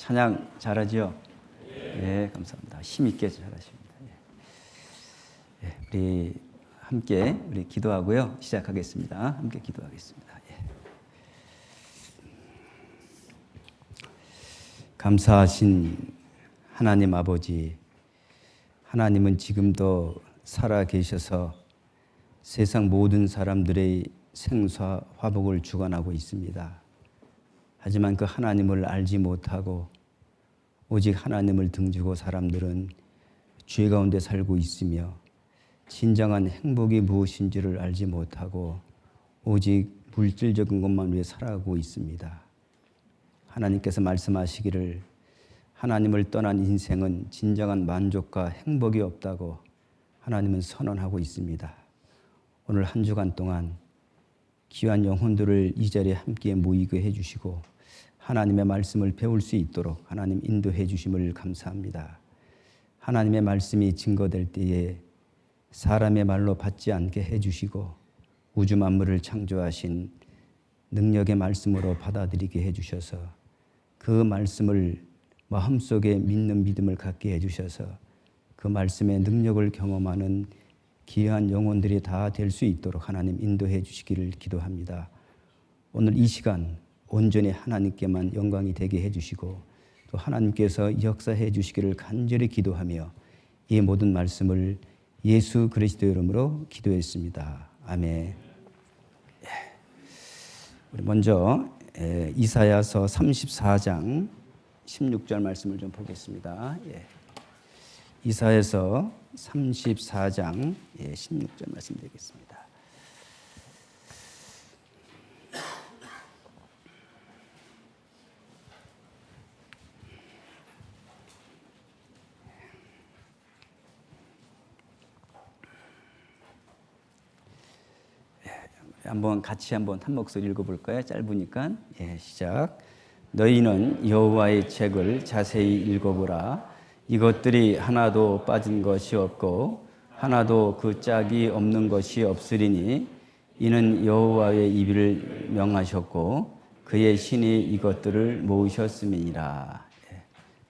찬양 잘하죠? 예, 감사합니다. 힘있게 잘하십니다. 예, 우리 함께 기도하고요. 시작하겠습니다. 함께 기도하겠습니다. 예. 감사하신 하나님 아버지, 하나님은 지금도 살아 계셔서 세상 모든 사람들의 생사 화복을 주관하고 있습니다. 하지만 그 하나님을 알지 못하고 오직 하나님을 등지고 사람들은 죄 가운데 살고 있으며 진정한 행복이 무엇인지를 알지 못하고 오직 물질적인 것만 위해 살아가고 있습니다. 하나님께서 말씀하시기를 하나님을 떠난 인생은 진정한 만족과 행복이 없다고 하나님은 선언하고 있습니다. 오늘 한 주간 동안 귀한 영혼들을 이 자리에 함께 모이게 해주시고 하나님의 말씀을 배울 수 있도록 하나님 인도해 주심을 감사합니다. 하나님의 말씀이 증거될 때에 사람의 말로 받지 않게 해주시고 우주 만물을 창조하신 능력의 말씀으로 받아들이게 해주셔서 그 말씀을 마음속에 믿는 믿음을 갖게 해주셔서 그 말씀의 능력을 경험하는 귀한 영혼들이 다 될 수 있도록 하나님 인도해 주시기를 기도합니다. 오늘 이 시간 온전히 하나님께만 영광이 되게 해주시고 또 하나님께서 역사해 주시기를 간절히 기도하며 이 모든 말씀을 예수 그리스도 이름으로 기도했습니다. 아멘. 우리 먼저 이사야서 34장 16절 말씀을 좀 보겠습니다. 이사야서 34장 16절 말씀 드리겠습니다. 같이 한 목소리 읽어볼까요? 짧으니까. 시작. 너희는 여호와의 책을 자세히 읽어보라. 이것들이 하나도 빠진 것이 없고 하나도 그 짝이 없는 것이 없으리니 이는 여호와의 입을 명하셨고 그의 신이 이것들을 모으셨음이니라.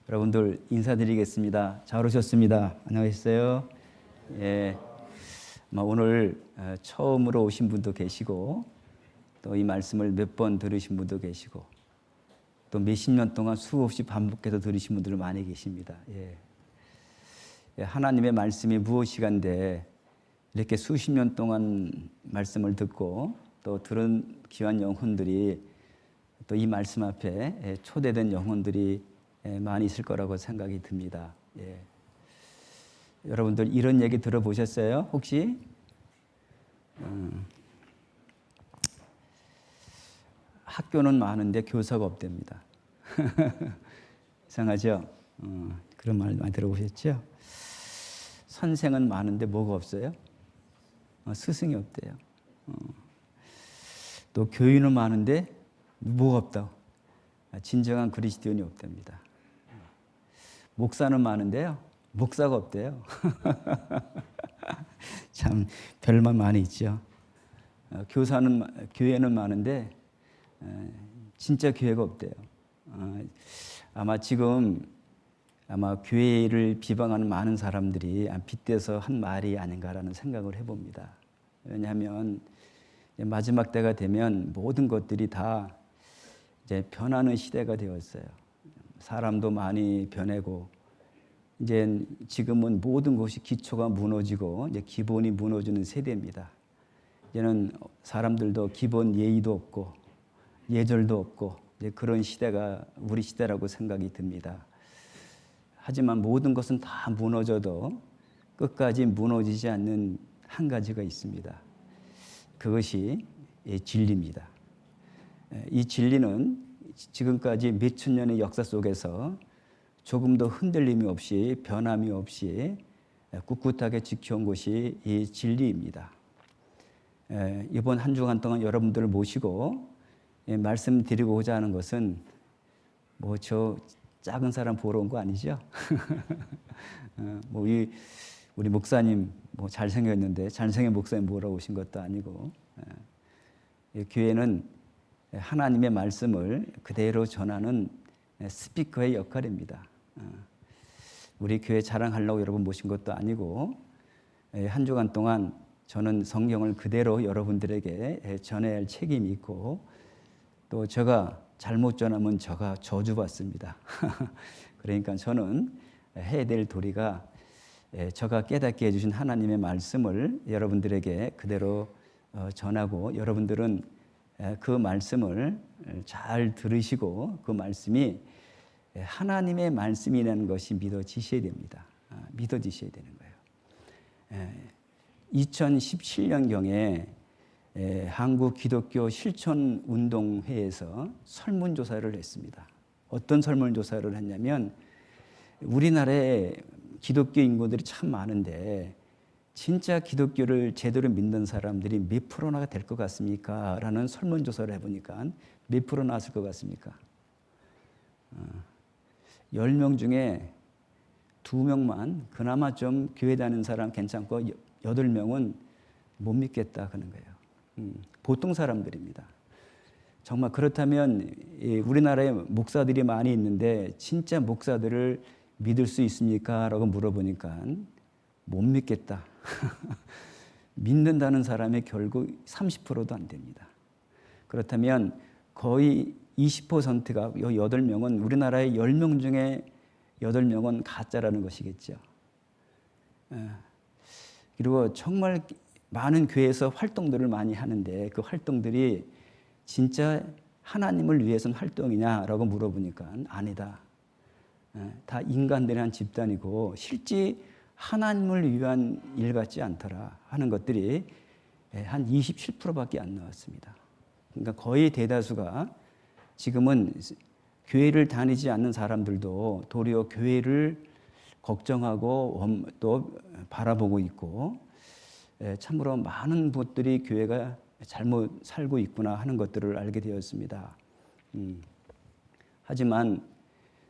여러분들 인사드리겠습니다. 잘 오셨습니다. 안녕하셨어요? 오늘 처음으로 오신 분도 계시고 또 이 말씀을 몇 번 들으신 분도 계시고 또 몇십 년 동안 수없이 반복해서 들으신 분들 많이 계십니다. 하나님의 말씀이 무엇이간데 이렇게 수십 년 동안 말씀을 듣고 또 들은 귀한 영혼들이 또 이 말씀 앞에 초대된 영혼들이 많이 있을 거라고 생각이 듭니다. 여러분들 이런 얘기 들어보셨어요? 혹시? 학교는 많은데 교사가 없답니다. 이상하죠? 그런 말 많이 들어보셨죠? 선생은 많은데 뭐가 없어요? 스승이 없대요. 또 교인은 많은데 뭐가 없다고? 진정한 그리스도인이 없답니다. 목사는 많은데요. 목사가 없대요. 참 별말 많이 있죠. 교회는 많은데 진짜 교회가 없대요. 지금 교회를 비방하는 많은 사람들이 빗대서 한 말이 아닌가라는 생각을 해봅니다. 왜냐하면 마지막 때가 되면 모든 것들이 다 이제 변하는 시대가 되었어요. 사람도 많이 변하고 이제 지금은 모든 것이 기초가 무너지고 이제 기본이 무너지는 세대입니다. 이제는 사람들도 기본 예의도 없고 예절도 없고 이제 그런 시대가 우리 시대라고 생각이 듭니다. 하지만 모든 것은 다 무너져도 끝까지 무너지지 않는 한 가지가 있습니다. 그것이 진리입니다. 이 진리는 지금까지 몇천 년의 역사 속에서 조금도 흔들림이 없이 변함이 없이 꿋꿋하게 지켜온 것이 이 진리입니다. 이번 한 주간 동안 여러분들을 모시고 말씀드리고자 하는 것은 저 작은 사람 보러 온 거 아니죠? 우리 목사님 잘생겼는데 잘생긴 목사님 보러 오신 것도 아니고 교회는 하나님의 말씀을 그대로 전하는 스피커의 역할입니다. 우리 교회 자랑하려고 여러분 모신 것도 아니고 한 주간 동안 저는 성경을 그대로 여러분들에게 전해야 할 책임이 있고 또 제가 잘못 전하면 제가 저주받습니다. 그러니까 저는 해야 될 도리가 제가 깨닫게 해주신 하나님의 말씀을 여러분들에게 그대로 전하고 여러분들은 그 말씀을 잘 들으시고 그 말씀이 하나님의 말씀이라는 것이 믿어지셔야 됩니다. 믿어지셔야 되는 거예요. 2017년경에 한국 기독교 실천운동회에서 설문조사를 했습니다. 어떤 설문조사를 했냐면 우리나라에 기독교 인구들이 참 많은데 진짜 기독교를 제대로 믿는 사람들이 몇 프로나 될 것 같습니까? 라는 설문조사를 해보니까 몇 프로 나왔을 것 같습니까? 10명 중에 2명만 그나마 좀 교회 다니는 사람 괜찮고 8명은 못 믿겠다 하는 거예요. 보통 사람들입니다. 정말 그렇다면 우리나라에 목사들이 많이 있는데 진짜 목사들을 믿을 수 있습니까? 라고 물어보니까 못 믿겠다. 믿는다는 사람이 결국 30%도 안 됩니다. 그렇다면 거의 20%가 8명은 우리나라의 10명 중에 8명은 가짜라는 것이겠죠. 그리고 정말 많은 교회에서 활동들을 많이 하는데 그 활동들이 진짜 하나님을 위해서는 활동이냐라고 물어보니까 아니다. 다 인간들의 한 집단이고 실제 하나님을 위한 일 같지 않더라 하는 것들이 한 27%밖에 안 나왔습니다. 그러니까 거의 대다수가 지금은 교회를 다니지 않는 사람들도 도리어 교회를 걱정하고 또 바라보고 있고 참으로 많은 분들이 교회가 잘못 살고 있구나 하는 것들을 알게 되었습니다. 하지만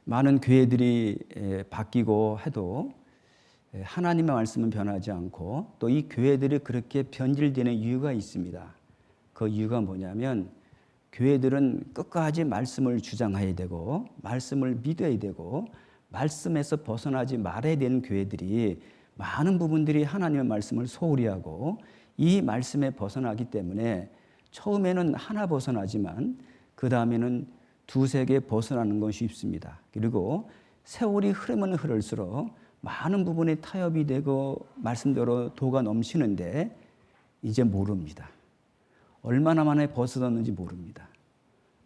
많은 교회들이 바뀌고 해도 하나님의 말씀은 변하지 않고 또 이 교회들이 그렇게 변질되는 이유가 있습니다. 그 이유가 뭐냐면 교회들은 끝까지 말씀을 주장해야 되고 말씀을 믿어야 되고 말씀에서 벗어나지 말아야 되는 교회들이 많은 부분들이 하나님의 말씀을 소홀히 하고 이 말씀에 벗어나기 때문에 처음에는 하나 벗어나지만 그 다음에는 두세 개 벗어나는 건 쉽습니다. 그리고 세월이 흐르면 흐를수록 많은 부분에 타협이 되고 말씀대로 도가 넘치는데 이제 모릅니다. 얼마나 만에 벗어났는지 모릅니다.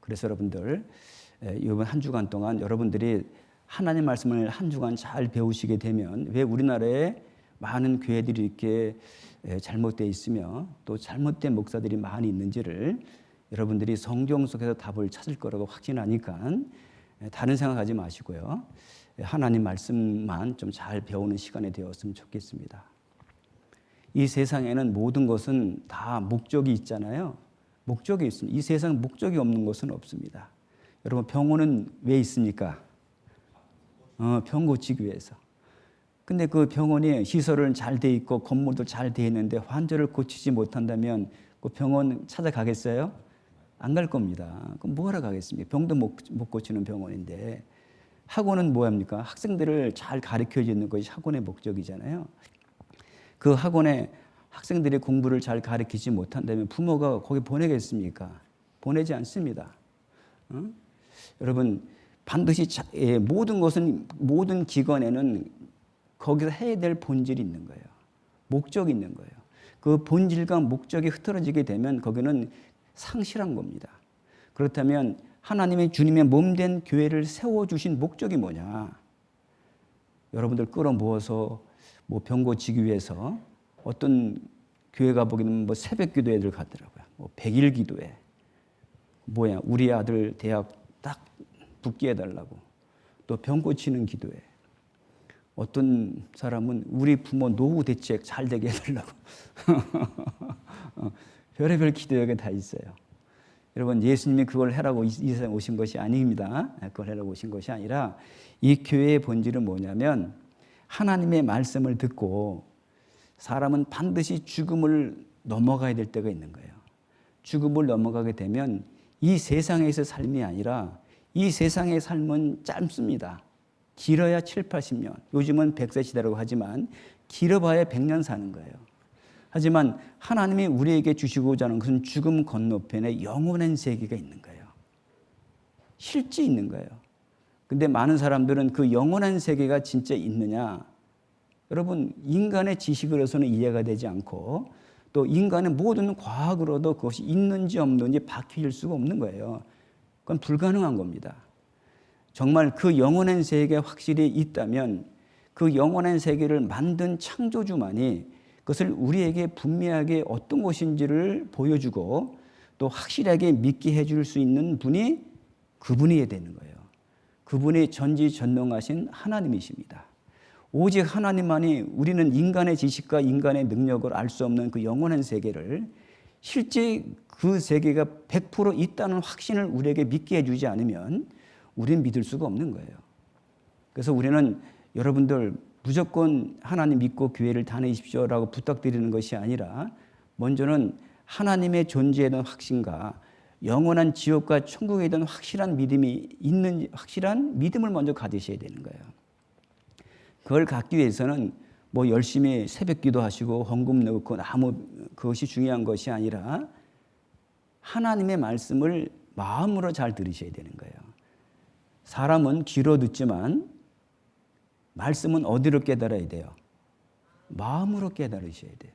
그래서 여러분들 이번 한 주간 동안 여러분들이 하나님 말씀을 한 주간 잘 배우시게 되면 왜 우리나라에 많은 교회들이 이렇게 잘못되어 있으며 또 잘못된 목사들이 많이 있는지를 여러분들이 성경 속에서 답을 찾을 거라고 확신하니까 다른 생각하지 마시고요. 하나님 말씀만 좀 잘 배우는 시간이 되었으면 좋겠습니다. 이 세상에는 모든 것은 다 목적이 있잖아요. 목적이 있습니다. 이 세상에 목적이 없는 것은 없습니다. 여러분 병원은 왜 있습니까? 병 고치기 위해서. 근데 그 병원이 시설은 잘 돼 있고 건물도 잘 돼 있는데 환자를 고치지 못한다면 그 병원 찾아가겠어요? 안 갈 겁니다. 그럼 뭐하러 가겠습니까? 병도 못 고치는 병원인데. 학원은 뭐합니까? 학생들을 잘 가르쳐 주는 것이 학원의 목적이잖아요. 그 학원에 학생들이 공부를 잘 가르치지 못한다면 부모가 거기 보내겠습니까? 보내지 않습니다. 여러분 반드시 모든 것은 모든 기관에는 거기서 해야 될 본질이 있는 거예요. 목적이 있는 거예요. 그 본질과 목적이 흐트러지게 되면 거기는 상실한 겁니다. 그렇다면 하나님의 주님의 몸된 교회를 세워주신 목적이 뭐냐? 여러분들 끌어모아서 뭐 병 고치기 위해서 어떤 교회가 보기에는 뭐 새벽 기도 애들 가더라고요. 뭐 100일 기도회. 뭐야, 우리 아들 대학 딱 붙게 해달라고. 또 병 고치는 기도회. 어떤 사람은 우리 부모 노후 대책 잘 되게 해달라고. 별의별 기도회가 다 있어요. 여러분 예수님이 그걸 하라고 이 세상에 오신 것이 아닙니다. 그걸 하라고 오신 것이 아니라 이 교회의 본질은 뭐냐면 하나님의 말씀을 듣고 사람은 반드시 죽음을 넘어가야 될 때가 있는 거예요. 죽음을 넘어가게 되면 이 세상에서 삶이 아니라 이 세상의 삶은 짧습니다. 길어야 7, 80년. 요즘은 100세 시대라고 하지만 길어봐야 100년 사는 거예요. 하지만 하나님이 우리에게 주시고자 하는 것은 죽음 건너편에 영원한 세계가 있는 거예요. 실제 있는 거예요. 근데 많은 사람들은 그 영원한 세계가 진짜 있느냐? 여러분, 인간의 지식으로서는 이해가 되지 않고 또 인간의 모든 과학으로도 그것이 있는지 없는지 밝힐 수가 없는 거예요. 그건 불가능한 겁니다. 정말 그 영원한 세계가 확실히 있다면 그 영원한 세계를 만든 창조주만이 그것을 우리에게 분명하게 어떤 것인지를 보여주고 또 확실하게 믿게 해줄 수 있는 분이 그분이어야 되는 거예요. 그분이 전지전능하신 하나님이십니다. 오직 하나님만이 우리는 인간의 지식과 인간의 능력을 알 수 없는 그 영원한 세계를 실제 그 세계가 100% 있다는 확신을 우리에게 믿게 해주지 않으면 우리는 믿을 수가 없는 거예요. 그래서 우리는 여러분들 무조건 하나님 믿고 교회를 다니십시오라고 부탁드리는 것이 아니라 먼저는 하나님의 존재에 대한 확신과 영원한 지옥과 천국에 대한 확실한 믿음이 있는 확실한 믿음을 먼저 가지셔야 되는 거예요. 그걸 갖기 위해서는 뭐 열심히 새벽기도 하시고 헌금 넣고 그것이 중요한 것이 아니라 하나님의 말씀을 마음으로 잘 들으셔야 되는 거예요. 사람은 귀로 듣지만 말씀은 어디로 깨달아야 돼요? 마음으로 깨달으셔야 돼요.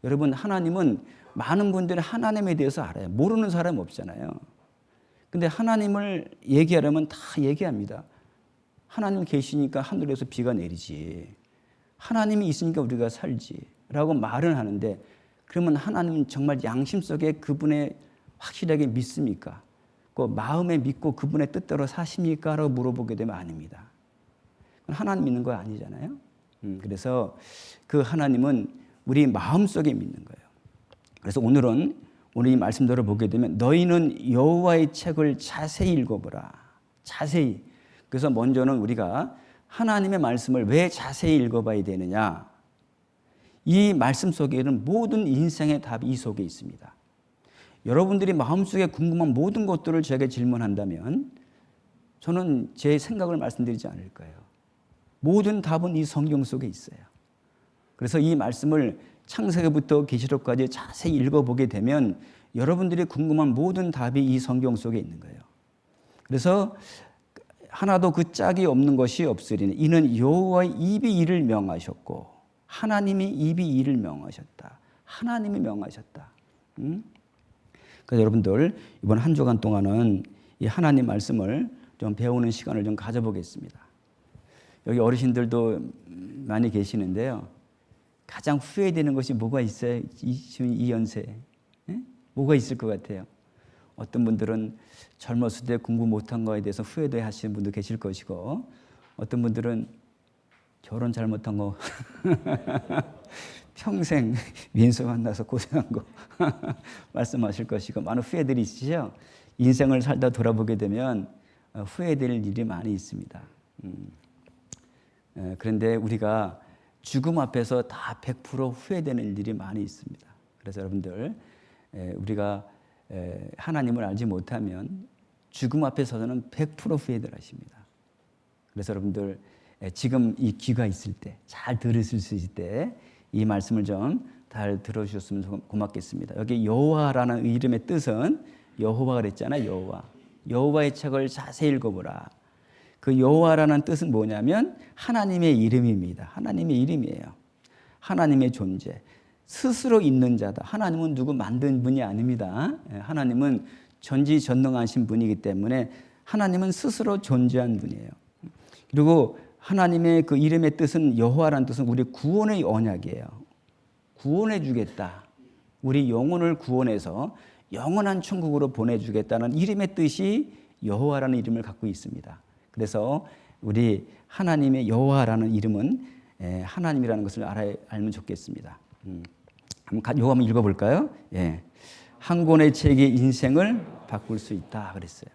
여러분, 하나님은 많은 분들이 하나님에 대해서 알아요. 모르는 사람 없잖아요. 근데 하나님을 얘기하려면 다 얘기합니다. 하나님 계시니까 하늘에서 비가 내리지. 하나님이 있으니까 우리가 살지. 라고 말은 하는데 그러면 하나님은 정말 양심 속에 그분의 확실하게 믿습니까? 그 마음에 믿고 그분의 뜻대로 사십니까? 라고 물어보게 되면 아닙니다. 하나님 믿는 거 아니잖아요. 그래서 그 하나님은 우리 마음속에 믿는 거예요. 그래서 오늘은 오늘 이 말씀대로 보게 되면 너희는 여호와의 책을 자세히 읽어보라. 자세히. 그래서 먼저는 우리가 하나님의 말씀을 왜 자세히 읽어봐야 되느냐. 이 말씀 속에는 모든 인생의 답이 이 속에 있습니다. 여러분들이 마음속에 궁금한 모든 것들을 저에게 질문한다면 저는 제 생각을 말씀드리지 않을 거예요. 모든 답은 이 성경 속에 있어요. 그래서 이 말씀을 창세기부터 계시록까지 자세히 읽어보게 되면 여러분들이 궁금한 모든 답이 이 성경 속에 있는 거예요. 그래서 하나도 그 짝이 없는 것이 없으리니 이는 여호와의 입이 이를 명하셨고 하나님이 입이 이를 명하셨다. 하나님이 명하셨다. 그래서 여러분들 이번 한 주간 동안은 이 하나님 말씀을 좀 배우는 시간을 좀 가져보겠습니다. 여기 어르신들도 많이 계시는데요. 가장 후회되는 것이 뭐가 있어요? 이 연세에. 뭐가 있을 것 같아요? 어떤 분들은 젊었을 때 공부 못한 거에 대해서 후회도 하시는 분도 계실 것이고 어떤 분들은 결혼 잘못한 거 평생 민수 만나서 고생한 거 말씀하실 것이고 많은 후회들이 있으시죠. 인생을 살다 돌아보게 되면 후회될 일이 많이 있습니다. 그런데 우리가 죽음 앞에서 다 100% 후회되는 일이 많이 있습니다. 그래서 여러분들 우리가 하나님을 알지 못하면 죽음 앞에서는 100% 후회들 하십니다. 그래서 여러분들 지금 이 귀가 있을 때, 잘 들으실 수 있을 때 이 말씀을 좀 잘 들어주셨으면 고맙겠습니다. 여기 여호와라는 이름의 뜻은 여호와 그랬잖아요. 여호와. 여호와의 책을 자세히 읽어보라. 그 여호와라는 뜻은 뭐냐면 하나님의 이름입니다. 하나님의 이름이에요. 하나님의 존재. 스스로 있는 자다. 하나님은 누구 만든 분이 아닙니다. 하나님은 전지전능하신 분이기 때문에 하나님은 스스로 존재한 분이에요. 그리고 하나님의 그 이름의 뜻은 여호와라는 뜻은 우리 구원의 언약이에요. 구원해 주겠다. 우리 영혼을 구원해서 영원한 천국으로 보내주겠다는 이름의 뜻이 여호와라는 이름을 갖고 있습니다. 그래서 우리 하나님의 여호와라는 이름은 하나님이라는 것을 알면 좋겠습니다. 이거 한번 읽어볼까요? 예. 한 권의 책이 인생을 바꿀 수 있다 그랬어요.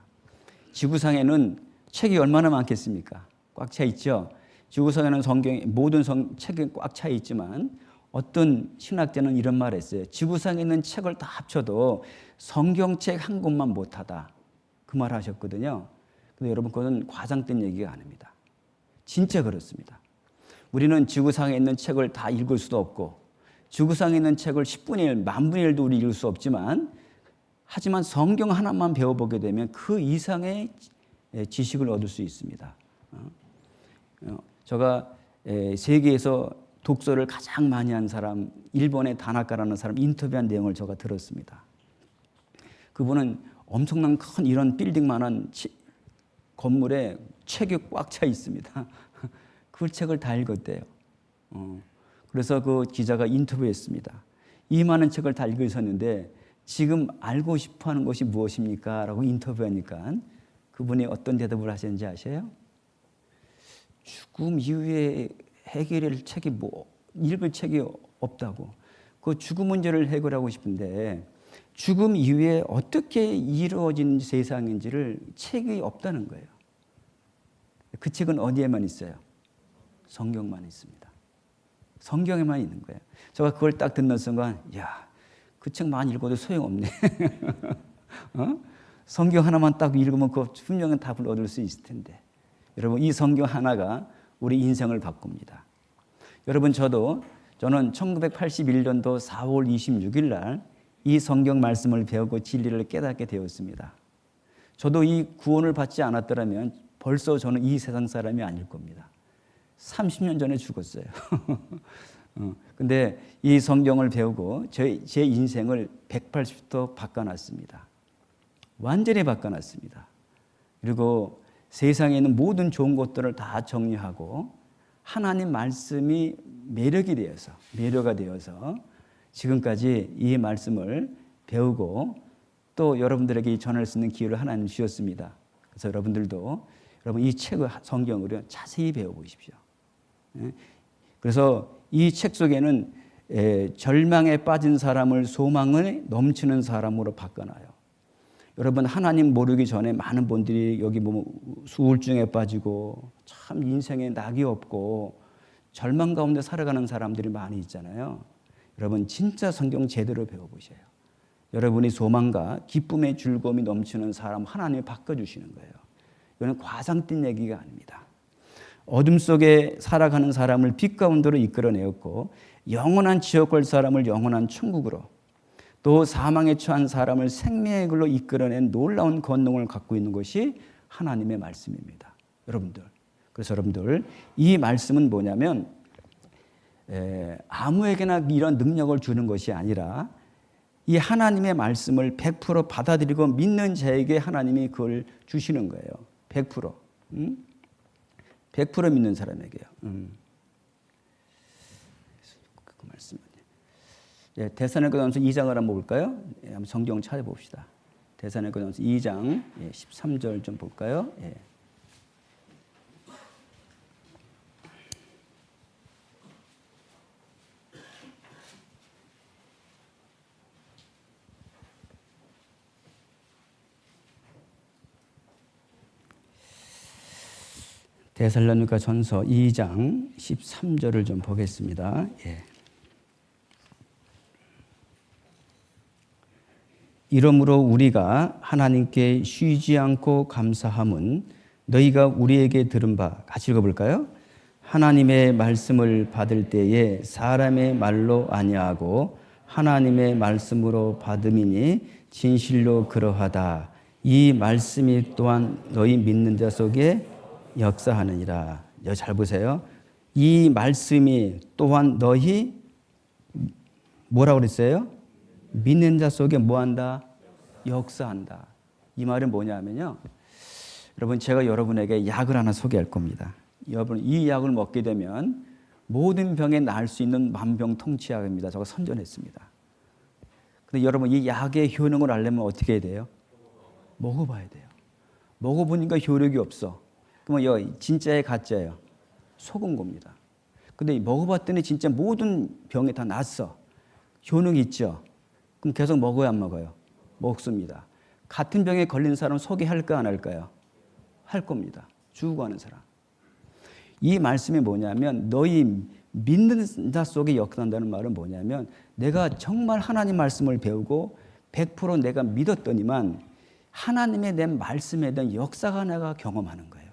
지구상에는 책이 얼마나 많겠습니까? 꽉 차 있죠. 지구상에는 성경 모든 책이 꽉 차 있지만 어떤 신학자는 이런 말을 했어요. 지구상에 있는 책을 다 합쳐도 성경책 한 권만 못하다. 그 말 하셨거든요. 근데 여러분 그건 과장된 얘기가 아닙니다. 진짜 그렇습니다. 우리는 지구상에 있는 책을 다 읽을 수도 없고 지구상에 있는 책을 10분의 1, 만분의 1도 우리 읽을 수 없지만 하지만 성경 하나만 배워보게 되면 그 이상의 지식을 얻을 수 있습니다. 제가 세계에서 독서를 가장 많이 한 사람, 일본의 다나카라는 사람 인터뷰한 내용을 제가 들었습니다. 그분은 엄청난 큰 이런 빌딩만한 건물에 책이 꽉 차 있습니다. 그 책을 다 읽었대요. 그래서 그 기자가 인터뷰했습니다. 이 많은 책을 다 읽으셨는데 지금 알고 싶어하는 것이 무엇입니까? 라고 인터뷰하니까 그분이 어떤 대답을 하셨는지 아세요? 죽음 이후에 해결할 책이 읽을 책이 없다고. 그 죽음 문제를 해결하고 싶은데 죽음 이후에 어떻게 이루어진 세상인지를 책이 없다는 거예요. 그 책은 어디에만 있어요? 성경만 있습니다. 성경에만 있는 거예요. 제가 그걸 딱 듣는 순간, 야, 그 책 많이 읽어도 소용없네. 성경 하나만 딱 읽으면 그 분명한 답을 얻을 수 있을 텐데. 여러분, 이 성경 하나가 우리 인생을 바꿉니다. 여러분, 저는 1981년도 4월 26일 날 이 성경 말씀을 배우고 진리를 깨닫게 되었습니다. 저도 이 구원을 받지 않았더라면 벌써 저는 이 세상 사람이 아닐 겁니다. 30년 전에 죽었어요. 근데 이 성경을 배우고 제 인생을 180도 바꿔놨습니다. 완전히 바꿔놨습니다. 그리고 세상에 있는 모든 좋은 것들을 다 정리하고 하나님 말씀이 매료가 되어서 지금까지 이 말씀을 배우고 또 여러분들에게 전할 수 있는 기회를 하나님 주셨습니다. 그래서 여러분들도 이 책을 성경으로 자세히 배워보십시오. 그래서 이 책 속에는 절망에 빠진 사람을 소망을 넘치는 사람으로 바꿔놔요. 여러분, 하나님 모르기 전에 많은 분들이 여기 우울증에 빠지고 참 인생에 낙이 없고 절망 가운데 살아가는 사람들이 많이 있잖아요. 여러분, 진짜 성경 제대로 배워보세요. 여러분이 소망과 기쁨의 즐거움이 넘치는 사람 하나님이 바꿔주시는 거예요. 이거는 과장된 얘기가 아닙니다. 어둠 속에 살아가는 사람을 빛 가운데로 이끌어내었고 영원한 지옥 갈 사람을 영원한 천국으로 또 사망에 처한 사람을 생명의 길로 이끌어낸 놀라운 권능을 갖고 있는 것이 하나님의 말씀입니다. 여러분들. 그래서 여러분들 이 말씀은 뭐냐면 아무에게나 이런 능력을 주는 것이 아니라 이 하나님의 말씀을 100% 받아들이고 믿는 자에게 하나님이 그걸 주시는 거예요. 100%. 100% 믿는 사람에게요. 그 말씀은. 데살로니가전서 2장을 한번 볼까요? 한번 성경 찾아봅시다. 데살로니가전서 2장 13절 좀 볼까요? 데살로니가전서 2장 13절을 좀 보겠습니다. 이러므로 우리가 하나님께 쉬지 않고 감사함은 너희가 우리에게 들은 바, 같이 읽어볼까요? 하나님의 말씀을 받을 때에 사람의 말로 아니하고 하나님의 말씀으로 받음이니 진실로 그러하다. 이 말씀이 또한 너희 믿는 자 속에 역사하느니라. 여기 잘 보세요. 이 말씀이 또한 너희 뭐라고 그랬어요? 믿는 자 속에 뭐한다? 역사한다. 이 말은 뭐냐면요. 여러분, 제가 여러분에게 약을 하나 소개할 겁니다. 여러분, 이 약을 먹게 되면 모든 병에 나을 수 있는 만병통치약입니다. 제가 선전했습니다. 근데 여러분, 이 약의 효능을 알려면 어떻게 해야 돼요? 먹어봐야 돼요. 먹어보니까 효력이 없어. 그러면 진짜예요, 가짜예요? 속은 겁니다. 근데 먹어봤더니 진짜 모든 병이 다 낫어. 효능이 있죠. 그럼 계속 먹어야 안 먹어요? 먹습니다. 같은 병에 걸린 사람 소개할까 안 할까요? 할 겁니다. 죽어가는 사람. 이 말씀이 뭐냐면 너희 믿는 자 속에 역사한다는 말은 뭐냐면 내가 정말 하나님 말씀을 배우고 100% 내가 믿었더니만 하나님의 내 말씀에 대한 역사가 내가 경험하는 거예요.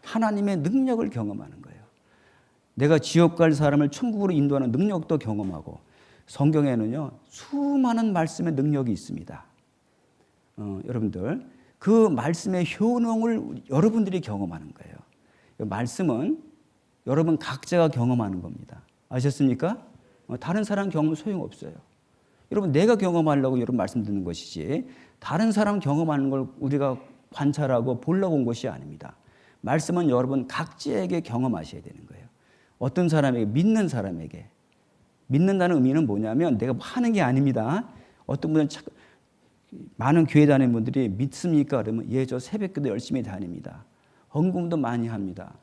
하나님의 능력을 경험하는 거예요. 내가 지옥 갈 사람을 천국으로 인도하는 능력도 경험하고, 성경에는요 수많은 말씀의 능력이 있습니다. 여러분들 그 말씀의 효능을 여러분들이 경험하는 거예요. 말씀은 여러분 각자가 경험하는 겁니다. 아셨습니까? 다른 사람 경험은 소용없어요. 여러분 내가 경험하려고 여러분 말씀 듣는 것이지 다른 사람 경험하는 걸 우리가 관찰하고 보려고 온 것이 아닙니다. 말씀은 여러분 각자에게 경험하셔야 되는 거예요. 어떤 사람에게, 믿는 사람에게. 믿는다는 의미는 뭐냐면 내가 하는 게 아닙니다. 어떤 분은 많은 교회 다니는 분들이 믿습니까? 그러면 예, 저 새벽기도 열심히 다닙니다. 헌금도 많이 합니다.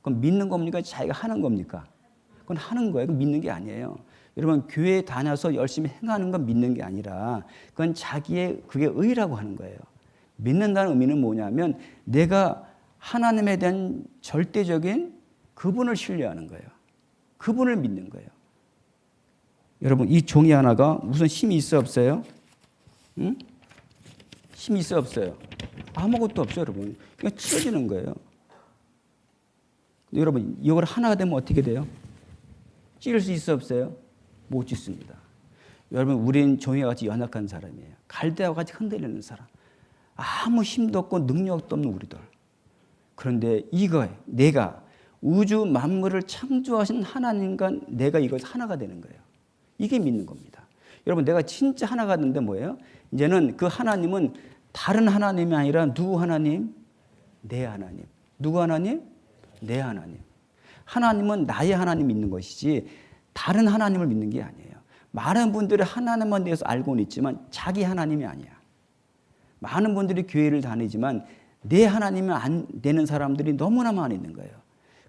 그럼 믿는 겁니까? 자기가 하는 겁니까? 그건 하는 거예요. 그건 믿는 게 아니에요. 여러분 교회에 다녀서 열심히 행하는 건 믿는 게 아니라 그건 자기의 그게 의라고 하는 거예요. 믿는다는 의미는 뭐냐면 내가 하나님에 대한 절대적인 그분을 신뢰하는 거예요. 그분을 믿는 거예요. 여러분 이 종이 하나가 무슨 힘이 있어 없어요? 응? 힘이 있어 없어요? 아무것도 없어요, 여러분. 그냥 찢어지는 거예요. 여러분 이걸 하나가 되면 어떻게 돼요? 찢을 수 있어 없어요? 못 찢습니다. 여러분 우린 종이와 같이 연약한 사람이에요. 갈대와 같이 흔들리는 사람. 아무 힘도 없고 능력도 없는 우리들. 그런데 이거 내가 우주 만물을 창조하신 하나님과 내가 이것 하나가 되는 거예요. 이게 믿는 겁니다. 여러분 내가 진짜 하나가 되는데 뭐예요? 이제는 그 하나님은 다른 하나님이 아니라 누구 하나님? 내 하나님. 누구 하나님? 내 하나님. 하나님은 나의 하나님 믿는 것이지 다른 하나님을 믿는 게 아니에요. 많은 분들이 하나님만 대해서 알고는 있지만 자기 하나님이 아니야. 많은 분들이 교회를 다니지만 내 하나님이 안 되는 사람들이 너무나 많이 있는 거예요.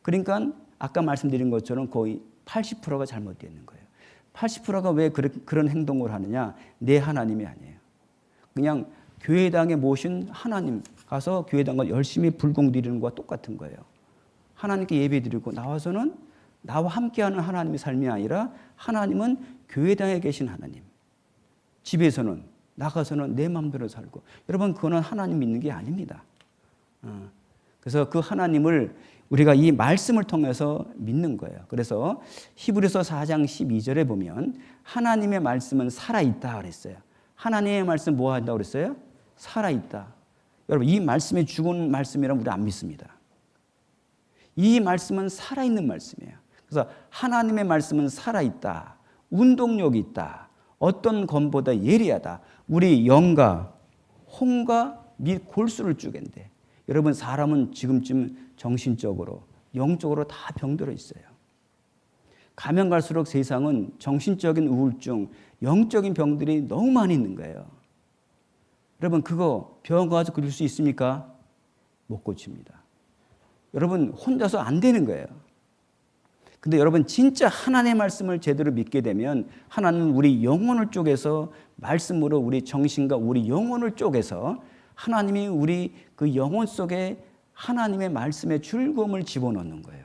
그러니까 아까 말씀드린 것처럼 거의 80%가 잘못되어 있는 거예요. 80%가 왜 그런 행동을 하느냐? 내 하나님이 아니에요. 그냥 교회당에 모신 하나님 가서 교회당과 열심히 불공 드리는 것과 똑같은 거예요. 하나님께 예배 드리고 나와서는 나와 함께하는 하나님의 삶이 아니라 하나님은 교회당에 계신 하나님. 집에서는 나가서는 내 마음대로 살고. 여러분 그거는 하나님 믿는 게 아닙니다. 그래서 그 하나님을 우리가 이 말씀을 통해서 믿는 거예요. 그래서 히브리서 4장 12절에 보면 하나님의 말씀은 살아있다 그랬어요. 하나님의 말씀 뭐 한다고 그랬어요? 살아있다. 여러분 이 말씀이 죽은 말씀이라면 우리 안 믿습니다. 이 말씀은 살아있는 말씀이에요. 그래서 하나님의 말씀은 살아있다. 운동력이 있다. 어떤 검보다 예리하다. 우리 영과 혼과 및 골수를 쪼갠대. 여러분 사람은 지금쯤 정신적으로 영적으로 다 병들어 있어요. 가면 갈수록 세상은 정신적인 우울증, 영적인 병들이 너무 많이 있는 거예요. 여러분 그거 병원 가서 고칠 수 있습니까? 못 고칩니다. 여러분 혼자서 안 되는 거예요. 근데 여러분 진짜 하나님의 말씀을 제대로 믿게 되면 하나님은 우리 영혼을 쪼개서 말씀으로 우리 정신과 우리 영혼을 쪼개서 하나님이 우리 그 영혼 속에 하나님의 말씀의 즐거움을 집어넣는 거예요.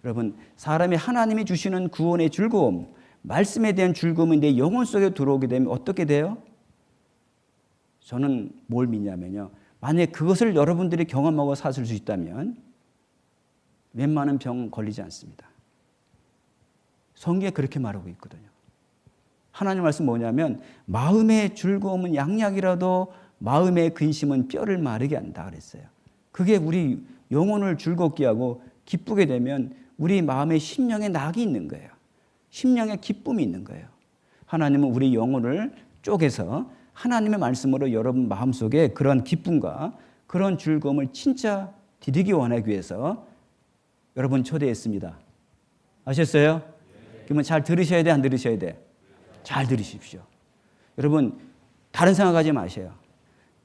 여러분 사람이 하나님이 주시는 구원의 즐거움, 말씀에 대한 즐거움이 내 영혼 속에 들어오게 되면 어떻게 돼요? 저는 뭘 믿냐면요. 만약에 그것을 여러분들이 경험하고 사실 수 있다면 웬만한 병 걸리지 않습니다. 성경에 그렇게 말하고 있거든요. 하나님 말씀 뭐냐면 마음의 즐거움은 양약이라도 마음의 근심은 뼈를 마르게 한다 그랬어요. 그게 우리 영혼을 즐겁게 하고 기쁘게 되면 우리 마음에 심령에 낙이 있는 거예요. 심령에 기쁨이 있는 거예요. 하나님은 우리 영혼을 쪼개서 하나님의 말씀으로 여러분 마음속에 그런 기쁨과 그런 즐거움을 진짜 드리기 원하기 위해서 여러분 초대했습니다. 아셨어요? 그러면 잘 들으셔야 돼, 안 들으셔야 돼? 잘 들으십시오. 여러분 다른 생각하지 마세요.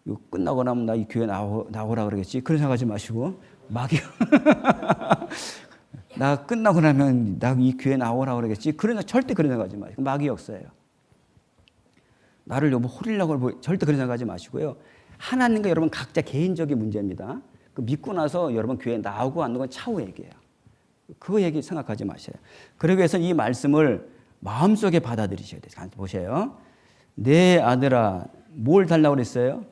이거 끝나고 나면 나 이 교회 나오라 그러겠지. 그런 생각하지 마시고 막이 나 끝나고 나면 나 이 교회 나오라 그러겠지. 절대 그런 생각하지 마시고 마귀 역사예요. 나를 여보 호리려고 절대 그런 생각하지 마시고요. 하나님과 여러분 각자 개인적인 문제입니다. 그 믿고 나서 여러분 교회 나오고 안 나오고 차후 얘기예요. 그거 얘기 생각하지 마세요. 그러기 위해서 이 말씀을 마음속에 받아들이셔야 돼요. 보세요. 내 아들아 뭘 달라고 그랬어요?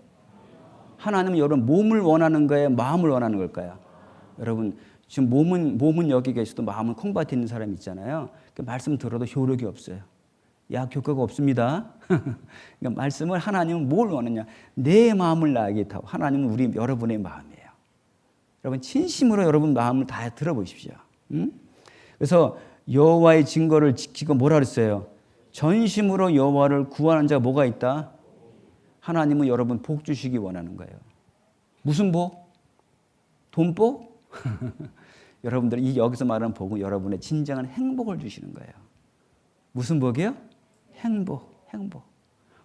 하나님은 여러분 몸을 원하는 거예요? 마음을 원하는 걸까요? 여러분 지금 몸은 여기 계셔도 마음은 콩밭에 있는 사람이 있잖아요. 그 말씀 들어도 효력이 없어요. 약 효과가 없습니다. 그러니까 말씀을 하나님은 뭘 원하냐? 내 마음을 나에게 타고 하나님은 우리 여러분의 마음이에요. 여러분 진심으로 여러분 마음을 다 들어보십시오. 그래서 여호와의 증거를 지키고 뭐라 그랬어요? 전심으로 여호와를 구하는 자가 뭐가 있다? 하나님은 여러분 복 주시기 원하는 거예요. 무슨 복? 돈복? 여러분들 여기서 말하는 복은 여러분의 진정한 행복을 주시는 거예요. 무슨 복이요? 행복.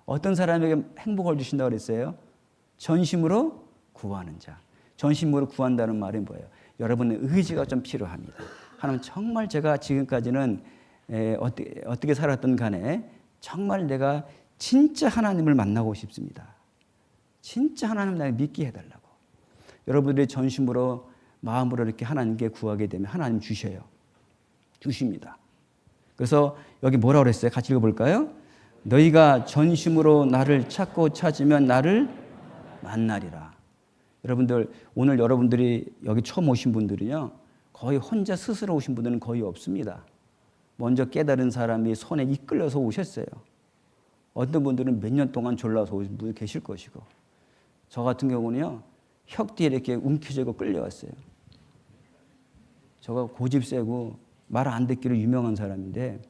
어떤 사람에게 행복을 주신다고 그랬어요? 전심으로 구하는 자. 전심으로 구한다는 말이 뭐예요? 여러분의 의지가 좀 필요합니다. 하나님 정말 제가 지금까지는 어떻게 살았던 간에 정말 내가 진짜 하나님을 만나고 싶습니다. 진짜 하나님 나를 믿게 해달라고. 여러분들이 전심으로 마음으로 이렇게 하나님께 구하게 되면 하나님 주셔요. 주십니다. 그래서 여기 뭐라고 그랬어요? 같이 읽어볼까요? 너희가 전심으로 나를 찾고 찾으면 나를 만나리라. 여러분들 오늘 여러분들이 여기 처음 오신 분들은요. 거의 혼자 스스로 오신 분들은 거의 없습니다. 먼저 깨달은 사람이 손에 이끌려서 오셨어요. 어떤 분들은 몇 년 동안 졸라서 오신 분이 계실 것이고 저 같은 경우는요. 혁 뒤에 이렇게 움켜쥐고 끌려왔어요. 저가 고집 세고 말 안 듣기로 유명한 사람인데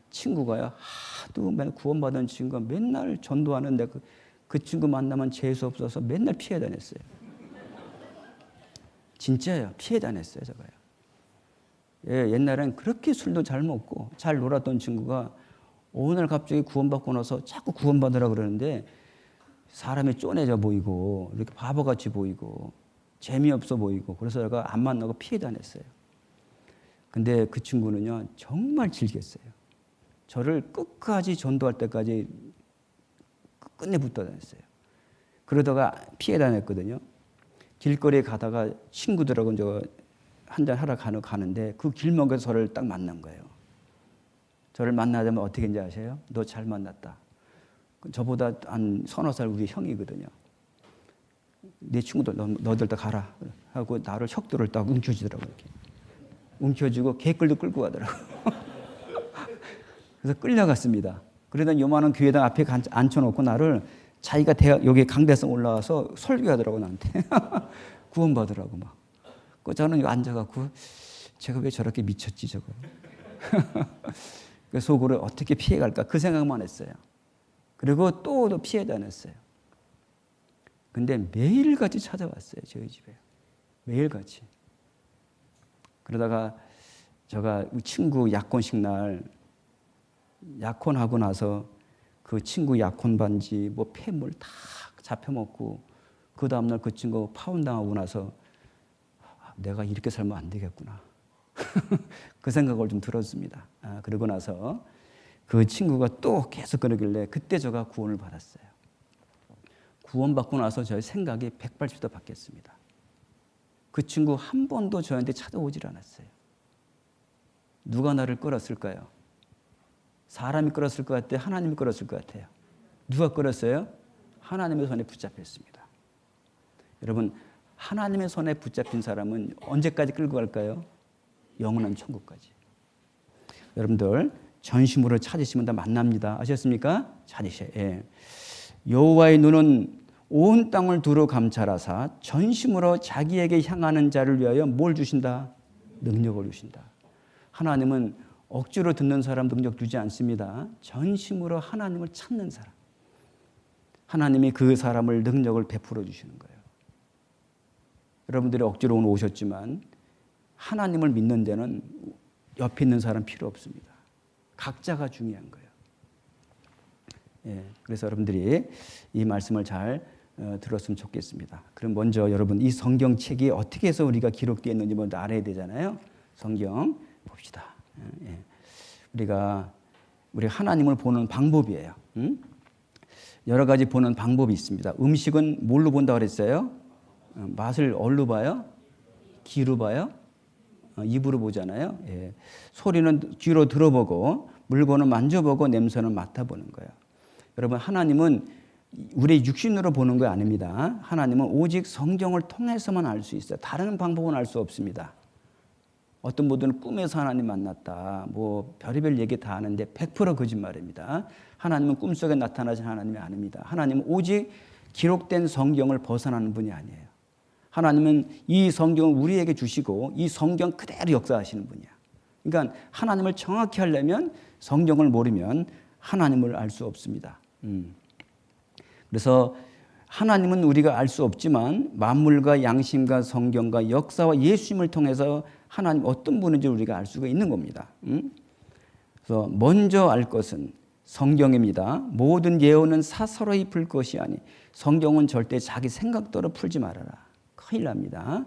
친구가요. 하도 맨날 구원받은 친구가 맨날 전도하는데 그 친구 만나면 재수 없어서 맨날 피해 다녔어요. 진짜예요. 피해 다녔어요. 저가요. 예, 옛날엔 그렇게 술도 잘 먹고 잘 놀았던 친구가 오늘 갑자기 구원받고 나서 자꾸 구원받으라 그러는데 사람이 쪼내져 보이고 이렇게 바보같이 보이고 재미없어 보이고 그래서 제가 안 만나고 피해 다녔어요. 근데 그 친구는요 정말 즐겼어요. 저를 끝까지 전도할 때까지 끝내 붙어 다녔어요. 그러다가 피해 다녔거든요. 길거리에 가다가 친구들하고 저 한잔 하러 가는데 그 길목에서 저를 딱 만난 거예요. 저를 만나자면 어떻게 했는지 아세요? 너 잘 만났다. 저보다 한 서너 살 우리 형이거든요. 내 친구들 너들 다 가라 하고 나를 혁도를 딱 움켜쥐더라고요. 이렇게. 움켜쥐고 개끌도 끌고 가더라고요. 그래서 끌려갔습니다. 그러다 요만한 교회당 앞에 앉혀놓고 나를 자기가 여기 강대성 올라와서 설교하더라고 나한테. 구원받으라고 막. 저는 앉아갖고 제가 왜 저렇게 미쳤지 저거. 그 속으로 어떻게 피해갈까 그 생각만 했어요. 그리고 또 피해 다녔어요. 근데 매일같이 찾아왔어요. 저희 집에. 매일같이. 그러다가 제가 친구 약혼식 날 약혼하고 나서 그 친구 약혼 반지 뭐 폐물 다 잡혀먹고 그 다음날 그 친구 파혼당하고 나서 내가 이렇게 살면 안 되겠구나. 그 생각을 좀 들었습니다. 그러고 나서 그 친구가 또 계속 그러길래 그때 제가 구원을 받았어요. 구원받고 나서 저의 생각이 180도 바뀌었습니다. 그 친구 한 번도 저한테 찾아오질 않았어요. 누가 나를 끌었을까요? 사람이 끌었을 것 같아요? 하나님이 끌었을 것 같아요? 누가 끌었어요? 하나님의 손에 붙잡혔습니다. 여러분 하나님의 손에 붙잡힌 사람은 언제까지 끌고 갈까요? 영원한 천국까지. 여러분들 전심으로 찾으시면 다 만납니다. 아셨습니까? 찾으셔요. 예. 여호와의 눈은 온 땅을 두루 감찰하사 전심으로 자기에게 향하는 자를 위하여 뭘 주신다? 능력을 주신다. 하나님은 억지로 듣는 사람 능력 주지 않습니다. 전심으로 하나님을 찾는 사람. 하나님이 그 사람을 능력을 베풀어 주시는 거예요. 여러분들이 억지로 오늘 오셨지만 하나님을 믿는 데는 옆에 있는 사람 필요 없습니다. 각자가 중요한 거예요. 예, 그래서 여러분들이 이 말씀을 잘 들었으면 좋겠습니다. 그럼 먼저 여러분 이 성경책이 어떻게 해서 우리가 기록되어 있는지 먼저 알아야 되잖아요. 성경 봅시다. 예. 우리가 하나님을 보는 방법이에요. 여러 가지 보는 방법이 있습니다. 음식은 뭘로 본다고 그랬어요? 맛을 얼로 봐요? 귀로 봐요? 입으로 보잖아요. 예. 소리는 귀로 들어보고 물건은 만져보고 냄새는 맡아보는 거예요. 여러분 하나님은 우리 육신으로 보는 거 아닙니다. 하나님은 오직 성경을 통해서만 알 수 있어요. 다른 방법은 알 수 없습니다. 어떤 분들은 꿈에서 하나님 만났다, 뭐 별의별 얘기 다 하는데 100% 거짓말입니다. 하나님은 꿈속에 나타나신 하나님이 아닙니다. 하나님은 오직 기록된 성경을 벗어나는 분이 아니에요. 하나님은 이 성경을 우리에게 주시고 이 성경 그대로 역사하시는 분이야. 그러니까 하나님을 정확히 하려면 성경을 모르면 하나님을 알 수 없습니다. 그래서 하나님은 우리가 알 수 없지만 만물과 양심과 성경과 역사와 예수님을 통해서 하나님 어떤 분인지 우리가 알 수가 있는 겁니다. 그래서 먼저 알 것은 성경입니다. 모든 예언은 사사로이 풀 것이 아니 성경은 절대 자기 생각대로 풀지 말아라. 큰일 납니다.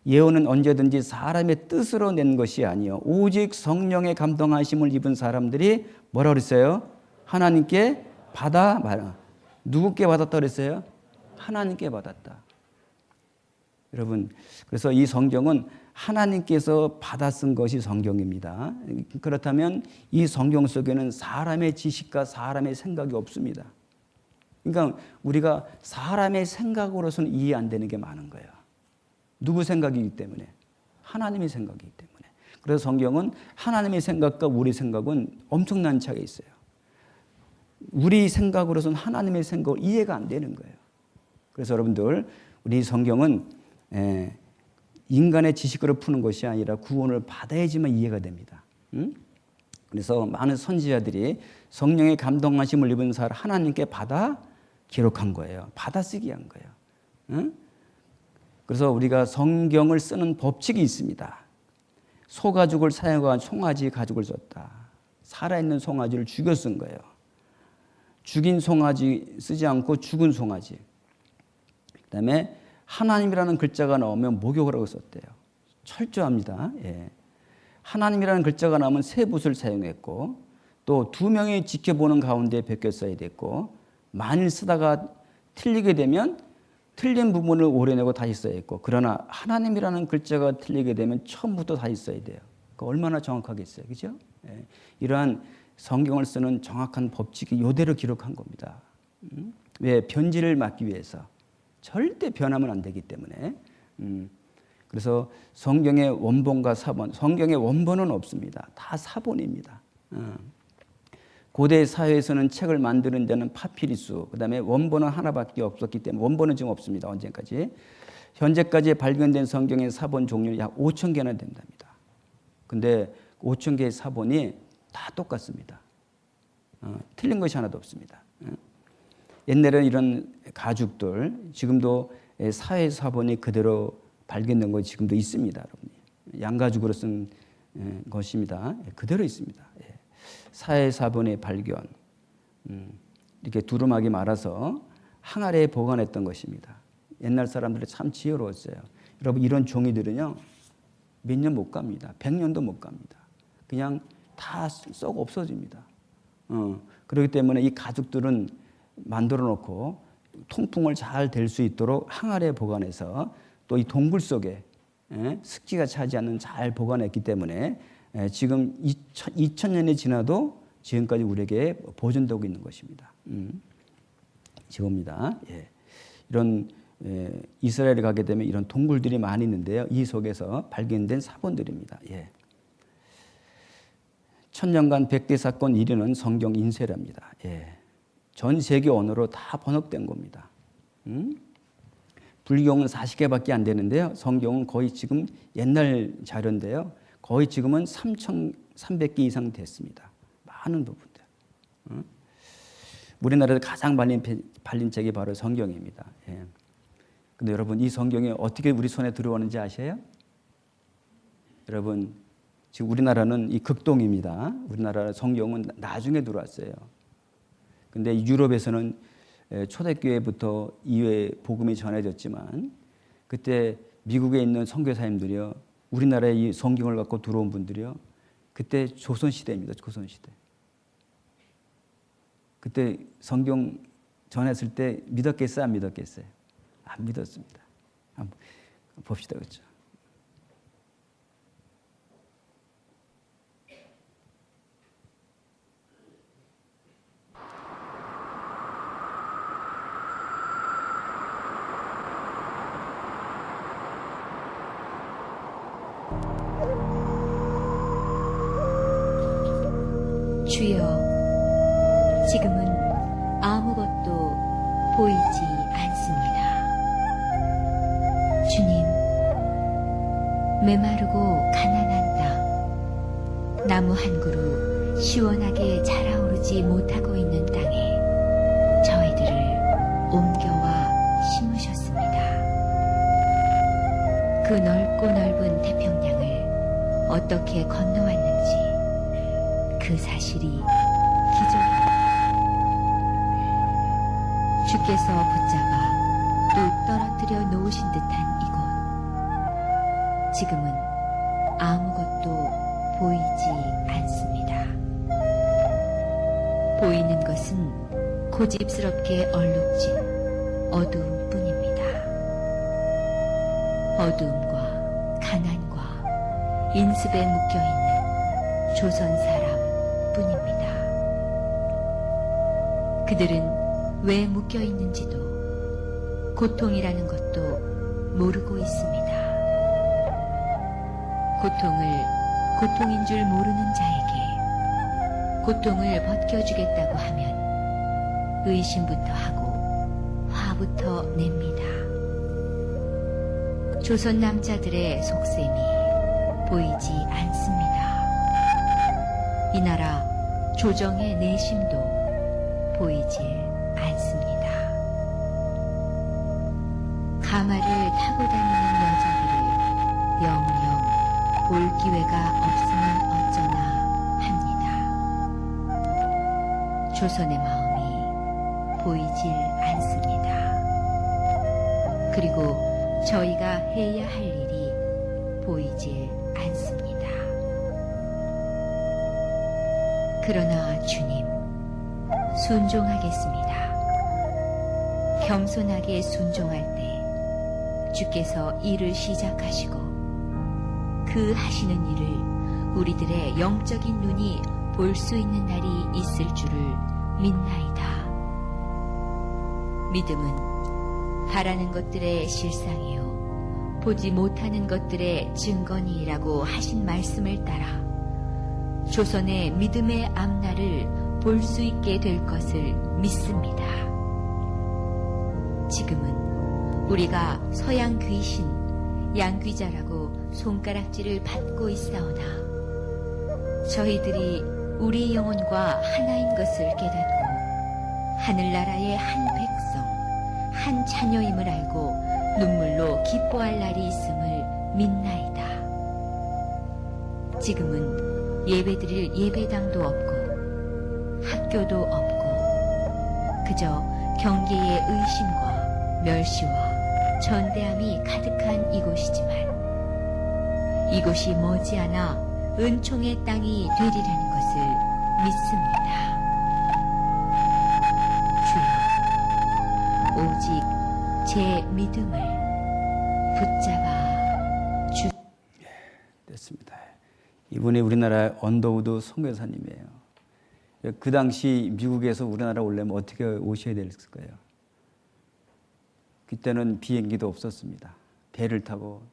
예언은 언제든지 사람의 뜻으로 낸 것이 아니요 오직 성령의 감동하심을 입은 사람들이 뭐라 그랬어요? 하나님께 받아 말아. 누구께 받았다 그랬어요? 하나님께 받았다. 여러분, 그래서 이 성경은 하나님께서 받아 쓴 것이 성경입니다. 그렇다면 이 성경 속에는 사람의 지식과 사람의 생각이 없습니다. 그러니까 우리가 사람의 생각으로서는 이해 안 되는 게 많은 거예요. 누구 생각이기 때문에? 하나님의 생각이기 때문에. 그래서 성경은 하나님의 생각과 우리 생각은 엄청난 차이가 있어요. 우리 생각으로서는 하나님의 생각을 이해가 안 되는 거예요. 그래서 여러분들, 우리 성경은 인간의 지식으로 푸는 것이 아니라 구원을 받아야지만 이해가 됩니다. 그래서 많은 선지자들이 성령의 감동하심을 입은 사람 하나님께 받아 기록한 거예요. 받아쓰기 한 거예요. 그래서 우리가 성경을 쓰는 법칙이 있습니다. 소가죽을 사용한 송아지 가죽을 썼다. 살아있는 송아지를 죽여 쓴 거예요. 죽인 송아지 쓰지 않고 죽은 송아지. 그다음에 하나님이라는 글자가 나오면 목욕을 썼대요. 철저합니다. 예. 하나님이라는 글자가 나오면 세 붓을 사용했고 또 두 명이 지켜보는 가운데 베껴 써야 됐고 만일 쓰다가 틀리게 되면 틀린 부분을 오려내고 다시 써야 했고 그러나 하나님이라는 글자가 틀리게 되면 처음부터 다시 써야 돼요. 얼마나 정확하겠어요. 그죠? 예. 이러한 성경을 쓰는 정확한 법칙이 이대로 기록한 겁니다. 왜? 변질을 막기 위해서. 절대 변하면 안 되기 때문에. 그래서 성경의 원본과 사본, 성경의 원본은 없습니다. 다 사본입니다. 고대 사회에서는 책을 만드는 데는 파피루스, 그다음에 원본은 하나밖에 없었기 때문에 원본은 지금 없습니다. 언제까지? 현재까지 발견된 성경의 사본 종류 약 5천 개나 된답니다. 근데 5천 개의 사본이 다 똑같습니다. 틀린 것이 하나도 없습니다. 옛날에는 이런 가죽들, 지금도 사회 사본이 그대로 발견된 것이 지금도 있습니다. 여러분. 양가죽으로 쓴 것입니다. 그대로 있습니다. 사회 사본의 발견, 이렇게 두루마기 말아서 항아리에 보관했던 것입니다. 옛날 사람들이 참 지혜로웠어요. 여러분 이런 종이들은요 몇 년 못 갑니다. 100년도 못 갑니다. 그냥 다 썩 없어집니다. 그렇기 때문에 이 가죽들은 만들어 놓고 통풍을 잘 될 수 있도록 항아리에 보관해서 또 이 동굴 속에 습기가 차지 않는 잘 보관했기 때문에 지금 2000년이 지나도 지금까지 우리에게 보존되고 있는 것입니다. 지금입니다. 예. 이런 이스라엘에 가게 되면 이런 동굴들이 많이 있는데요. 이 속에서 발견된 사본들입니다. 예. 1000년간 백대 사건 1위는 성경 인쇄랍니다. 예. 전 세계 언어로 다 번역된 겁니다. 불경은 40개밖에 안 되는데요. 성경은 거의 지금 옛날 자료인데요. 거의 지금은 3,300개 이상 됐습니다. 많은 부분들. 우리나라에서 가장 발린 책이 바로 성경입니다. 예. 근데 여러분 이 성경이 어떻게 우리 손에 들어오는지 아세요? 여러분 지금 우리나라는 이 극동입니다. 우리나라 성경은 나중에 들어왔어요. 근데 유럽에서는 초대교회부터 이후에 복음이 전해졌지만 그때 미국에 있는 선교사님들이요. 우리나라에 이 성경을 갖고 들어온 분들이요. 그때 조선시대입니다. 조선시대. 그때 성경 전했을 때 믿었겠어요? 안 믿었겠어요? 안 믿었습니다. 한번 봅시다. 그렇죠? 주여, 지금은 아무것도 보이지 않습니다. 주님, 메마르고 가난한 땅, 나무 한 그루 시원하게 자라오르지 못하고 있는 땅에 저희들을 옮겨와 심으셨습니다. 그 넓고 넓은 태평양을 어떻게 건너왔는지 그 사실이 기적입니다. 주께서 붙잡아 또 떨어뜨려 놓으신 듯한 이곳, 지금은 아무것도 보이지 않습니다. 보이는 것은 고집스럽게 얼룩진 어두움뿐입니다. 어두움과 가난과 인습에 묶여있는 조선 사람뿐입니다. 그들은 왜 묶여있는지도 고통이라는 것도 모르고 있습니다. 고통을 고통인 줄 모르는 자에게 고통을 벗겨주겠다고 하면 의심부터 하고 화부터 냅니다. 조선 남자들의 속셈이 보이지 않습니다. 이 나라 조정의 내심도 보이지 않습니다. 가마를 타고 다니는 여자들을 영영 볼 기회가 없으면 어쩌나 합니다. 조선의 마음이 보이질 않습니다. 그리고 저희가 해야 할 일이 보이질 않습니다. 그러나 주님, 순종하겠습니다. 겸손하게 순종할 때 주께서 일을 시작하시고 그 하시는 일을 우리들의 영적인 눈이 볼 수 있는 날이 있을 줄을 믿나이다. 믿음은 바라는 것들의 실상이요 보지 못하는 것들의 증거니라고 하신 말씀을 따라 조선의 믿음의 앞날을 볼 수 있게 될 것을 믿습니다. 지금은 우리가 서양 귀신, 양귀자라고 손가락질을 받고 있사오나 저희들이 우리 영혼과 하나인 것을 깨닫고 하늘나라의 한 백성, 한 자녀임을 알고 눈물로 기뻐할 날이 있음을 믿나이다. 지금은 예배드릴 예배당도 없고 학교도 없고 그저 경계의 의심과 멸시와 전대함이 가득한 이곳이지만 이곳이 머지않아 은총의 땅이 되리라는 것을 믿습니다. 주여, 오직 제 믿음을 붙잡아 주. 됐습니다. 이분이 우리나라 언더우드 선교사님이에요. 그 당시 미국에서 우리나라 오려면 어떻게 오셔야 됐을까요? 그때는 비행기도 없었습니다. 배를 타고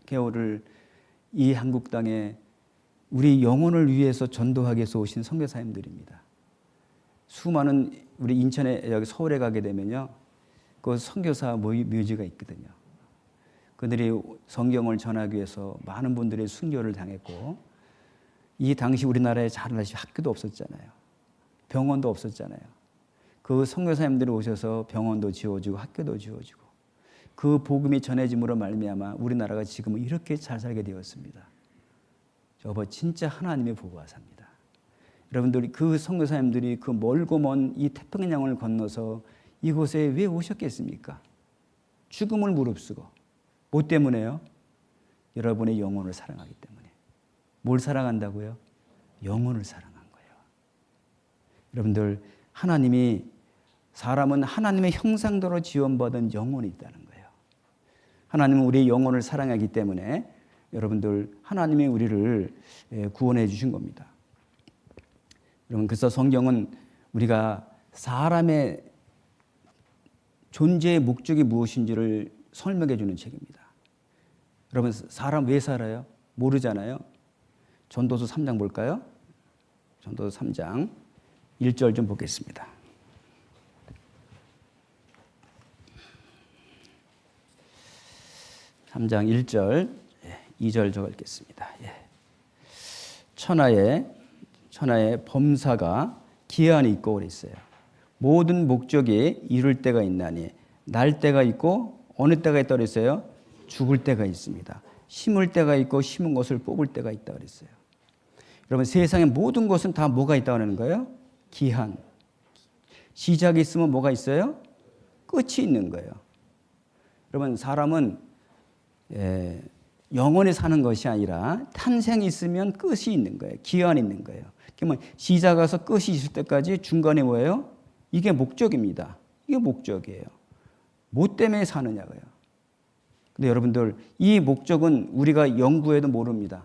수개월을 이 한국 땅에 우리 영혼을 위해서 전도하기 위해서 오신 선교사님들입니다. 수많은 우리 인천에 여기 서울에 가게 되면요, 그 선교사 묘지가 있거든요. 그들이 성경을 전하기 위해서 많은 분들이 순교를 당했고, 이 당시 우리나라에 잘나시 학교도 없었잖아요. 병원도 없었잖아요. 그 선교사님들이 오셔서 병원도 지어주고 학교도 지어주고 그 복음이 전해짐으로 말미암아 우리나라가 지금은 이렇게 잘 살게 되었습니다. 저거 진짜 하나님의 보호하사입니다. 여러분들이 그 선교사님들이 그 멀고 먼 이 태평양을 건너서 이곳에 왜 오셨겠습니까? 죽음을 무릅쓰고. 뭐 때문에요? 여러분의 영혼을 사랑하기 때문에. 뭘 사랑한다고요? 영혼을 사랑한 거예요. 여러분들, 하나님이, 사람은 하나님의 형상대로 지원받은 영혼이 있다는 거예요. 하나님은 우리의 영혼을 사랑하기 때문에 여러분들, 하나님이 우리를 구원해 주신 겁니다. 여러분, 그래서 성경은 우리가 사람의 존재의 목적이 무엇인지를 설명해 주는 책입니다. 여러분, 사람 왜 살아요? 모르잖아요. 전도서 3장 볼까요? 전도서 3장 1절 좀 보겠습니다. 3장 1절, 2절 저 읽겠습니다. 천하의 범사가 기한이 있고 그랬어요. 모든 목적이 이룰 때가 있나니 날 때가 있고 어느 때가 있다고 그랬어요? 죽을 때가 있습니다. 심을 때가 있고 심은 것을 뽑을 때가 있다고 그랬어요. 여러분 세상의 모든 것은 다 뭐가 있다고 하는 거예요? 기한. 시작이 있으면 뭐가 있어요? 끝이 있는 거예요. 여러분 사람은 영원히 사는 것이 아니라 탄생이 있으면 끝이 있는 거예요. 기한이 있는 거예요. 그러면 시작에서 끝이 있을 때까지 중간에 뭐예요? 이게 목적입니다. 이게 목적이에요. 뭐 때문에 사느냐고요. 근데 여러분들 이 목적은 우리가 연구해도 모릅니다.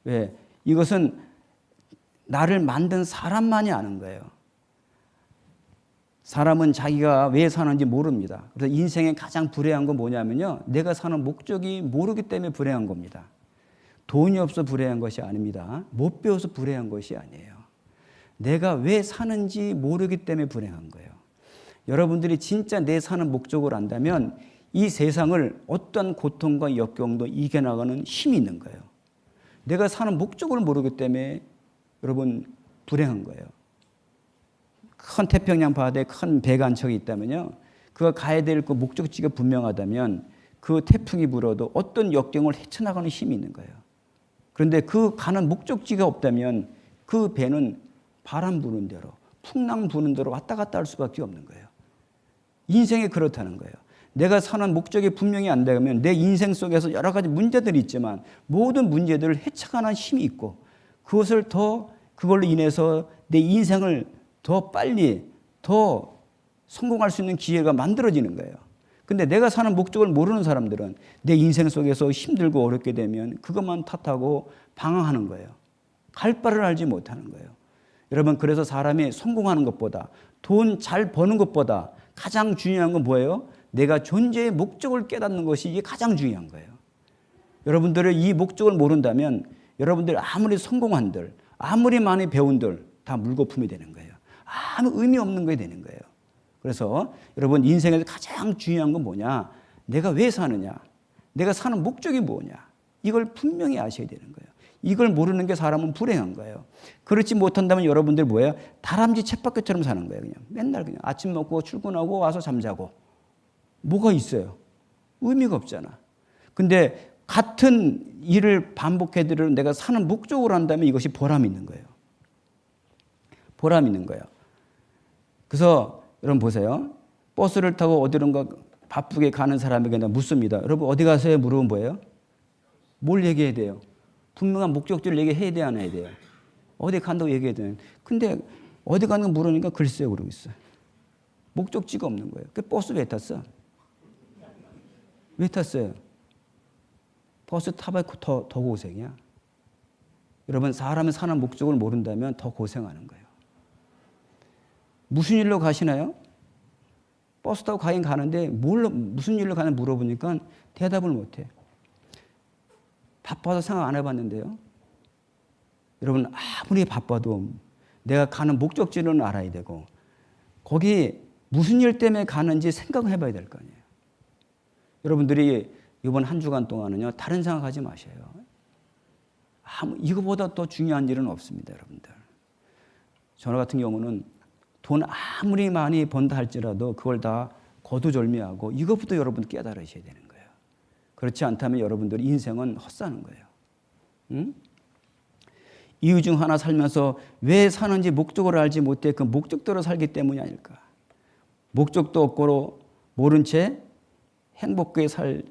왜? 이것은 나를 만든 사람만이 아는 거예요. 사람은 자기가 왜 사는지 모릅니다. 그래서 인생의 가장 불행한 건 뭐냐면요. 내가 사는 목적이 모르기 때문에 불행한 겁니다. 돈이 없어 불행한 것이 아닙니다. 못 배워서 불행한 것이 아니에요. 내가 왜 사는지 모르기 때문에 불행한 거예요. 여러분들이 진짜 내 사는 목적을 안다면 이 세상을 어떤 고통과 역경도 이겨나가는 힘이 있는 거예요. 내가 사는 목적을 모르기 때문에 여러분 불행한 거예요. 큰 태평양 바다에 큰 배가 한 척이 있다면요. 그가 가야 될 그 목적지가 분명하다면 그 태풍이 불어도 어떤 역경을 헤쳐나가는 힘이 있는 거예요. 그런데 그 가는 목적지가 없다면 그 배는 바람 부는 대로 풍랑 부는 대로 왔다 갔다 할 수밖에 없는 거예요. 인생이 그렇다는 거예요. 내가 사는 목적이 분명히 안 되면 내 인생 속에서 여러 가지 문제들이 있지만 모든 문제들을 헤쳐가는 힘이 있고 그걸로 인해서 내 인생을 더 빨리 더 성공할 수 있는 기회가 만들어지는 거예요. 근데 내가 사는 목적을 모르는 사람들은 내 인생 속에서 힘들고 어렵게 되면 그것만 탓하고 방황하는 거예요. 갈 바를 알지 못하는 거예요. 여러분 그래서 사람이 성공하는 것보다 돈 잘 버는 것보다 가장 중요한 건 뭐예요? 내가 존재의 목적을 깨닫는 것이 이게 가장 중요한 거예요. 여러분들이 이 목적을 모른다면 여러분들 아무리 성공한들 아무리 많이 배운들 다 물거품이 되는 거예요. 아무 의미 없는 게 되는 거예요. 그래서 여러분 인생에서 가장 중요한 건 뭐냐? 내가 왜 사느냐? 내가 사는 목적이 뭐냐? 이걸 분명히 아셔야 되는 거예요. 이걸 모르는 게 사람은 불행한 거예요. 그렇지 못한다면 여러분들 뭐예요? 다람쥐 쳇바퀴처럼 사는 거예요. 그냥 맨날 그냥 아침 먹고 출근하고 와서 잠자고. 뭐가 있어요? 의미가 없잖아. 근데 같은 일을 반복해드려 내가 사는 목적으로 한다면 이것이 보람 있는 거예요. 보람 있는 거예요. 그래서 여러분 보세요. 버스를 타고 어디론가 바쁘게 가는 사람에게 묻습니다. 여러분 어디 가세요? 물어보면 뭐예요? 뭘 얘기해야 돼요? 분명한 목적지를 얘기해야 돼야 안 해야 돼요? 어디 간다고 얘기해야 돼요. 근데 어디 가는 거 물으니까 글쎄요 그러고 있어요. 목적지가 없는 거예요. 그 버스 왜 탔어? 왜 탔어요? 버스 타봐야 더 고생이야. 여러분 사람이 사는 목적을 모른다면 더 고생하는 거예요. 무슨 일로 가시나요? 버스 타고 가긴 가는데 무슨 일로 가나 물어보니까 대답을 못해. 바빠서 생각 안 해봤는데요. 여러분 아무리 바빠도 내가 가는 목적지는 알아야 되고 거기 무슨 일 때문에 가는지 생각을 해봐야 될 거 아니에요. 여러분들이 이번 한 주간 동안은요 다른 생각하지 마셔요. 이거보다 더 중요한 일은 없습니다, 여러분들. 저 같은 경우는 돈 아무리 많이 번다 할지라도 그걸 다 거두절미하고 이것부터 여러분 깨달으셔야 되는 거예요. 그렇지 않다면 여러분들 인생은 헛사는 거예요. 응? 이유 중 하나 살면서 왜 사는지 목적을 알지 못해 그 목적대로 살기 때문이 아닐까. 목적도 없고 모른 채 행복하게 살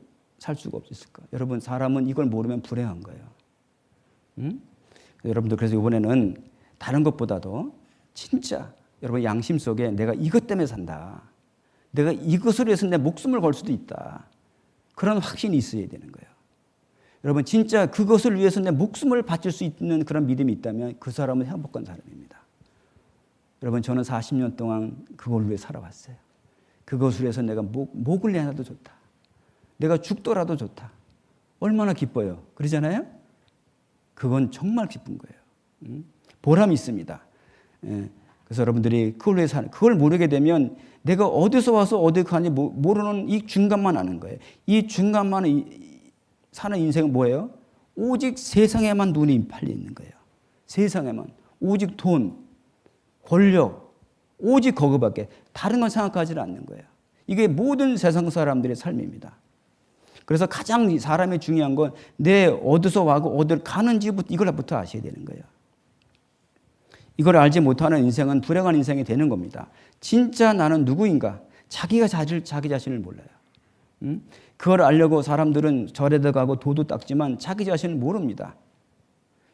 수가 없었을까. 여러분 사람은 이걸 모르면 불행한 거예요. 응? 여러분들 그래서 이번에는 다른 것보다도 진짜 여러분 양심 속에 내가 이것 때문에 산다. 내가 이것을 위해서 내 목숨을 걸 수도 있다. 그런 확신이 있어야 되는 거예요. 여러분 진짜 그것을 위해서 내 목숨을 바칠 수 있는 그런 믿음이 있다면 그 사람은 행복한 사람입니다. 여러분 저는 40년 동안 그걸 위해 살아왔어요. 그것을 위해서 내가 목을 내놔도 좋다. 내가 죽더라도 좋다. 얼마나 기뻐요. 그러잖아요? 그건 정말 기쁜 거예요. 보람이 있습니다. 그래서 여러분들이 그걸 모르게 되면 내가 어디서 와서 어디 가는지 모르는 이 중간만 아는 거예요. 이 중간만 사는 인생은 뭐예요? 오직 세상에만 눈이 팔려 있는 거예요. 세상에만. 오직 돈, 권력, 오직 거기밖에 다른 건 생각하지 않는 거예요. 이게 모든 세상 사람들의 삶입니다. 그래서 가장 사람이 중요한 건 내 어디서 와고 어디를 가는지부터 이걸부터 아셔야 되는 거예요. 이걸 알지 못하는 인생은 불행한 인생이 되는 겁니다. 진짜 나는 누구인가? 자기 자신을 몰라요. 그걸 알려고 사람들은 절에도 가고 도도 닦지만 자기 자신을 모릅니다.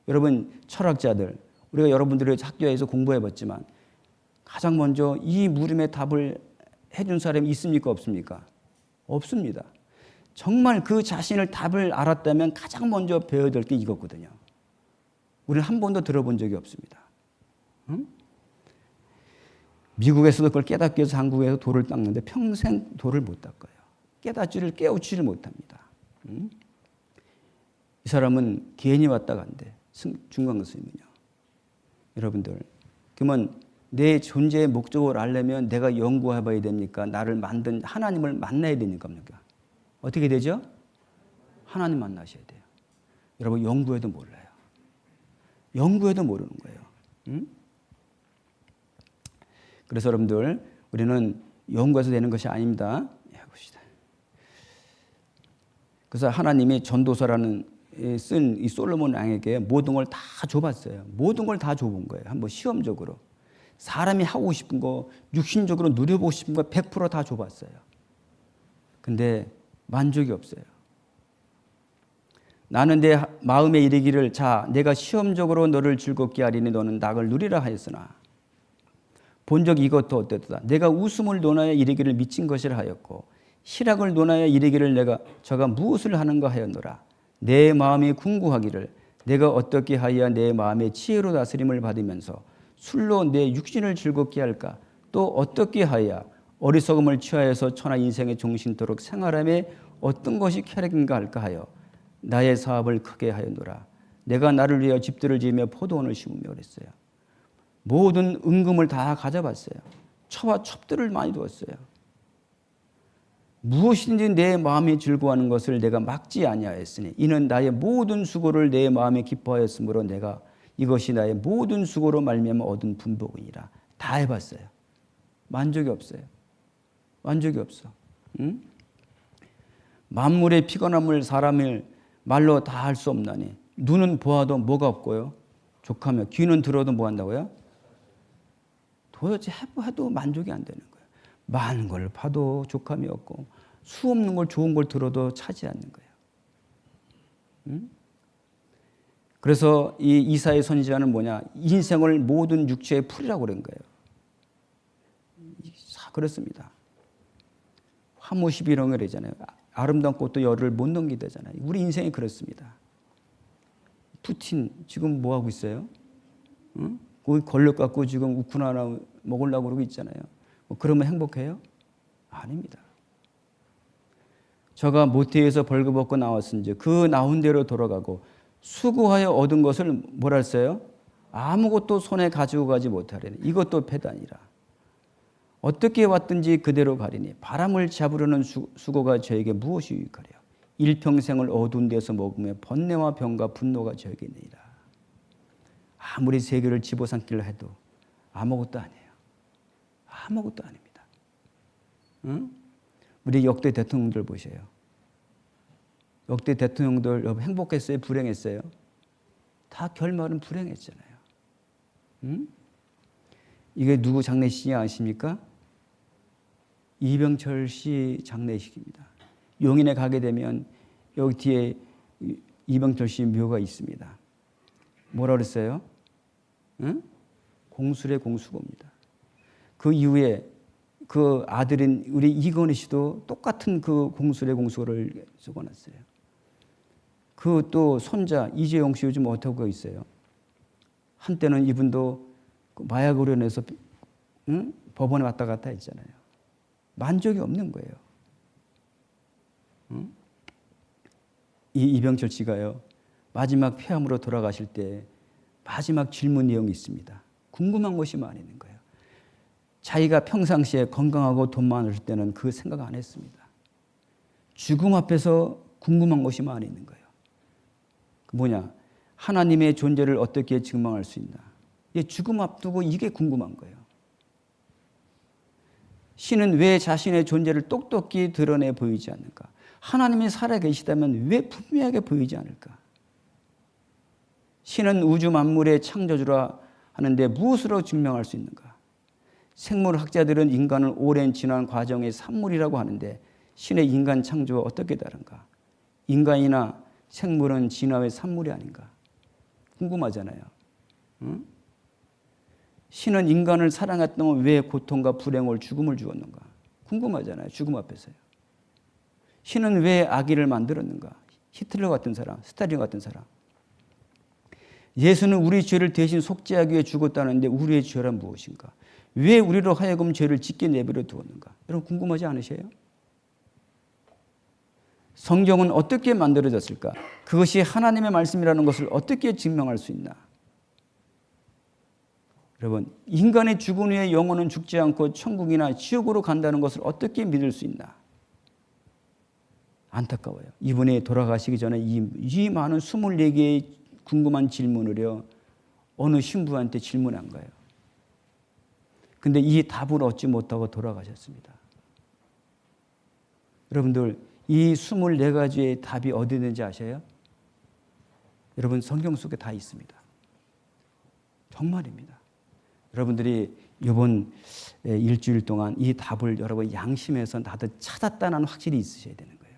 여러분 철학자들, 우리가 여러분들의 학교에서 공부해봤지만 가장 먼저 이 물음의 답을 해준 사람이 있습니까? 없습니까? 없습니다. 정말 그 자신을 답을 알았다면 가장 먼저 배워야 될 게 이거거든요. 우리는 한 번도 들어본 적이 없습니다. 미국에서도 그걸 깨닫기 위해서 한국에서 돌을 닦는데 평생 돌을 못 닦아요. 깨우치지를 못합니다. 이 사람은 괜히 왔다 간대. 중간 스님은요. 여러분들, 그러면 내 존재의 목적을 알려면 내가 연구해 봐야 됩니까? 나를 만든 하나님을 만나야 되니까. 어떻게 되죠? 하나님 만나셔야 돼요. 여러분 연구해도 몰라요. 연구해도 모르는 거예요. 그래서 여러분들 우리는 연구해서 되는 것이 아닙니다. 해봅시다. 그래서 하나님이 전도서라는 쓴 이 솔로몬 왕에게 모든 걸 다 줘봤어요. 모든 걸 다 줘본 거예요. 한번 시험적으로. 사람이 하고 싶은 거, 육신적으로 누려보고 싶은 거 100% 다 줘봤어요. 근데 만족이 없어요. 나는 내 마음에 이르기를 자 내가 시험적으로 너를 즐겁게 하리니 너는 낙을 누리라 하였으나 본적 이것도 어땠다. 내가 웃음을 논하여 이르기를 미친 것이라 하였고 희락을 논하여 이르기를 내가 저가 무엇을 하는가 하였노라. 내 마음이 궁구하기를 내가 어떻게 하여야 내 마음의 지혜로 다스림을 받으면서 술로 내 육신을 즐겁게 할까? 또 어떻게 하여야 어리석음을 취하여서 천하 인생의 종신토록 생활함에 어떤 것이 쾌락인가 할까 하여 나의 사업을 크게 하였노라. 내가 나를 위하여 집들을 지으며 포도원을 심으며 그랬어요. 모든 은금을 다 가져봤어요. 처와 첩들을 많이 두었어요. 무엇이든지 내 마음이 즐거워하는 것을 내가 막지 아니하였으니 이는 나의 모든 수고를 내 마음에 기뻐하였으므로 내가 이것이 나의 모든 수고로 말미암아 얻은 분복이니라. 다 해봤어요. 만족이 없어요. 만족이 없어. 응? 만물의 피곤함을 사람을 말로 다 할 수 없나니 눈은 보아도 뭐가 없고요. 족하며 귀는 들어도 뭐 한다고요? 도대체 해도 만족이 안 되는 거예요. 많은 걸 봐도 족함이 없고 수 없는 걸 좋은 걸 들어도 차지 않는 거예요. 응? 그래서 이 이사야 선지자는 뭐냐? 인생을 모든 육체의 풀이라고 그런 거예요. 그렇습니다. 화무시비렁이잖아요. 아름다운 꽃도 열을 못 넘기대잖아요. 우리 인생이 그렇습니다. 푸틴 지금 뭐 하고 있어요? 응? 거기 권력 갖고 지금 우크라이나 먹으려고 그러고 있잖아요. 뭐 그러면 행복해요? 아닙니다. 저가 모태에서 벌금 얻고 나왔은지 그 나온 대로 돌아가고 수고하여 얻은 것을 뭐라 했어요? 아무것도 손에 가지고 가지 못하리니 이것도 패단이라. 어떻게 왔든지 그대로 가리니 바람을 잡으려는 수고가 저에게 무엇이 유익하랴. 일평생을 어두운 데서 먹으며 번뇌와 병과 분노가 저에게 있느니라. 아무리 세계를 집어삼키려 해도 아무것도 아니에요. 아무것도 아닙니다. 응? 우리 역대 대통령들 보세요. 역대 대통령들 행복했어요? 불행했어요? 다 결말은 불행했잖아요. 응? 이게 누구 장례식이 아십니까? 이병철 씨 장례식입니다. 용인에 가게 되면 여기 뒤에 이병철 씨 묘가 있습니다. 뭐라 그랬어요? 응? 공술의 공수고입니다. 그 이후에 그 아들인 우리 이건희 씨도 똑같은 그 공술의 공수고를 적어놨어요. 그 또 손자 이재용 씨 요즘 어떻게 있어요? 한때는 이분도 마약으로 인해서 응? 법원에 왔다 갔다 했잖아요. 만족이 없는 거예요. 응? 이 이병철 씨가요. 마지막 폐암으로 돌아가실 때 마지막 질문 내용이 있습니다. 궁금한 것이 많이 있는 거예요. 자기가 평상시에 건강하고 돈 많을 때는 그 생각 안 했습니다. 죽음 앞에서 궁금한 것이 많이 있는 거예요. 뭐냐? 하나님의 존재를 어떻게 증명할 수 있나? 죽음 앞두고 이게 궁금한 거예요. 신은 왜 자신의 존재를 똑똑히 드러내 보이지 않는가? 하나님이 살아계시다면 왜 분명하게 보이지 않을까? 신은 우주 만물의 창조주라 하는데 무엇으로 증명할 수 있는가? 생물학자들은 인간을 오랜 진화 과정의 산물이라고 하는데 신의 인간 창조와 어떻게 다른가? 인간이나 생물은 진화의 산물이 아닌가? 궁금하잖아요. 응? 신은 인간을 사랑했다면 왜 고통과 불행을 죽음을 주었는가? 궁금하잖아요. 죽음 앞에서요. 신은 왜 아기를 만들었는가? 히틀러 같은 사람, 스탈린 같은 사람. 예수는 우리 죄를 대신 속죄하기 위해 죽었다는데 우리의 죄란 무엇인가? 왜 우리로 하여금 죄를 짓게 내버려 두었는가? 여러분 궁금하지 않으세요? 성경은 어떻게 만들어졌을까? 그것이 하나님의 말씀이라는 것을 어떻게 증명할 수 있나? 여러분, 인간의 죽은 후에 영혼은 죽지 않고 천국이나 지옥으로 간다는 것을 어떻게 믿을 수 있나? 안타까워요. 이분이 돌아가시기 전에 이 많은 24개의 궁금한 질문을요, 어느 신부한테 질문한 거예요. 근데 이 답을 얻지 못하고 돌아가셨습니다. 여러분들, 이 24가지의 답이 어디 있는지 아세요? 여러분, 성경 속에 다 있습니다. 정말입니다. 여러분들이 이번 일주일 동안 이 답을 여러분 양심에서 나도 찾았다는 확실히 있으셔야 되는 거예요.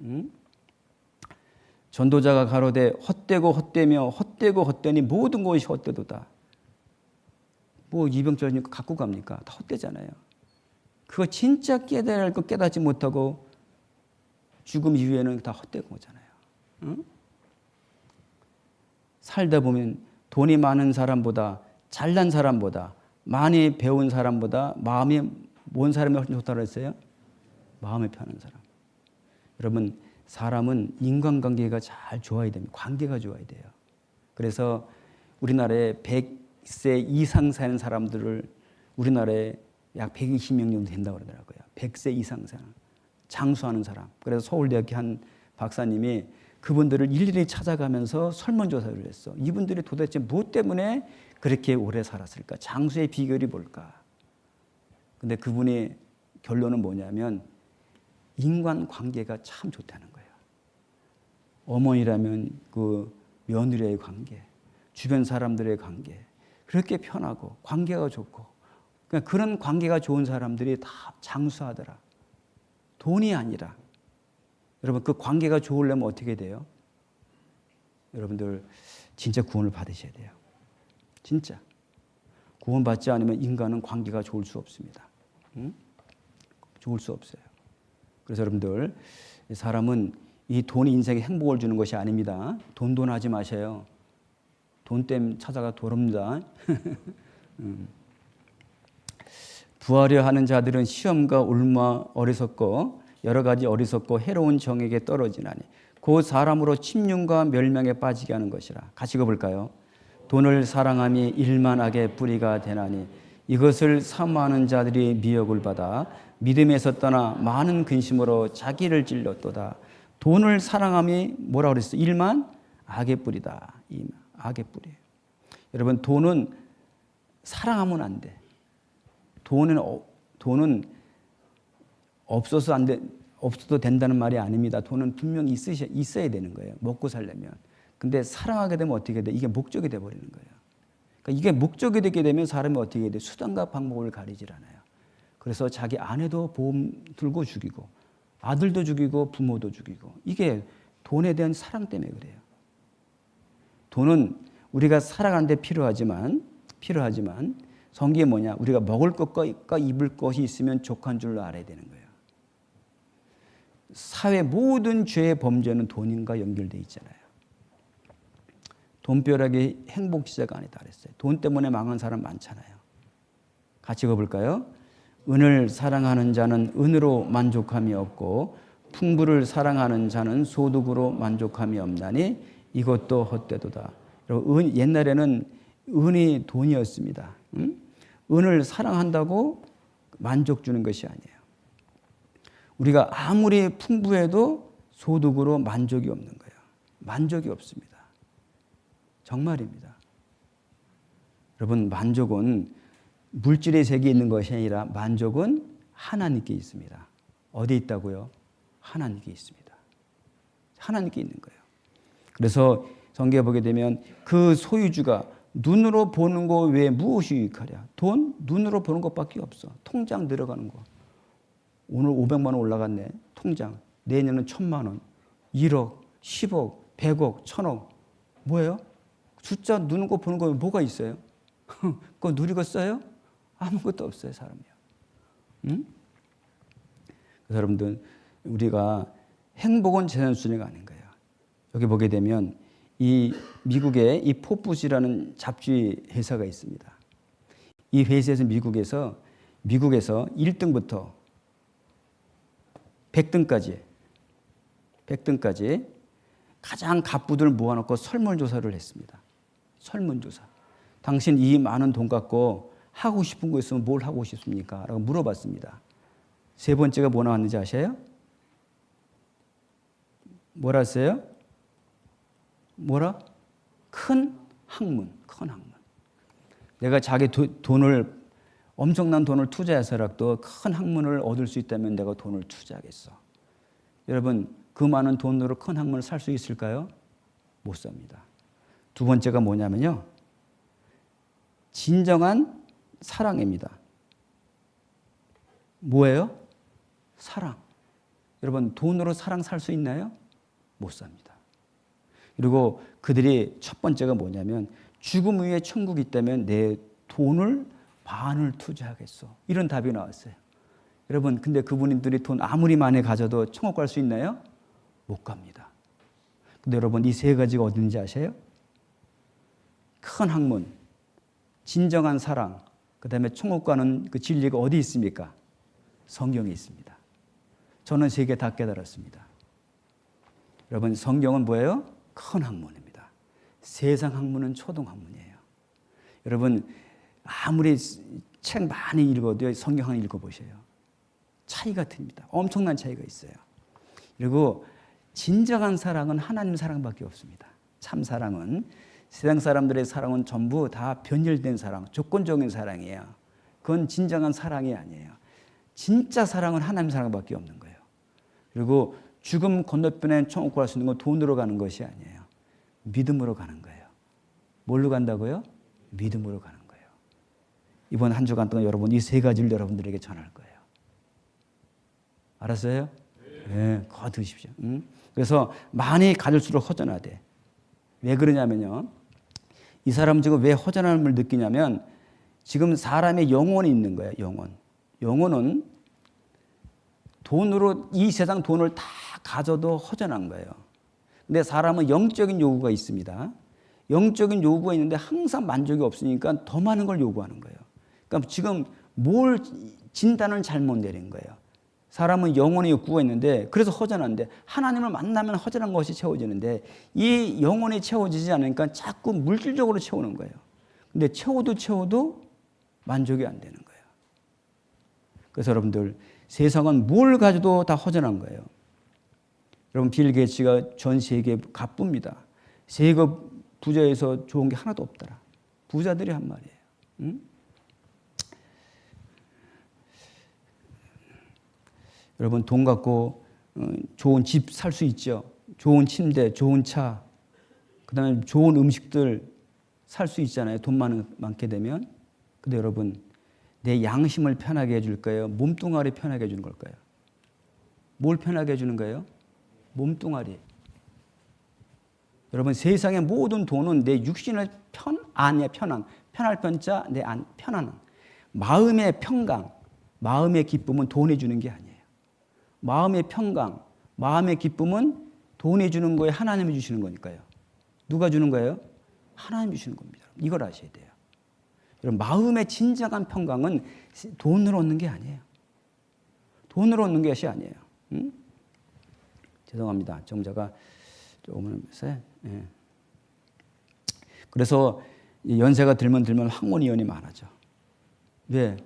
응? 전도자가 가로되 헛되고 헛되며 헛되고 헛되니 모든 것이 헛되도다. 뭐 이병철이니까 갖고 갑니까? 다 헛되잖아요. 그거 진짜 깨달아야 할 거 깨닫지 못하고 죽음 이후에는 다 헛된 거잖아요. 응? 살다 보면 돈이 많은 사람보다 잘난 사람보다 많이 배운 사람보다 마음이 뭔 사람이 훨씬 좋다고 했어요? 마음이 편한 사람. 여러분 사람은 인간관계가 잘 좋아야 됩니다. 관계가 좋아야 돼요. 그래서 우리나라에 100세 이상 사는 사람들을 우리나라에 약 120명 정도 된다고 그러더라고요. 100세 이상 사는 장수하는 사람. 그래서 서울대학교 한 박사님이 그분들을 일일이 찾아가면서 설문조사를 했어. 이분들이 도대체 무엇 때문에 그렇게 오래 살았을까? 장수의 비결이 뭘까? 근데 그분의 결론은 뭐냐면 인간관계가 참 좋다는 거예요. 어머니라면 그 며느리의 관계, 주변 사람들의 관계, 그렇게 편하고 관계가 좋고 그러니까 그런 관계가 좋은 사람들이 다 장수하더라. 돈이 아니라. 여러분 그 관계가 좋으려면 어떻게 돼요? 여러분들 진짜 구원을 받으셔야 돼요. 진짜. 구원받지 않으면 인간은 관계가 좋을 수 없습니다. 응? 좋을 수 없어요. 그래서 여러분들 사람은 이 돈이 인생에 행복을 주는 것이 아닙니다. 돈 하지 마세요. 돈 때문에 찾아가 도릅니다. 부하려 하는 자들은 시험과 울마 어리석고 여러 가지 어리석고 해로운 정에게 떨어지나니 그 사람으로 침륜과 멸망에 빠지게 하는 것이라. 같이 읽어볼까요? 돈을 사랑함이 일만하게 뿌리가 되나니 이것을 사모하는 자들이 미혹을 받아 믿음에서 떠나 많은 근심으로 자기를 찔렀도다. 돈을 사랑함이 뭐라고 그랬어요? 일만 악의 뿌리다. 악의 뿌리. 여러분 돈은 사랑하면 안 돼. 돈은 없어서 안 돼. 없어도 된다는 말이 아닙니다. 돈은 분명히 있어야 되는 거예요. 먹고 살려면. 근데 사랑하게 되면 어떻게 돼? 이게 목적이 돼버리는 거예요. 그러니까 이게 목적이 되게 되면 사람이 어떻게 돼? 수단과 방법을 가리질 않아요. 그래서 자기 아내도 보험 들고 죽이고 아들도 죽이고 부모도 죽이고 이게 돈에 대한 사랑 때문에 그래요. 돈은 우리가 살아가는데 필요하지만 성경에 뭐냐? 우리가 먹을 것과 입을 것이 있으면 족한 줄로 알아야 되는 거예요. 사회 모든 죄의 범죄는 돈과 연결되어 있잖아요. 돈벼락이 행복 시작 아니다 그랬어요. 돈 때문에 망한 사람 많잖아요. 같이 읽어볼까요? 은을 사랑하는 자는 은으로 만족함이 없고 풍부를 사랑하는 자는 소득으로 만족함이 없나니 이것도 헛되도다. 여러분, 옛날에는 은이 돈이었습니다. 은을 사랑한다고 만족 주는 것이 아니에요. 우리가 아무리 풍부해도 소득으로 만족이 없는 거예요. 만족이 없습니다. 정말입니다. 여러분, 만족은 물질의 세계에 있는 것이 아니라 만족은 하나님께 있습니다. 어디에 있다고요? 하나님께 있습니다. 하나님께 있는 거예요. 그래서 성경에 보게 되면 그 소유주가 눈으로 보는 거 외에 무엇이 유익하랴? 돈? 눈으로 보는 것밖에 없어. 통장 들어가는 거. 오늘 500만 원 올라갔네. 통장. 내년은 1000만 원. 1억, 10억, 100억, 1000억. 뭐예요? 숫자 눈으로 보는 거 뭐가 있어요? 그거 누리고 써요? 아무것도 없어요, 사람이요. 응? 그래서 여러분들, 우리가 행복은 재산순위가 아닌 거예요. 여기 보게 되면 이 미국에 이 포브스라는 잡지 회사가 있습니다. 이 회사에서 미국에서 1등부터 100등까지 가장 갑부들을 모아놓고 설문조사를 했습니다. 설문조사. 당신 이 많은 돈 갖고 하고 싶은 거 있으면 뭘 하고 싶습니까? 라고 물어봤습니다. 세 번째가 뭐 나왔는지 아세요? 뭐라 했어요? 뭐라? 큰 학문. 내가 자기 돈을, 엄청난 돈을 투자해서라도 큰 학문을 얻을 수 있다면 내가 돈을 투자하겠어. 여러분, 그 많은 돈으로 큰 학문을 살 수 있을까요? 못 삽니다. 두 번째가 뭐냐면요, 진정한 사랑입니다. 뭐예요? 사랑. 여러분, 돈으로 사랑 살 수 있나요? 못 삽니다. 그리고 그들이 첫 번째가 뭐냐면, 죽음 후에 천국이 있다면 내 돈을 반을 투자하겠어. 이런 답이 나왔어요. 여러분, 근데 그분들이 돈 아무리 많이 가져도 천국 갈 수 있나요? 못 갑니다. 근데 여러분, 이 세 가지가 어딘지 아세요? 큰 학문, 진정한 사랑, 그 다음에 천국 가는 그 진리가 어디 있습니까? 성경에 있습니다. 저는 세 개 다 깨달았습니다. 여러분, 성경은 뭐예요? 큰 학문입니다. 세상 학문은 초등 학문이에요. 여러분, 아무리 책 많이 읽어도 성경 하나 읽어보세요. 차이가 듭니다. 엄청난 차이가 있어요. 그리고 진정한 사랑은 하나님 사랑밖에 없습니다. 참 사랑은, 세상 사람들의 사랑은 전부 다 변질된 사랑, 조건적인 사랑이에요. 그건 진정한 사랑이 아니에요. 진짜 사랑은 하나님 사랑밖에 없는 거예요. 그리고 죽음 건너편에 천국 갈 수 있는 건 돈으로 가는 것이 아니에요. 믿음으로 가는 거예요. 뭘로 간다고요? 믿음으로 가는 거예요. 이번 한 주간 동안 여러분, 이 세 가지를 여러분들에게 전할 거예요. 알았어요? 네, 거두십시오. 그래서 많이 가질수록 허전하대. 왜 그러냐면요, 이 사람 지금 왜 허전함을 느끼냐면, 지금 사람의 영혼이 있는 거예요. 영혼은 돈으로, 이 세상 돈을 다 가져도 허전한 거예요. 근데 사람은 영적인 요구가 있습니다. 영적인 요구가 있는데 항상 만족이 없으니까 더 많은 걸 요구하는 거예요. 그러니까 지금 뭘 진단을 잘못 내린 거예요. 사람은 영혼의 욕구가 있는데, 그래서 허전한데, 하나님을 만나면 허전한 것이 채워지는데, 이 영혼이 채워지지 않으니까 자꾸 물질적으로 채우는 거예요. 근데 채워도 만족이 안 되는 거예요. 그래서 여러분들, 세상은 뭘 가져도 다 허전한 거예요. 여러분, 빌 게이츠가 전 세계 갑부입니다. 세계 부자에서 좋은 게 하나도 없더라. 부자들이 한 말이에요. 응? 여러분, 돈 갖고 좋은 집 살 수 있죠. 좋은 침대, 좋은 차, 그 다음에 좋은 음식들 살 수 있잖아요. 돈 많게 되면. 근데 여러분, 내 양심을 편하게 해줄 거예요? 몸뚱아리 편하게 해주는 걸까요? 뭘 편하게 해주는 거예요? 몸뚱아리. 여러분, 세상의 모든 돈은 내 육신을 편할 편자, 내 안, 편안함. 마음의 평강, 마음의 기쁨은 돈이 주는 게 아니에요. 마음의 평강, 마음의 기쁨은 돈이 주는 거예요? 하나님이 주시는 거니까요. 누가 주는 거예요? 하나님이 주시는 겁니다. 이걸 아셔야 돼요. 여러분, 마음의 진정한 평강은 돈으로 얻는 게 아니에요. 돈으로 얻는 것이 아니에요. 응? 죄송합니다. 정자가 조금은 세. 예. 그래서 연세가 들면 황혼이혼이 많아져. 왜?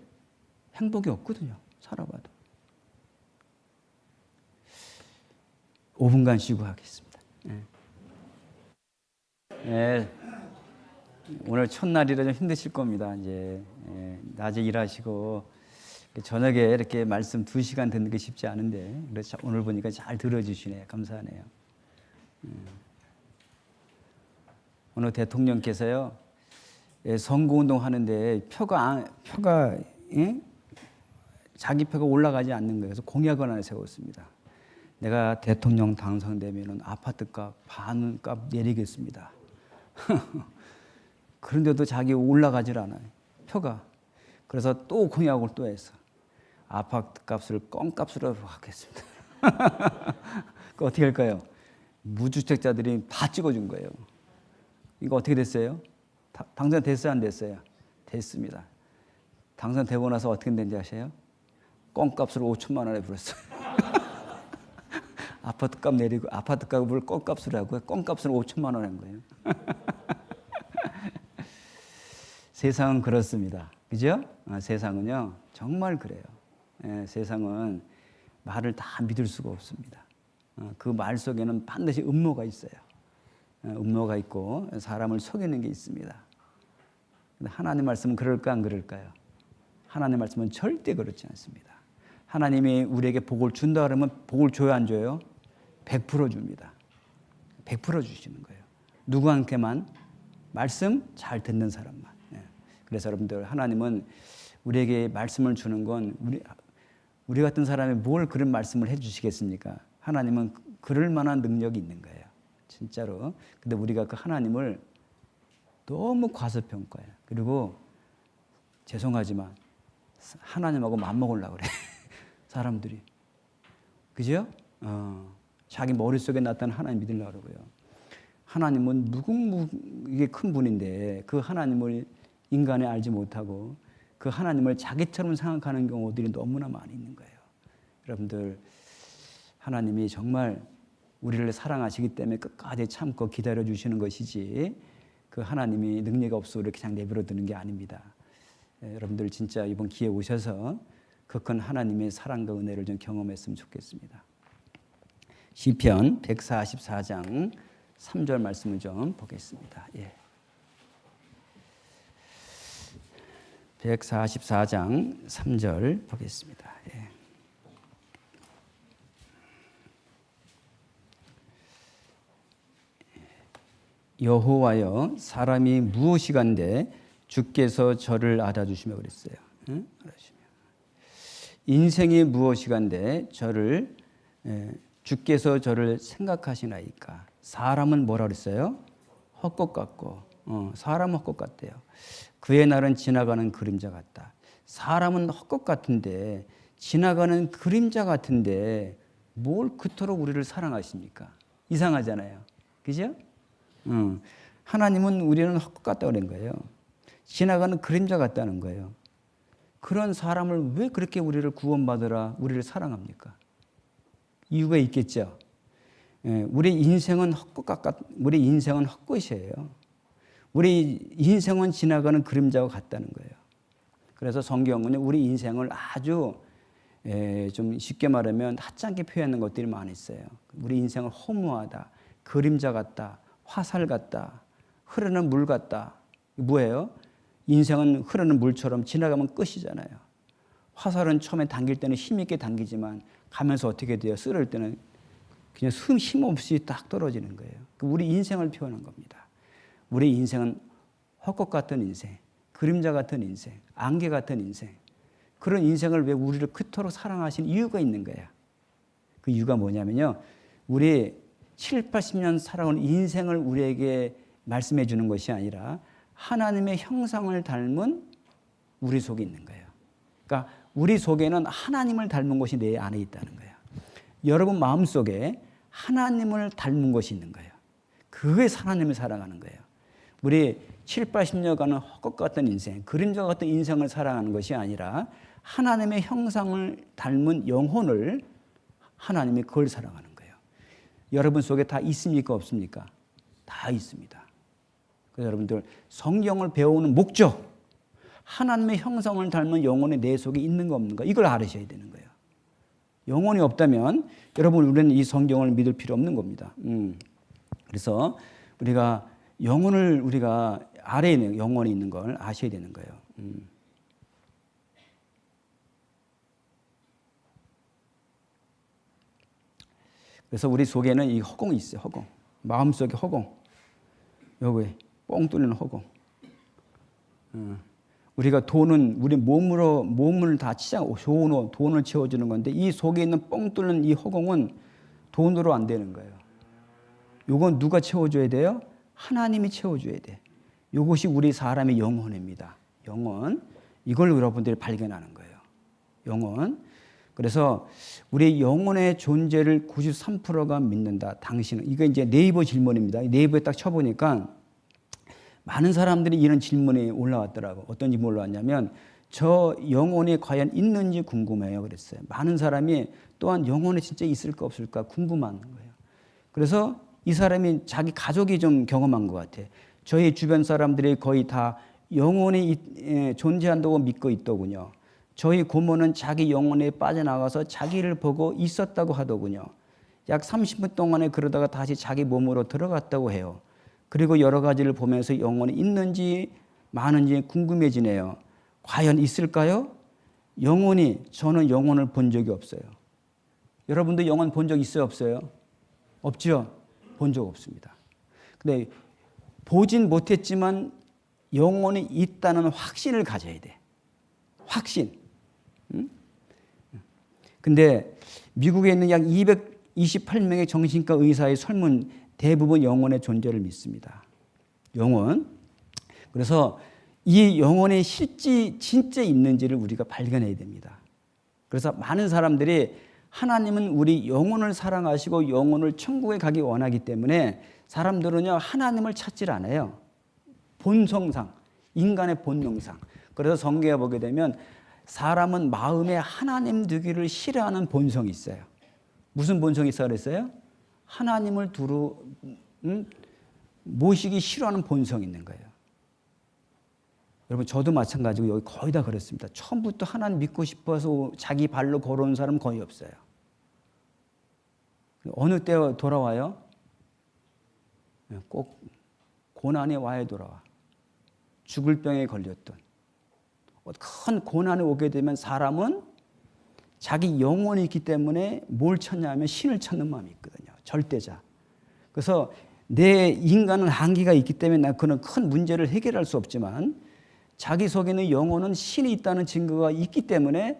행복이 없거든요. 살아봐도. 5분간 쉬고 하겠습니다. 네. 오늘 첫날이라 좀 힘드실 겁니다. 이제 낮에 일하시고 저녁에 이렇게 말씀 2시간 듣는 게 쉽지 않은데 그래서 오늘 보니까 잘 들어주시네요. 감사하네요. 오늘 대통령께서요 선거운동 하는데 표가 자기 표가 올라가지 않는 거예요. 그래서 공약을 하나 세웠습니다. 내가 대통령 당선되면 아파트값 반값 내리겠습니다. 그런데도 자기 올라가질 않아요. 표가. 그래서 또 공약을 또 했어. 아파트값을 껌값으로 하겠습니다. 그 어떻게 할까요? 무주택자들이 다 찍어준 거예요. 이거 어떻게 됐어요? 당선됐어요? 안 됐어요? 됐습니다. 당선되고 나서 어떻게 된지 아세요? 껌값을 5천만 원에 불었어요. 아파트값 내리고 아파트값을 껌값으로 하고요. 껌값을 5천만 원 한 거예요. 세상은 그렇습니다. 그죠? 세상은요 정말 그래요. 세상은 말을 다 믿을 수가 없습니다. 그 말 속에는 반드시 음모가 있어요. 음모가 있고 사람을 속이는 게 있습니다. 근데 하나님 말씀은 그럴까 안 그럴까요? 하나님 말씀은 절대 그렇지 않습니다. 하나님이 우리에게 복을 준다 그러면 복을 줘요 안 줘요? 100% 줍니다. 100% 주시는 거예요. 누구한테만? 말씀 잘 듣는 사람만. 그래서 여러분들 하나님은 우리에게 말씀을 주는 건 우리 같은 사람이 뭘 그런 말씀을 해 주시겠습니까? 하나님은 그럴 만한 능력이 있는 거예요. 진짜로. 근데 우리가 그 하나님을 너무 과소평가해요. 그리고 죄송하지만 하나님하고 맞먹으려고 그래. 사람들이. 그죠? 자기 머릿속에 나타난 하나님 믿으려고 그러고요. 하나님은 무궁무진하게 큰 분인데 그 하나님을 인간이 알지 못하고 그 하나님을 자기처럼 생각하는 경우들이 너무나 많이 있는 거예요. 여러분들 하나님이 정말 우리를 사랑하시기 때문에 끝까지 참고 기다려주시는 것이지 그 하나님이 능력이 없어 이렇게 그냥 내버려 두는 게 아닙니다. 여러분들 진짜 이번 기회에 오셔서 그 큰 하나님의 사랑과 은혜를 좀 경험했으면 좋겠습니다. 시편 144장 3절 말씀을 좀 보겠습니다. 144장 3절 보겠습니다. 여호와여 사람이 무엇이간데 주께서 저를 알아주시며 그랬어요. 인생이 무엇이간데 주께서 저를 생각하시나이까. 사람은 뭐라 그랬어요? 헛것 같고 사람은 헛것 같대요. 그의 날은 지나가는 그림자 같다. 사람은 헛것 같은데 지나가는 그림자 같은데 뭘 그토록 우리를 사랑하십니까? 이상하잖아요. 그죠? 하나님은 우리는 헛것 같다고 그런 거예요. 지나가는 그림자 같다는 거예요. 그런 사람을 왜 그렇게 우리를 구원받으라 우리를 사랑합니까? 이유가 있겠죠. 우리 인생은 헛것이에요. 우리 인생은 지나가는 그림자와 같다는 거예요. 그래서 성경은 우리 인생을 아주 좀 쉽게 말하면 하찮게 표현하는 것들이 많이 있어요. 우리 인생을 허무하다, 그림자 같다, 화살 같다, 흐르는 물 같다. 뭐예요? 인생은 흐르는 물처럼 지나가면 끝이잖아요. 화살은 처음에 당길 때는 힘있게 당기지만 가면서 어떻게 돼요? 쓰러질 때는 그냥 힘없이 딱 떨어지는 거예요. 우리 인생을 표현한 겁니다. 우리 인생은 헛것 같은 인생, 그림자 같은 인생, 안개 같은 인생. 그런 인생을 왜 우리를 그토록 사랑하신 이유가 있는 거예요. 그 이유가 뭐냐면요. 우리 7, 80년 살아온 인생을 우리에게 말씀해 주는 것이 아니라 하나님의 형상을 닮은 우리 속에 있는 거예요. 그러니까 우리 속에는 하나님을 닮은 것이 내 안에 있다는 거예요. 여러분 마음속에 하나님을 닮은 것이 있는 거예요. 그게 하나님을 사랑하는 거예요. 우리 7, 80년간은 헛것 같은 인생, 그림자 같은 인생을 사랑하는 것이 아니라 하나님의 형상을 닮은 영혼을 하나님이 그걸 사랑하는 거예요. 여러분 속에 다 있습니까? 없습니까? 다 있습니다. 그래서 여러분들 성경을 배우는 목적, 하나님의 형상을 닮은 영혼이 내 속에 있는가 없는가 이걸 알으셔야 되는 거예요. 영혼이 없다면 여러분 우리는 이 성경을 믿을 필요 없는 겁니다. 그래서 우리가 영혼을 우리가 아래에 있는 영혼이 있는 걸 아셔야 되는 거예요. 그래서 우리 속에는 이 허공이 있어요. 허공. 마음속에 허공. 여기 뻥 뚫리는 허공. 우리가 돈은 우리 몸을 다 좋은 돈을 채워주는 건데 이 속에 있는 뻥 뚫는 이 허공은 돈으로 안 되는 거예요. 이건 누가 채워줘야 돼요? 하나님이 채워줘야 돼. 이것이 우리 사람의 영혼입니다. 영혼. 이걸 여러분들이 발견하는 거예요. 영혼. 그래서 우리 영혼의 존재를 93%가 믿는다. 당신은. 이거 이제 네이버 질문입니다. 네이버에 딱 쳐보니까 많은 사람들이 이런 질문이 올라왔더라고. 어떤 질문이 올라왔냐면 저 영혼이 과연 있는지 궁금해요. 그랬어요. 많은 사람이 또한 영혼이 진짜 있을까 없을까 궁금한 거예요. 그래서 이 사람이 자기 가족이 좀 경험한 것 같아. 저희 주변 사람들이 거의 다 영혼이 존재한다고 믿고 있더군요. 저희 고모는 자기 영혼에 빠져나가서 자기를 보고 있었다고 하더군요. 약 30분 동안에 그러다가 다시 자기 몸으로 들어갔다고 해요. 그리고 여러 가지를 보면서 영혼이 있는지 많은지 궁금해지네요. 과연 있을까요? 저는 영혼을 본 적이 없어요. 여러분도 영혼 본 적 있어요? 없어요? 없죠? 본 적 없습니다. 근데 보진 못했지만 영혼이 있다는 확신을 가져야 돼. 확신. 근데 미국에 있는 약 228명의 정신과 의사의 설문 대부분 영혼의 존재를 믿습니다. 영혼. 그래서 이 영혼의 실제 진짜 있는지를 우리가 발견해야 됩니다. 그래서 많은 사람들이 하나님은 우리 영혼을 사랑하시고 영혼을 천국에 가기 원하기 때문에 사람들은요 하나님을 찾질 않아요. 본성상, 인간의 본능상. 그래서 성경에 보게 되면 사람은 마음에 하나님 두기를 싫어하는 본성이 있어요. 무슨 본성이 있어 그랬어요? 하나님을 모시기 싫어하는 본성이 있는 거예요. 여러분 저도 마찬가지고 여기 거의 다 그렇습니다. 처음부터 하나님 믿고 싶어서 자기 발로 걸어온 사람은 거의 없어요. 어느 때 돌아와요? 꼭 고난이 와야 돌아와. 죽을 병에 걸렸던 큰 고난에 오게 되면 사람은 자기 영혼이 있기 때문에 뭘 찾냐면 신을 찾는 마음이 있거든요. 절대자. 그래서 내 인간은 한계가 있기 때문에 그는 큰 문제를 해결할 수 없지만 자기 속에는 영혼은 신이 있다는 증거가 있기 때문에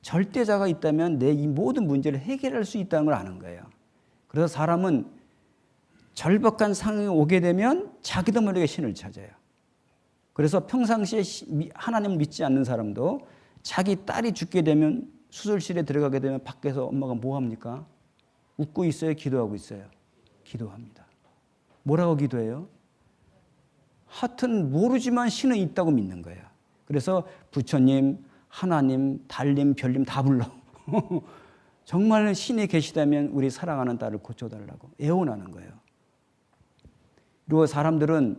절대자가 있다면 내 이 모든 문제를 해결할 수 있다는 걸 아는 거예요. 그래서 사람은 절박한 상황이 오게 되면 자기도 모르게 신을 찾아요. 그래서 평상시에 하나님을 믿지 않는 사람도 자기 딸이 죽게 되면 수술실에 들어가게 되면 밖에서 엄마가 뭐 합니까? 웃고 있어요? 기도하고 있어요? 기도합니다. 뭐라고 기도해요? 하여튼 모르지만 신은 있다고 믿는 거예요. 그래서 부처님, 하나님, 달님, 별님 다 불러. 정말 신이 계시다면 우리 사랑하는 딸을 고쳐달라고 애원하는 거예요. 그리고 사람들은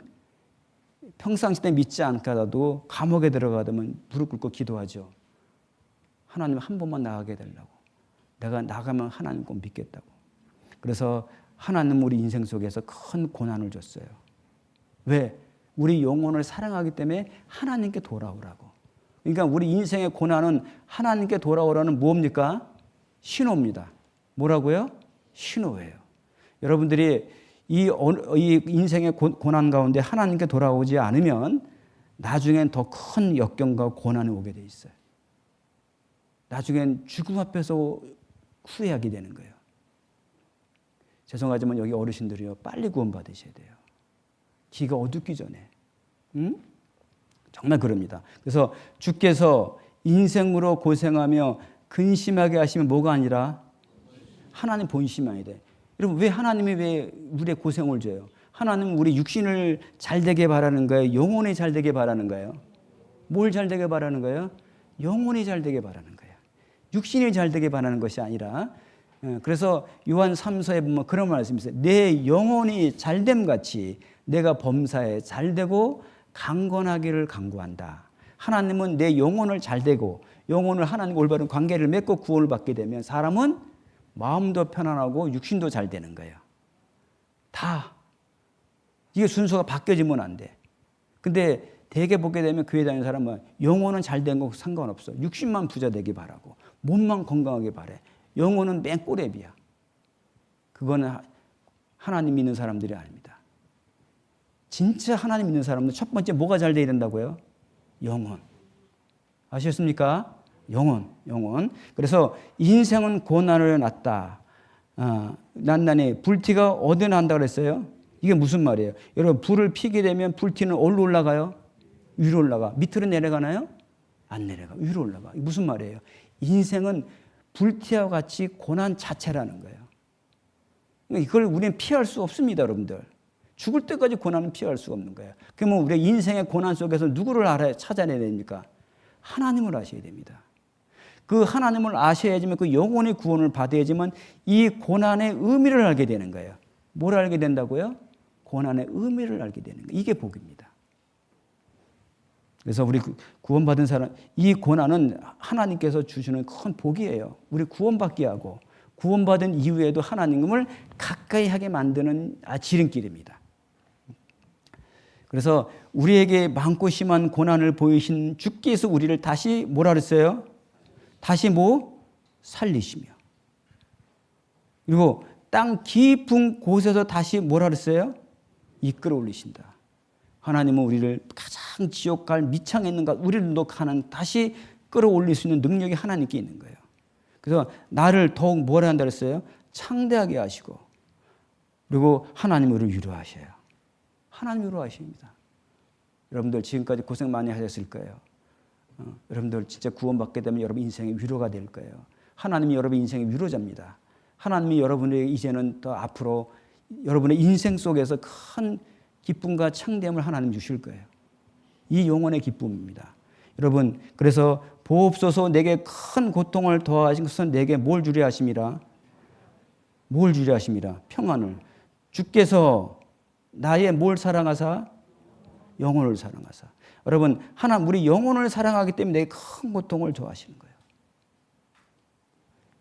평상시 때 믿지 않더라도 감옥에 들어가면 무릎 꿇고 기도하죠. 하나님 한 번만 나가게 해달라고. 내가 나가면 하나님 꼭 믿겠다고. 그래서 하나님 우리 인생 속에서 큰 고난을 줬어요. 왜? 우리 영혼을 사랑하기 때문에 하나님께 돌아오라고. 그러니까 우리 인생의 고난은 하나님께 돌아오라는 뭡니까? 신호입니다. 뭐라고요? 신호예요. 여러분들이 이 인생의 고난 가운데 하나님께 돌아오지 않으면 나중엔 더 큰 역경과 고난이 오게 돼 있어요. 나중엔 죽음 앞에서 후회하게 되는 거예요. 죄송하지만 여기 어르신들이요 빨리 구원받으셔야 돼요. 기가 어둡기 전에. 정말 그럽니다. 그래서 주께서 인생으로 고생하며 근심하게 하시면 뭐가 아니라 하나님 본심이 돼. 여러분 왜 하나님이 왜 우리의 고생을 줘요? 하나님은 우리 육신을 잘 되게 바라는 거예요? 영혼이 잘 되게 바라는 거예요? 뭘 잘 되게 바라는 거예요? 영혼이 잘 되게 바라는 거예요. 육신이 잘 되게 바라는 것이 아니라 그래서 요한 3서에 보면 그런 말씀이 있어요. 내 영혼이 잘됨 같이 내가 범사에 잘되고 강건하기를 간구한다. 하나님은 내 영혼을 잘되고 영혼을 하나님과 올바른 관계를 맺고 구원을 받게 되면 사람은 마음도 편안하고 육신도 잘 되는 거예요. 다. 이게 순서가 바뀌어지면 안 돼. 근데 대개 보게 되면 교회 다니는 사람은 영혼은 잘 된 거 상관없어. 육신만 부자 되기 바라고. 몸만 건강하게 바래. 영혼은 맨 꼬레비야. 그거는 하나님 믿는 사람들이 아닙니다. 진짜 하나님 믿는 사람은 첫 번째 뭐가 잘 돼야 된다고요? 영혼. 아셨습니까? 영혼. 그래서 인생은 고난을 낳다. 난난이 불티가 어디 난다 그랬어요? 이게 무슨 말이에요? 여러분 불을 피게 되면 불티는 어디로 올라가요? 위로 올라가. 밑으로 내려가나요? 안 내려가. 위로 올라가. 이게 무슨 말이에요? 인생은 불티와 같이 고난 자체라는 거예요. 이걸 우리는 피할 수 없습니다, 여러분들. 죽을 때까지 고난은 피할 수가 없는 거예요. 그러면 우리 인생의 고난 속에서 누구를 찾아내야 됩니까? 하나님을 아셔야 됩니다. 그 하나님을 아셔야지만 그 영혼의 구원을 받아야지만 이 고난의 의미를 알게 되는 거예요. 뭘 알게 된다고요? 고난의 의미를 알게 되는 거예요. 이게 복입니다. 그래서 우리 구원받은 사람, 이 고난은 하나님께서 주시는 큰 복이에요. 우리 구원받게 하고 구원받은 이후에도 하나님을 가까이 하게 만드는 지름길입니다. 그래서 우리에게 많고 심한 고난을 보이신 주께서 우리를 다시 뭐라 그랬어요? 다시 살리시며. 그리고 땅 깊은 곳에서 다시 뭐라 그랬어요? 이끌어 올리신다. 하나님은 우리를 가장 지옥 갈 미창에 있는 것, 우리를 다시 끌어올릴 수 있는 능력이 하나님께 있는 거예요. 그래서 나를 더욱 뭐라 한다 그랬어요? 창대하게 하시고, 그리고 하나님 우리를 위로하셔요. 하나님 위로하십니다. 여러분들 지금까지 고생 많이 하셨을 거예요. 여러분들 진짜 구원받게 되면 여러분 인생의 위로가 될 거예요. 하나님이 여러분 인생의 위로자입니다. 하나님이 여러분에게 이제는 더 앞으로 여러분의 인생 속에서 큰 기쁨과 창대함을 하나님 주실 거예요. 이 영혼의 기쁨입니다. 여러분, 그래서 보옵소서 내게 큰 고통을 더하신 것은 내게 뭘 주려 하심이라? 뭘 주려 하심이라? 평안을. 주께서 나의 뭘 사랑하사? 영혼을 사랑하사. 여러분, 하나님 우리 영혼을 사랑하기 때문에 내게 큰 고통을 더하시는 거예요.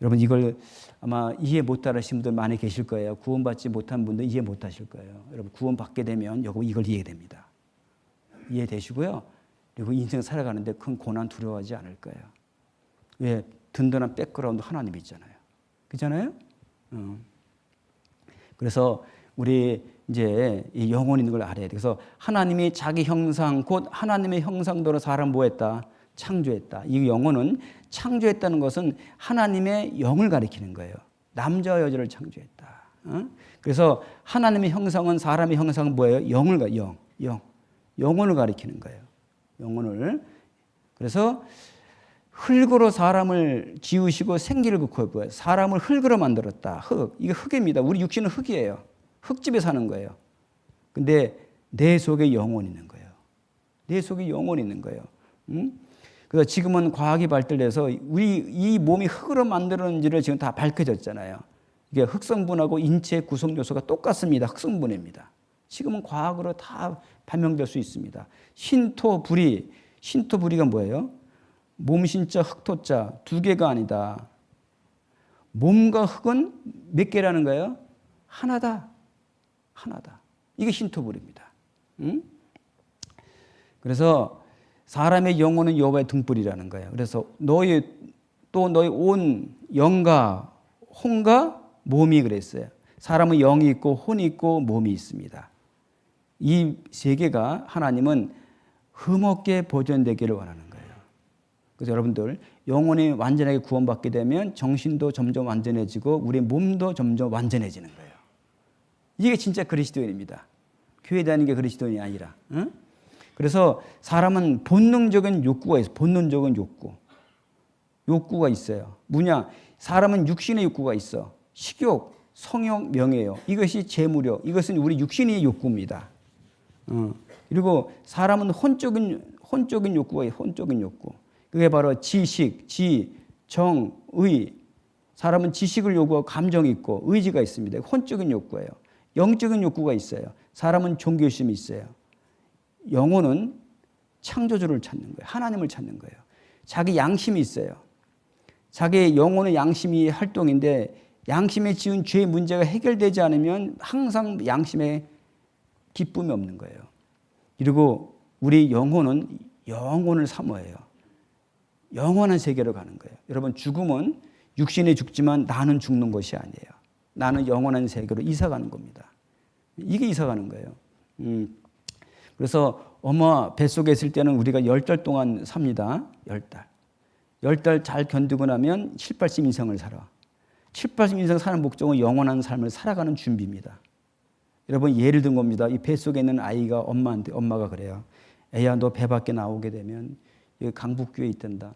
여러분 이걸 아마 이해 못하시는 분들 많이 계실 거예요. 구원받지 못한 분들 이해 못하실 거예요. 여러분 구원받게 되면 이걸 이해됩니다. 이해되시고요. 그리고 인생 살아가는데 큰 고난 두려워하지 않을 거예요. 왜? 든든한 백그라운드 하나님 있잖아요. 그렇잖아요? 그래서 우리 이제 이 영혼 있는 걸 알아야 돼. 그래서 하나님이 자기 형상 곧 하나님의 형상대로 사람 뭐했다? 창조했다. 이 영혼은 창조했다는 것은 하나님의 영을 가리키는 거예요. 남자와 여자를 창조했다. 그래서 하나님의 형상은 사람의 형상은 뭐예요? 영혼을 가리키는 거예요. 영혼을. 그래서 흙으로 사람을 지으시고 생기를 극복해. 사람을 흙으로 만들었다. 흙. 이게 흙입니다. 우리 육신은 흙이에요. 흙집에 사는 거예요. 근데 내 속에 영혼이 있는 거예요. 내 속에 영혼이 있는 거예요. 그래서 지금은 과학이 발달돼서 우리 이 몸이 흙으로 만들어진지를 지금 다 밝혀졌잖아요. 이게 흙성분하고 인체 구성 요소가 똑같습니다. 흙성분입니다. 지금은 과학으로 다 판명될 수 있습니다. 신토부리가 뭐예요? 몸신자 흙토자 두 개가 아니다. 몸과 흙은 몇 개라는 거예요? 하나다. 이게 신토부리입니다. 그래서 사람의 영혼은 여호와의 등불이라는 거예요. 그래서 너희 온 영과 혼과 몸이 그랬어요. 사람은 영이 있고 혼이 있고 몸이 있습니다. 이 세 개가 하나님은 흠없게 보존되기를 원하는 거예요. 그래서 여러분들 영혼이 완전하게 구원받게 되면 정신도 점점 완전해지고 우리 몸도 점점 완전해지는 거예요. 이게 진짜 그리스도인입니다. 교회 다니는 게 그리스도인이 아니라. 그래서 사람은 본능적인 욕구가 있어요. 본능적인 욕구가 있어요. 뭐냐? 사람은 육신의 욕구가 있어. 식욕, 성욕, 명예요. 이것이 재물이요. 이것은 우리 육신의 욕구입니다. 그리고 사람은 혼적인 욕구가 있어요. 혼적인 욕구. 그게 바로 지식, 정, 의. 사람은 지식을 요구하고 감정이 있고 의지가 있습니다. 혼적인 욕구예요. 영적인 욕구가 있어요. 사람은 종교심이 있어요. 영혼은 창조주를 찾는 거예요. 하나님을 찾는 거예요. 자기 양심이 있어요. 자기 영혼의 양심이 활동인데 양심에 지은 죄의 문제가 해결되지 않으면 항상 양심에 기쁨이 없는 거예요. 그리고 우리 영혼은 영혼을 사모해요. 영원한 세계로 가는 거예요. 여러분, 죽음은 육신에 죽지만 나는 죽는 것이 아니에요. 나는 영원한 세계로 이사가는 겁니다. 이게 이사가는 거예요. 그래서 엄마 뱃속에 있을 때는 우리가 10달 동안 삽니다. 10달. 10달 잘 견디고 나면 7, 80 인생을 살아. 7, 80 인생 사는 목적은 영원한 삶을 살아가는 준비입니다. 여러분, 예를 든 겁니다. 이 뱃속에 있는 아이가 엄마가 그래요. 애야, 너 배 밖에 나오게 되면 여기 강북교회 있단다.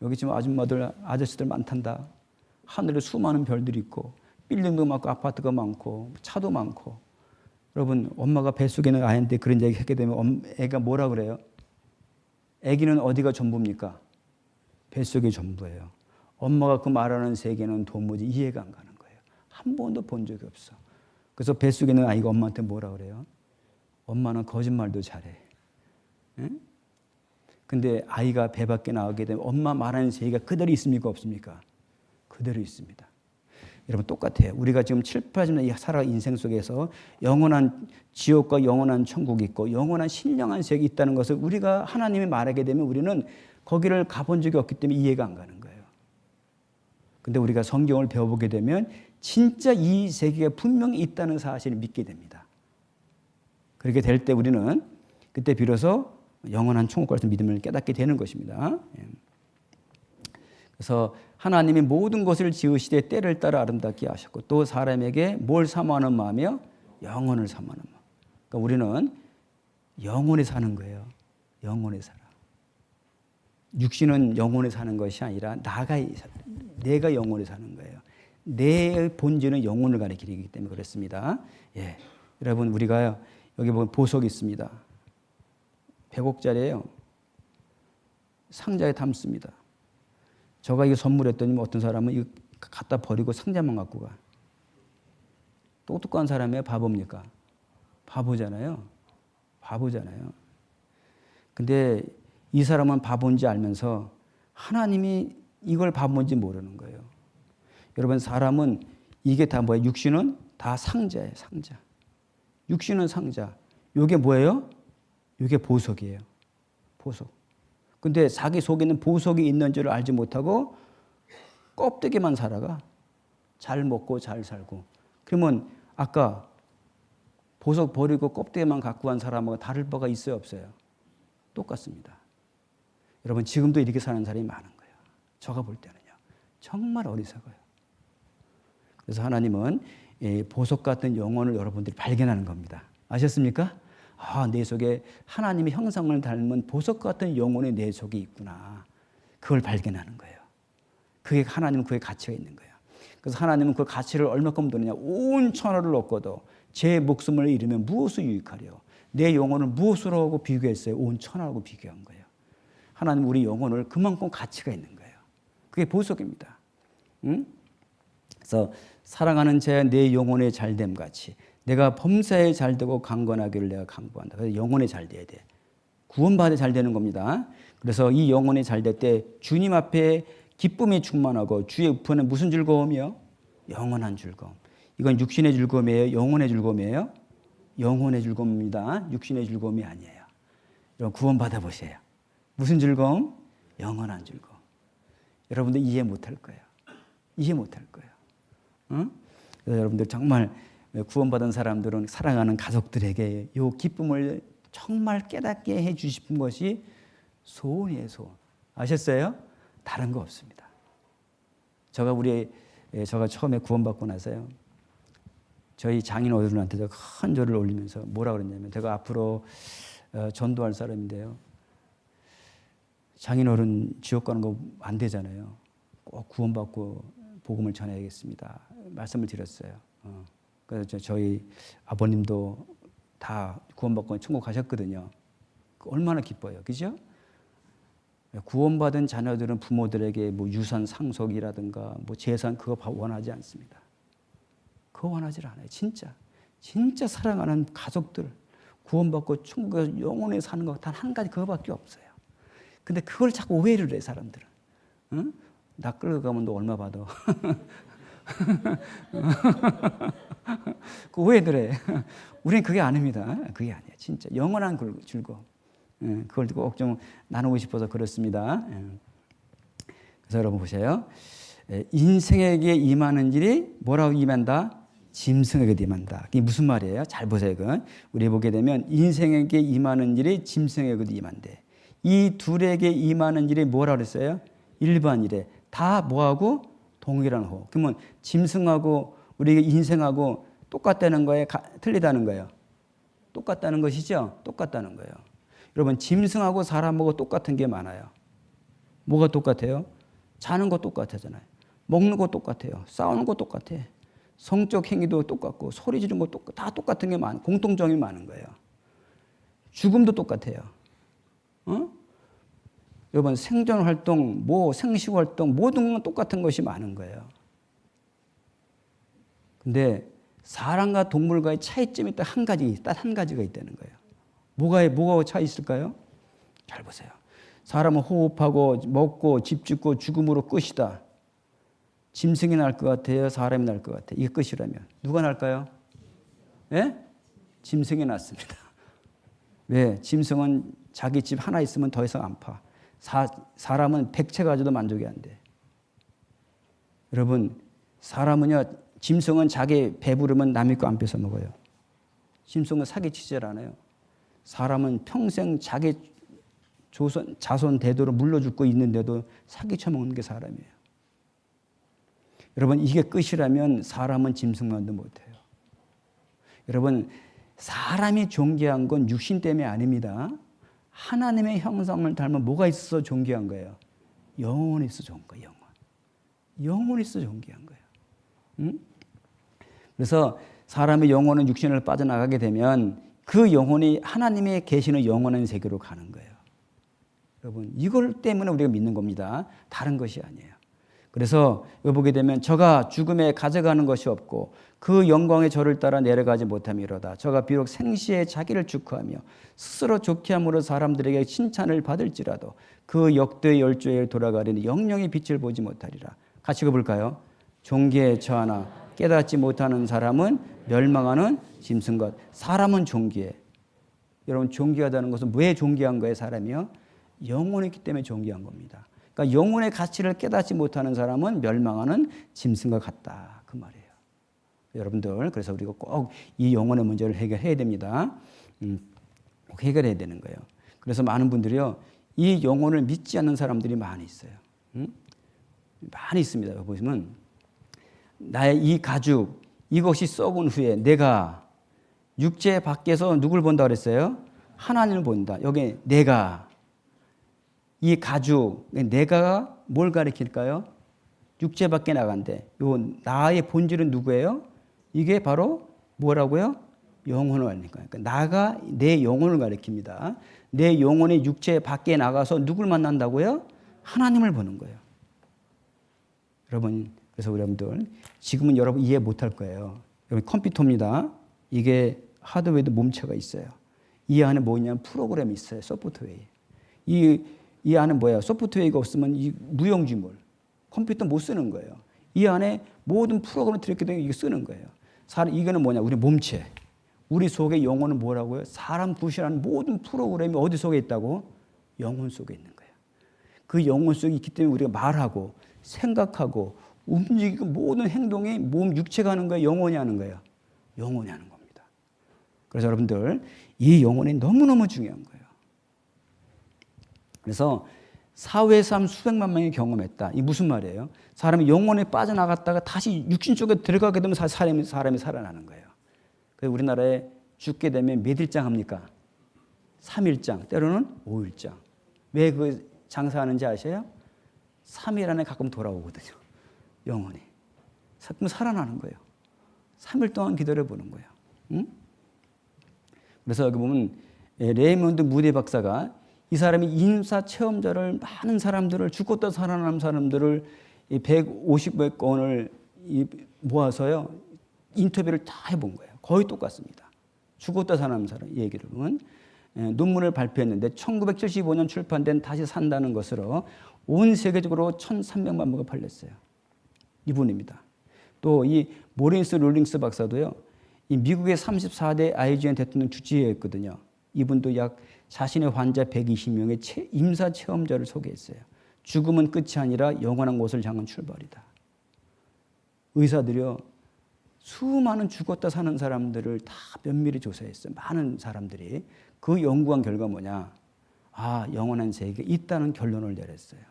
여기 지금 아줌마들, 아저씨들 많단다. 하늘에 수많은 별들이 있고 빌딩도 많고 아파트가 많고 차도 많고. 여러분, 엄마가 뱃속에 있는 아이한테 그런 얘기 하게 되면 애가 뭐라 그래요? 애기는 어디가 전부입니까? 뱃속이 전부예요. 엄마가 그 말하는 세계는 도무지 이해가 안 가는 거예요. 한 번도 본 적이 없어. 그래서 뱃속에 있는 아이가 엄마한테 뭐라 그래요? 엄마는 거짓말도 잘해. 응? 근데 아이가 배 밖에 나오게 되면 엄마 말하는 세계가 그대로 있습니까? 없습니까? 그대로 있습니다. 여러분, 똑같아요. 우리가 지금 7, 80년 살아간 인생 속에서 영원한 지옥과 영원한 천국이 있고 영원한 신령한 세계가 있다는 것을 우리가 하나님이 말하게 되면 우리는 거기를 가본 적이 없기 때문에 이해가 안 가는 거예요. 근데 우리가 성경을 배워보게 되면 진짜 이 세계가 분명히 있다는 사실을 믿게 됩니다. 그렇게 될 때 우리는 그때 비로소 영원한 천국과 같은 믿음을 깨닫게 되는 것입니다. 그래서 하나님이 모든 것을 지으시되 때를 따라 아름답게 하셨고 또 사람에게 뭘 사모하는 마음이요? 영혼을 사모하는 마음. 그러니까 우리는 영혼에 사는 거예요. 영혼에 살아. 육신은 영혼에 사는 것이 아니라 내가 영혼에 사는 거예요. 내 본질은 영혼을 가리키기 때문에 그렇습니다. 예. 여러분, 우리가 여기 보면 보석이 있습니다. 100억짜리예요. 상자에 담습니다. 제가 이거 선물했더니 어떤 사람은 이거 갖다 버리고 상자만 갖고 가. 똑똑한 사람이에요? 바보입니까? 바보잖아요. 바보잖아요. 근데 이 사람은 바보인지 알면서 하나님이 이걸 바보인지 모르는 거예요. 여러분, 사람은 이게 다 뭐예요? 육신은 다 상자예요. 상자. 육신은 상자. 이게 뭐예요? 이게 보석이에요. 보석. 근데 자기 속에는 보석이 있는 줄 알지 못하고 껍데기만 살아가. 잘 먹고 잘 살고. 그러면 아까 보석 버리고 껍데기만 갖고 간 사람하고 다를 바가 있어요, 없어요? 똑같습니다. 여러분, 지금도 이렇게 사는 사람이 많은 거예요. 제가 볼 때는요. 정말 어리석어요. 그래서 하나님은 보석 같은 영혼을 여러분들이 발견하는 겁니다. 아셨습니까? 내 속에 하나님의 형상을 닮은 보석 같은 영혼의 내 속에 있구나. 그걸 발견하는 거예요. 그게 하나님은 그의 가치가 있는 거예요. 그래서 하나님은 그 가치를 얼마큼 두느냐. 온 천하를 얻고도 제 목숨을 잃으면 무엇을 유익하려. 내 영혼을 무엇으로 하고 비교했어요? 온 천하하고 비교한 거예요. 하나님은 우리 영혼을 그만큼 가치가 있는 거예요. 그게 보석입니다. 응? 그래서 사랑하는 자 내 영혼의 잘됨 같이 내가 범사에 잘되고 강건하기를 내가 강구한다. 그래서 영혼에 잘돼야 돼. 구원받아 잘되는 겁니다. 그래서 이 영혼에 잘될 때 주님 앞에 기쁨이 충만하고 주의 우편은 무슨 즐거움이요? 영원한 즐거움. 이건 육신의 즐거움이에요? 영혼의 즐거움이에요? 영혼의 즐거움입니다. 육신의 즐거움이 아니에요. 여러분, 구원받아 보세요. 무슨 즐거움? 영원한 즐거움. 여러분들 이해 못할 거예요. 이해 못할 거예요. 응? 그래서 여러분들 정말 구원받은 사람들은 사랑하는 가족들에게 이 기쁨을 정말 깨닫게 해 주신 것이 소원이에요, 소원. 아셨어요? 다른 거 없습니다. 제가 처음에 구원받고 나서요. 저희 장인 어른한테 큰 절을 올리면서 뭐라 그랬냐면 제가 앞으로 전도할 사람인데요. 장인 어른 지옥 가는 거 안 되잖아요. 꼭 구원받고 복음을 전해야겠습니다. 말씀을 드렸어요. 그래서 저희 아버님도 다 구원받고 천국 가셨거든요. 얼마나 기뻐요. 그죠? 구원받은 자녀들은 부모들에게 뭐 유산 상속이라든가 뭐 재산 그거 원하지 않습니다. 그거 원하지 않아요. 진짜 사랑하는 가족들 구원받고 천국에서 영원히 사는 거 단 한 가지 그거밖에 없어요. 근데 그걸 자꾸 오해를 해 사람들은. 응? 나 끌고 가면 너 얼마 받아? 그 오해들 해. 우리는 그게 아닙니다. 그게 아니에요. 진짜 영원한 즐거움. 그걸 꼭 좀 나누고 싶어서 그렇습니다. 그래서 여러분 보세요. 인생에게 임하는 일이 뭐라고 임한다? 짐승에게 임한다. 이게 무슨 말이에요? 잘 보세요. 우리 보게 되면 인생에게 임하는 일이 짐승에게도 임한대. 이 둘에게 임하는 일이 뭐라고 그랬어요? 일반일에. 다 뭐하고? 동일한 호. 그러면 짐승하고 우리 인생하고 똑같다는 거예요? 틀리다는 거예요? 똑같다는 것이죠? 똑같다는 거예요. 여러분 짐승하고 사람하고 똑같은 게 많아요. 뭐가 똑같아요? 자는 거 똑같아잖아요. 먹는 거 똑같아요. 싸우는 거 똑같아. 성적 행위도 똑같고 소리 지르는 거 다 똑같은 게 많아. 공통점이 많은 거예요. 죽음도 똑같아요. 여러분 생존 활동, 생식 활동 모든 건 똑같은 것이 많은 거예요. 근데 사람과 동물과의 차이점이 딱 한 가지가 있다는 거예요. 뭐가 차이 있을까요? 잘 보세요. 사람은 호흡하고 먹고 집 짓고 죽음으로 끝이다. 짐승이 날 것 같아요? 사람이 날 것 같아요? 이게 끝이라면 누가 날까요? 예? 짐승이 낫습니다. 왜? 짐승은 자기 집 하나 있으면 더 이상 안 파. 사람은 100채 가져도 만족이 안 돼. 여러분 사람은요, 짐승은 자기 배부르면 남의 거 안 뺏어 먹어요. 짐승은 사기치질 않아요. 사람은 평생 자기 자손 대대로 물러 죽고 있는데도 사기쳐 먹는 게 사람이에요. 여러분 이게 끝이라면 사람은 짐승만도 못해요. 여러분 사람이 존귀한 건 육신 때문에 아닙니다. 하나님의 형상을 닮은 뭐가 있어서 존귀한 거예요? 영혼이 있어 좋은 거예요. 영혼이 있어 존귀한 거예요. 응? 그래서 사람의 영혼은 육신을 빠져나가게 되면 그 영혼이 하나님의 계시는 영원한 세계로 가는 거예요. 여러분 이걸 때문에 우리가 믿는 겁니다. 다른 것이 아니에요. 그래서 여기 보게 되면 저가 죽음에 가져가는 것이 없고 그 영광의 저를 따라 내려가지 못함이로다. 저가 비록 생시에 자기를 축하하며 스스로 좋게 함으로 사람들에게 칭찬을 받을지라도 그 역대 열조에 돌아가려니 영영의 빛을 보지 못하리라. 같이 읽어볼까요? 존귀에 처하나 깨닫지 못하는 사람은 멸망하는 짐승것. 사람은 존귀해. 여러분 존귀하다는 것은 왜 존귀한 거예요? 사람이요? 영혼이 있기 때문에 존귀한 겁니다. 그러니까 영혼의 가치를 깨닫지 못하는 사람은 멸망하는 짐승과 같다. 그 말이에요. 여러분들 그래서 우리가 꼭 이 영혼의 문제를 해결해야 됩니다. 꼭 해결해야 되는 거예요. 그래서 많은 분들이요. 이 영혼을 믿지 않는 사람들이 많이 있어요. 많이 있습니다. 여기 보시면 나의 이 가죽 이것이 썩은 후에 내가 육체 밖에서 누굴 본다 그랬어요? 하나님을 본다. 여기 내가 이 가죽 내가 뭘 가리킬까요? 육체 밖에 나간대. 요 나의 본질은 누구예요? 이게 바로 뭐라고요? 영혼을 가리키니까. 그러니까 나가 내 영혼을 가리킵니다. 내 영혼이 육체 밖에 나가서 누굴 만난다고요? 하나님을 보는 거예요. 여러분 그래서 여러분들 지금은 여러분 이해 못할 거예요. 여러분 컴퓨터입니다. 이게 하드웨어도 몸체가 있어요. 이 안에 뭐냐면 프로그램이 있어요. 소프트웨어. 이 안에 뭐예요? 소프트웨어가 없으면 이 무용지물. 컴퓨터 못 쓰는 거예요. 이 안에 모든 프로그램을 들었기 때문에 이거 쓰는 거예요. 이거는 뭐냐? 우리 몸체. 우리 속에 영혼은 뭐라고요? 사람 구실하는 모든 프로그램이 어디 속에 있다고? 영혼 속에 있는 거예요. 그 영혼 속에 있기 때문에 우리가 말하고 생각하고 움직이고 모든 행동이 몸 육체가 하는 거예요? 영혼이 하는 거예요? 영혼이 하는 겁니다. 그래서 여러분들 이 영혼이 너무너무 중요한 거예요. 그래서 사회 삶 수백만 명이 경험했다. 이게 무슨 말이에요? 사람이 영혼에 빠져나갔다가 다시 육신 쪽에 들어가게 되면 사람이 살아나는 거예요. 그래서 우리나라에 죽게 되면 몇 일장 합니까? 3일장, 때로는 5일장. 왜 그 장사하는지 아세요? 3일 안에 가끔 돌아오거든요. 영혼이. 그럼 살아나는 거예요. 3일 동안 기다려보는 거예요. 응? 그래서 여기 보면 레이먼드 무디 박사가 이 사람이 인사 체험자를 많은 사람들을 죽었다 살아난 사람들을 150여 건을 모아서요 인터뷰를 다 해본 거예요. 거의 똑같습니다. 죽었다 살아난 사람 얘기로는 논문을 발표했는데 1975년 출판된 다시 산다는 것으로 온 세계적으로 1,300만 부가 팔렸어요. 이분입니다. 또 이 모린스 롤링스 박사도요. 이 미국의 34대 IGN 대통령 주치의였거든요. 이분도 약 자신의 환자 120명의 임사 체험자를 소개했어요. 죽음은 끝이 아니라 영원한 곳을 향한 출발이다. 의사들이요. 수많은 죽었다 사는 사람들을 다 면밀히 조사했어요. 많은 사람들이. 그 연구한 결과 뭐냐. 아, 영원한 세계가 있다는 결론을 내렸어요.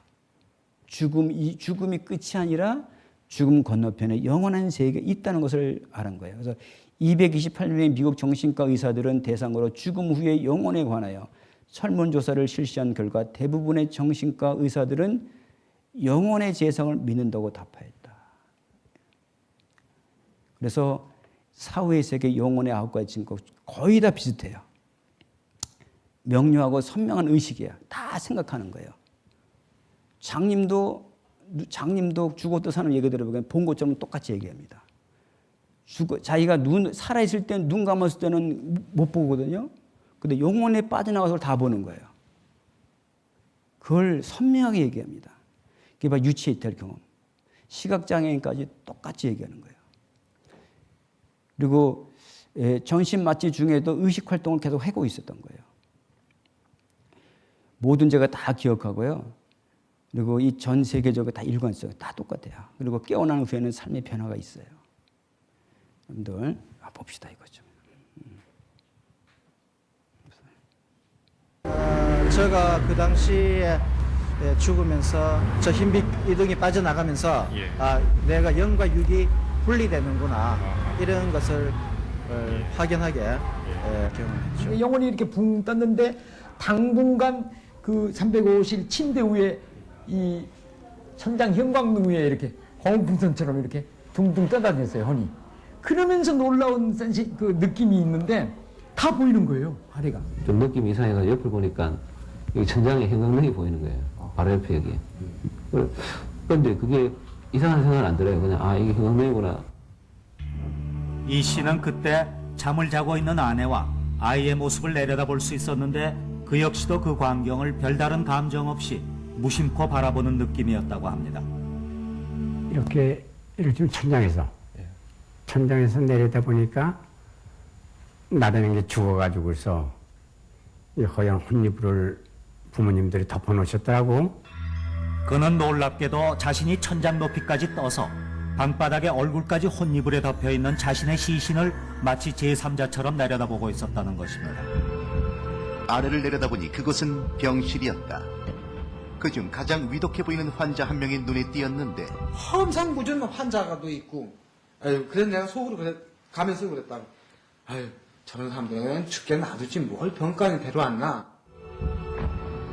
죽음이 끝이 아니라 죽음 건너편에 영원한 세계가 있다는 것을 알은 거예요. 그래서 228명의 미국 정신과 의사들은 대상으로 죽음 후의 영혼에 관하여 설문조사를 실시한 결과 대부분의 정신과 의사들은 영혼의 재성을 믿는다고 답하였다. 그래서 사후의 세계 영혼의 9가지 증거 거의 다 비슷해요. 명료하고 선명한 의식이야. 다 생각하는 거예요. 장님도 죽었다 사는 얘기 들어보면 본 것처럼 똑같이 얘기합니다. 자기가 살아있을 때는 눈 감았을 때는 못 보거든요. 근데 영혼에 빠져나가서 다 보는 거예요. 그걸 선명하게 얘기합니다. 그게 바로 유치이탈 경험. 시각장애인까지 똑같이 얘기하는 거예요. 그리고 전신마취 중에도 의식활동을 계속 하고 있었던 거예요. 모든 죄가 다 기억하고요. 그리고 이 전 세계적으로 다 일관성 다 똑같아요. 그리고 깨어난 후에는 삶의 변화가 있어요. 여러분들 봅시다 이거죠. 제가 그 당시에 죽으면서 저 흰빛 이등이 빠져나가면서 내가 영과 육이 분리되는구나 이런 것을 확연하게 경험했죠. 영혼이 이렇게 붕 떴는데 당분간 그 305실 침대 위에 이 천장 형광등 위에 이렇게 공풍선처럼 이렇게 둥둥 떠다녔어요, 혼이. 그러면서 놀라운 그 느낌이 있는데 다 보이는 거예요, 하리가. 좀 느낌이 이상해서 옆을 보니까 여기 천장에 형광등이 보이는 거예요. 바로 옆에 여기. 그런데 그게 이상한 생각은 안 들어요. 그냥 아 이게 형광등이구나. 이 씨는 그때 잠을 자고 있는 아내와 아이의 모습을 내려다볼 수 있었는데 그 역시도 그 광경을 별다른 감정 없이 무심코 바라보는 느낌이었다고 합니다. 이렇게 천장에서 내려다 보니까 나라는 게 죽어가지고서 이 허연 혼이불을 부모님들이 덮어놓으셨더라고. 그는 놀랍게도 자신이 천장 높이까지 떠서 방바닥에 얼굴까지 혼이불에 덮여있는 자신의 시신을 마치 제3자처럼 내려다보고 있었다는 것입니다. 아래를 내려다보니 그곳은 병실이었다. 그중 가장 위독해 보이는 환자 한 명이 눈에 띄었는데 험상궂은 환자가 또 있고 그래서 내가 속으로 가면서 그랬다. 저런 사람들은 죽게 놔두지 뭘 병간에 데려왔나.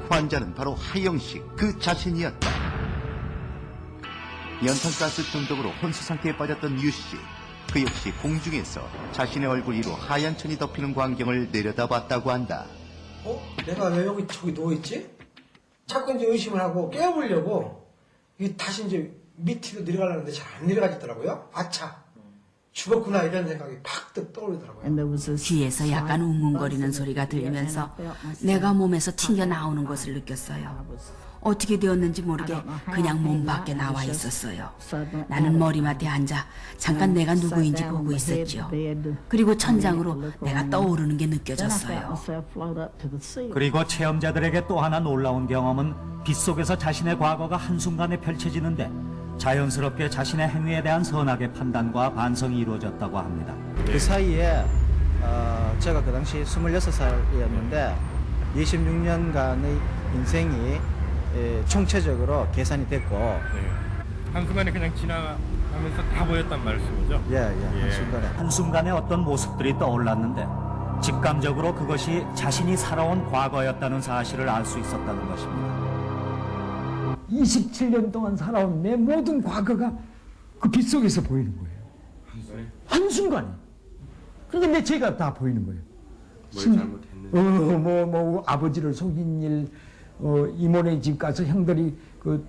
환자는 바로 하영식 그 자신이었다. 연탄가스 중독으로 혼수 상태에 빠졌던 유씨. 그 역시 공중에서 자신의 얼굴 위로 하얀 천이 덮이는 광경을 내려다봤다고 한다. 내가 왜 여기 저기 누워있지? 자꾸 이제 의심을 하고 깨워보려고 다시 이제 밑으로 내려가려는데 잘 안 내려가지더라고요. 아차 죽었구나 이런 생각이 팍 떠오르더라고요. 귀에서 약간 웅웅거리는 소리가 들리면서 내가 몸에서 튕겨나오는 것을 느꼈어요. 어떻게 되었는지 모르게 그냥 몸 밖에 나와 있었어요. 나는 머리맡에 앉아 잠깐 내가 누구인지 보고 있었죠. 그리고 천장으로 내가 떠오르는 게 느껴졌어요. 그리고 체험자들에게 또 하나 놀라운 경험은 빗속에서 자신의 과거가 한순간에 펼쳐지는데 자연스럽게 자신의 행위에 대한 선악의 판단과 반성이 이루어졌다고 합니다. 그 사이에 제가 그 당시 26살이었는데 26년간의 인생이 총체적으로 계산이 됐고 한순간에 그냥 지나가면서 다 보였단 말씀이죠? 한순간에. 한순간에 어떤 모습들이 떠올랐는데 직감적으로 그것이 자신이 살아온 과거였다는 사실을 알 수 있었다는 것입니다. 27년 동안 살아온 내 모든 과거가 그 빗속에서 보이는 거예요. 한순간에? 한순간에. 그러니까 내 죄가 다 보이는 거예요. 뭘 잘못했나? 아버지를 속인 일, 이모네 집 가서 형들이 그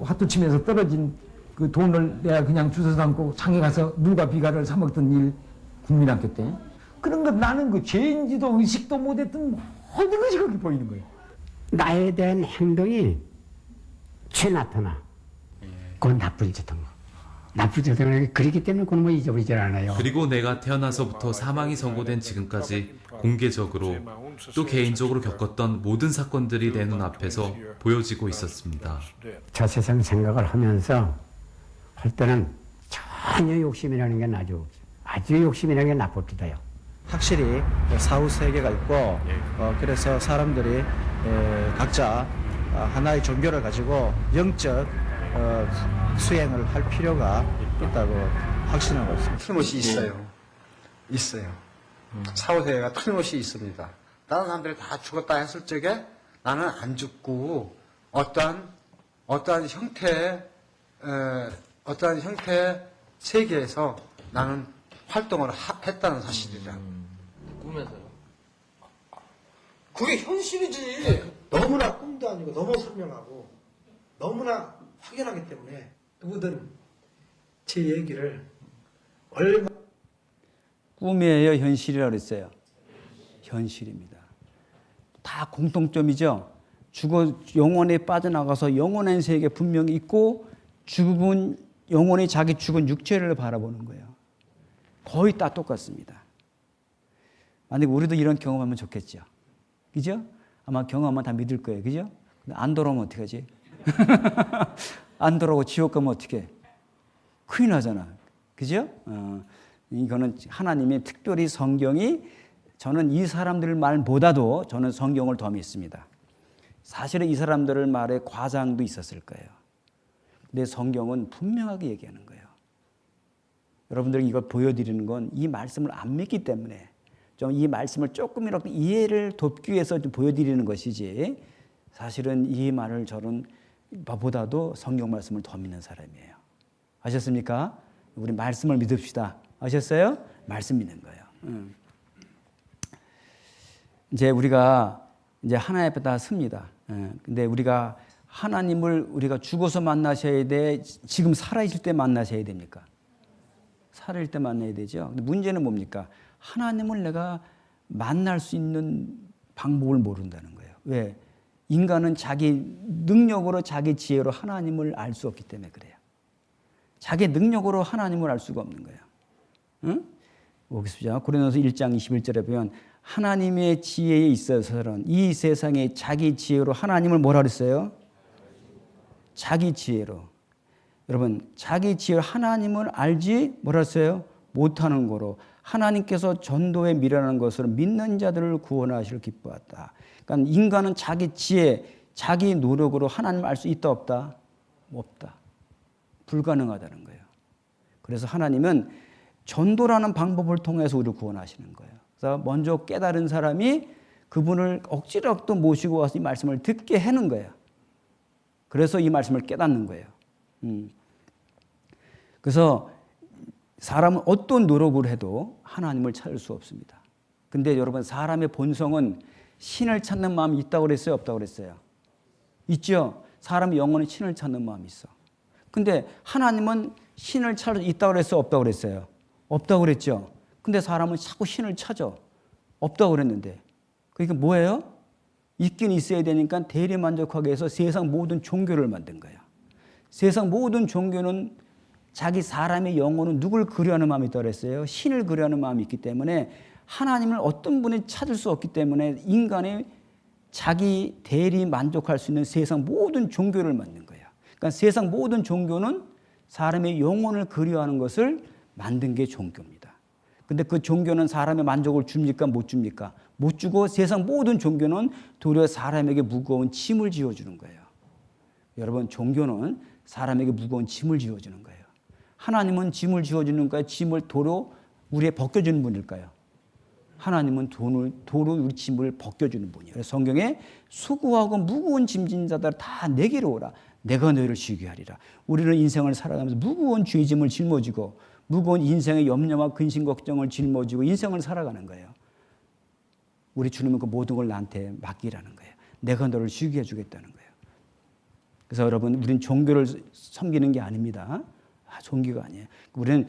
화투 치면서 떨어진 그 돈을 내가 그냥 주워 담고 장에 가서 누가 비가를 사 먹던 일, 국민학교 때. 그런 것 나는 그 죄인지도 의식도 못했던 모든 것이 그렇게 보이는 거예요. 나에 대한 행동이 죄 나타나. 그건 나쁜 짓 한 거. 나쁜 짓 한 거. 그렇기 때문에 그건 뭐 잊어버리질 않아요. 그리고 내가 태어나서부터 사망이 선고된 지금까지 공개적으로 또 개인적으로 겪었던 모든 사건들이 내 눈앞에서 보여지고 있었습니다. 저 세상 생각을 하면서 할 때는 전혀 욕심이라는 게 아주 욕심이라는 게 나쁩니다요. 확실히 사후 세계가 있고 그래서 사람들이 각자 하나의 종교를 가지고 영적 수행을 할 필요가 있다고 확신하고 있습니다. 틀림없이 있어요. 사후세계가 틀림없이 있습니다. 다른 사람들이 다 죽었다 했을 적에 나는 안 죽고 어떠한 형태의 세계에서 나는 활동을 했다는 사실이죠. 꿈에서요? 그게 현실이지. 너무나 꿈도 아니고 너무 선명하고 너무나 확연하기 때문에 누구든 제 얘기를 얼마 꿈이에요, 현실이라고 그랬어요? 현실입니다. 다 공통점이죠. 죽어 영혼에 빠져나가서 영원한 세계 분명히 있고 죽은 영혼이 자기 죽은 육체를 바라보는 거예요. 거의 다 똑같습니다. 만약에 우리도 이런 경험하면 좋겠죠. 그죠? 아마 경험하면 다 믿을 거예요. 그죠? 근데 안 돌아오면 어떡하지? 안 돌아오고 지옥 가면 어떡해? 큰일 나잖아. 그죠? 이거는 하나님의 특별히 성경이 저는 이 사람들 말보다도 저는 성경을 더 믿습니다. 사실은 이 사람들의 말에 과장도 있었을 거예요. 근데 성경은 분명하게 얘기하는 거예요. 여러분들이 이걸 보여드리는 건 이 말씀을 안 믿기 때문에 좀 이 말씀을 조금이라도 이해를 돕기 위해서 좀 보여드리는 것이지 사실은 이 말을 저는 보다도 성경 말씀을 더 믿는 사람이에요. 아셨습니까? 우리 말씀을 믿읍시다. 아셨어요? 말씀 믿는 거예요. 이제 우리가 이제 하나님 앞에 다 섭니다. 근데 우리가 하나님을 우리가 죽어서 만나셔야 돼? 지금 살아있을 때 만나셔야 됩니까? 살아있을 때 만나야 되죠. 근데 문제는 뭡니까? 하나님을 내가 만날 수 있는 방법을 모른다는 거예요. 왜? 인간은 자기 능력으로 자기 지혜로 하나님을 알 수 없기 때문에 그래요. 자기 능력으로 하나님을 알 수가 없는 거예요. 응? 보겠습니다. 고린도서 1장 21절에 보면 하나님의 지혜에 있어서는 이 세상에 자기 지혜로 하나님을 뭐라 그랬어요? 자기 지혜로. 여러분, 자기 지혜로 하나님을 알지 뭐라 했어요? 못하는 거로 하나님께서 전도에 미련한 것으로 믿는 자들을 구원하시를 기뻐했다. 그러니까 인간은 자기 지혜, 자기 노력으로 하나님을 알 수 있다 없다? 없다. 불가능하다는 거예요. 그래서 하나님은 전도라는 방법을 통해서 우리를 구원하시는 거예요. 그래서 먼저 깨달은 사람이 그분을 억지로 모시고 와서 이 말씀을 듣게 하는 거예요. 그래서 이 말씀을 깨닫는 거예요. 그래서 사람은 어떤 노력을 해도 하나님을 찾을 수 없습니다. 근데 여러분, 사람의 본성은 신을 찾는 마음이 있다고 그랬어요? 없다고 그랬어요? 있죠? 사람이 영원히 신을 찾는 마음이 있어. 근데 하나님은 신을 찾을 수 있다고 그랬어요? 없다고 그랬어요? 없다고 그랬죠? 근데 사람은 자꾸 신을 찾아. 없다고 그랬는데. 그러니까 뭐예요? 있긴 있어야 되니까 대리만족하기 위해서 세상 모든 종교를 만든 거예요. 세상 모든 종교는 자기 사람의 영혼은 누굴 그려하는 마음이 있다고 그랬어요? 신을 그려하는 마음이 있기 때문에 하나님을 어떤 분이 찾을 수 없기 때문에 인간의 자기 대리 만족할 수 있는 세상 모든 종교를 만든 거예요. 그러니까 세상 모든 종교는 사람의 영혼을 그리워하는 것을 만든 게 종교입니다. 근데 그 종교는 사람의 만족을 줍니까? 못 줍니까? 못 주고 세상 모든 종교는 도리어 사람에게 무거운 짐을 지어주는 거예요. 여러분, 종교는 사람에게 무거운 짐을 지어주는 거예요. 하나님은 짐을 지어주는 거예요? 짐을 도로 우리에 벗겨주는 분일까요? 하나님은 도로 우리 짐을 벗겨주는 분이에요. 그래서 성경에 수고하고 무거운 짐진 자들 다 내게로 오라. 내가 너희를 쉬게 하리라. 우리는 인생을 살아가면서 무거운 죄짐을 짊어지고 무거운 인생의 염려와 근심 걱정을 짊어지고 인생을 살아가는 거예요. 우리 주님은 그 모든 걸 나한테 맡기라는 거예요. 내가 너를 쉬게 해주겠다는 거예요. 그래서 여러분, 우리는 종교를 섬기는 게 아닙니다. 종교가 아니에요. 우리는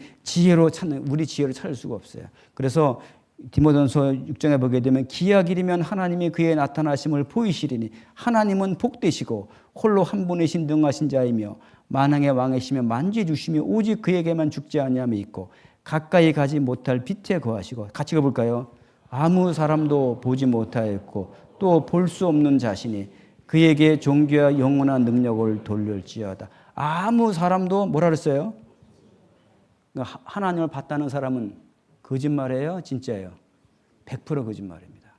우리 지혜로 찾을 수가 없어요. 그래서 디모데전서 6장에 보게 되면 기약이면 하나님이 그의 나타나심을 보이시리니 하나님은 복되시고 홀로 한 분이신 능하신 자이며 만왕의 왕이시며 만주해 주시며 오직 그에게만 죽지 아니함이 있고 가까이 가지 못할 빛에 거하시고, 같이 가볼까요? 아무 사람도 보지 못하였고 또 볼 수 없는 자신이 그에게 존귀와 영원한 능력을 돌릴지어다. 아무 사람도 뭐라 그랬어요? 그러니까 하나님을 봤다는 사람은 거짓말이에요? 진짜예요? 100% 거짓말입니다.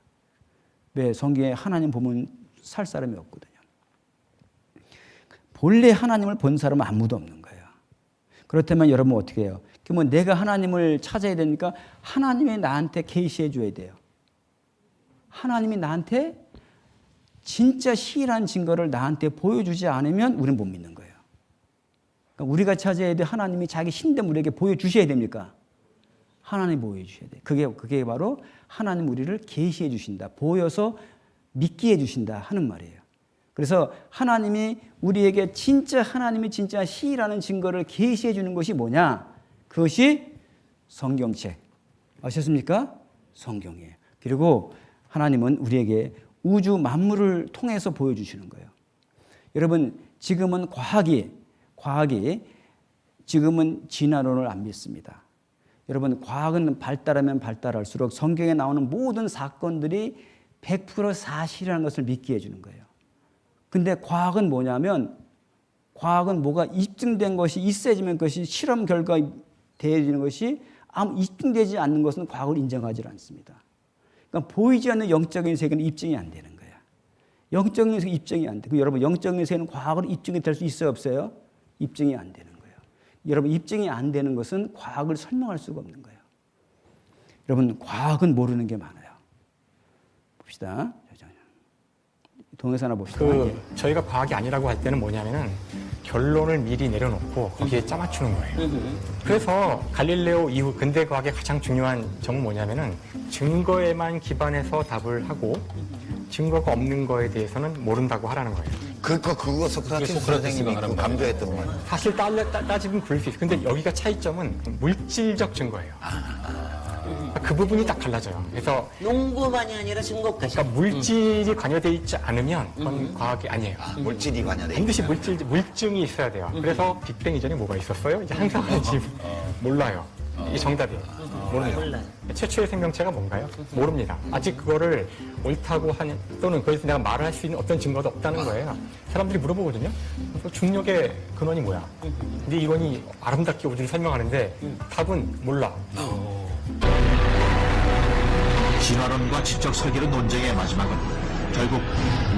왜? 성경에 하나님 보면 살 사람이 없거든요. 본래 하나님을 본 사람은 아무도 없는 거예요. 그렇다면 여러분 어떻게 해요? 그러면 내가 하나님을 찾아야 되니까 하나님이 나한테 계시해 줘야 돼요. 하나님이 나한테 진짜 시일한 증거를 나한테 보여주지 않으면 우리는 못 믿는 거예요. 그러니까 우리가 찾아야 돼. 하나님이 자기 신됨 우리에게 보여주셔야 됩니까? 하나님 보여주셔야 돼요. 그게 바로 하나님 우리를 계시해 주신다. 보여서 믿게 해주신다 하는 말이에요. 그래서 하나님이 우리에게 하나님이 진짜 시라는 증거를 계시해 주는 것이 뭐냐? 그것이 성경책. 아셨습니까? 성경이에요. 그리고 하나님은 우리에게 우주 만물을 통해서 보여주시는 거예요. 여러분, 지금은 과학이 지금은 진화론을 안 믿습니다. 여러분, 과학은 발달하면 발달할수록 성경에 나오는 모든 사건들이 100% 사실이라는 것을 믿게 해주는 거예요. 근데 과학은 뭐냐면, 과학은 뭐가 입증된 것이 있어야지만 그것이 실험 결과 되어지는 것이 아무 입증되지 않는 것은 과학을 인정하지 않습니다. 그러니까 보이지 않는 영적인 세계는 입증이 안 되는 거예요. 영적인 세계 입증이 안 돼요. 여러분, 영적인 세계는 과학으로 입증이 될 수 있어요, 없어요? 입증이 안 되는 거예요. 여러분, 입증이 안 되는 것은 과학을 설명할 수가 없는 거예요. 여러분, 과학은 모르는 게 많아요. 봅시다. 동영상 하나 봅시다. 저희가 과학이 아니라고 할 때는 뭐냐면은 결론을 미리 내려놓고 거기에 짜맞추는 거예요. 그래서 갈릴레오 이후 근대 과학의 가장 중요한 점은 뭐냐면은 증거에만 기반해서 답을 하고 증거가 없는 거에 대해서는 모른다고 하라는 거예요. 그거 소크라테스 선생님이 강조했던 말. 사실 따지면 그럴 수 있어요. 근데 여기가 차이점은 물질적 증거예요. 그 부분이 딱 달라져요. 그래서 농구만이 아니라 증거까지. 그러니까 물질이 관여되어 있지 않으면 그건 과학이 아니에요. 물질이 관여돼. 반드시 물증이 있어야 돼요. 그래서 빅뱅 이전에 뭐가 있었어요? 이제 항상 지금 몰라요. 이게 정답이에요. 모릅니다. 최초의 생명체가 뭔가요? 모릅니다. 아직 그거를 옳다고 하는 또는 거기서 내가 말을 할 수 있는 어떤 증거도 없다는 거예요. 사람들이 물어보거든요. 그래서 중력의 근원이 뭐야? 근데 이론이 아름답게 우주를 설명하는데 답은 몰라. 진화론과 지적 설계론 논쟁의 마지막은 결국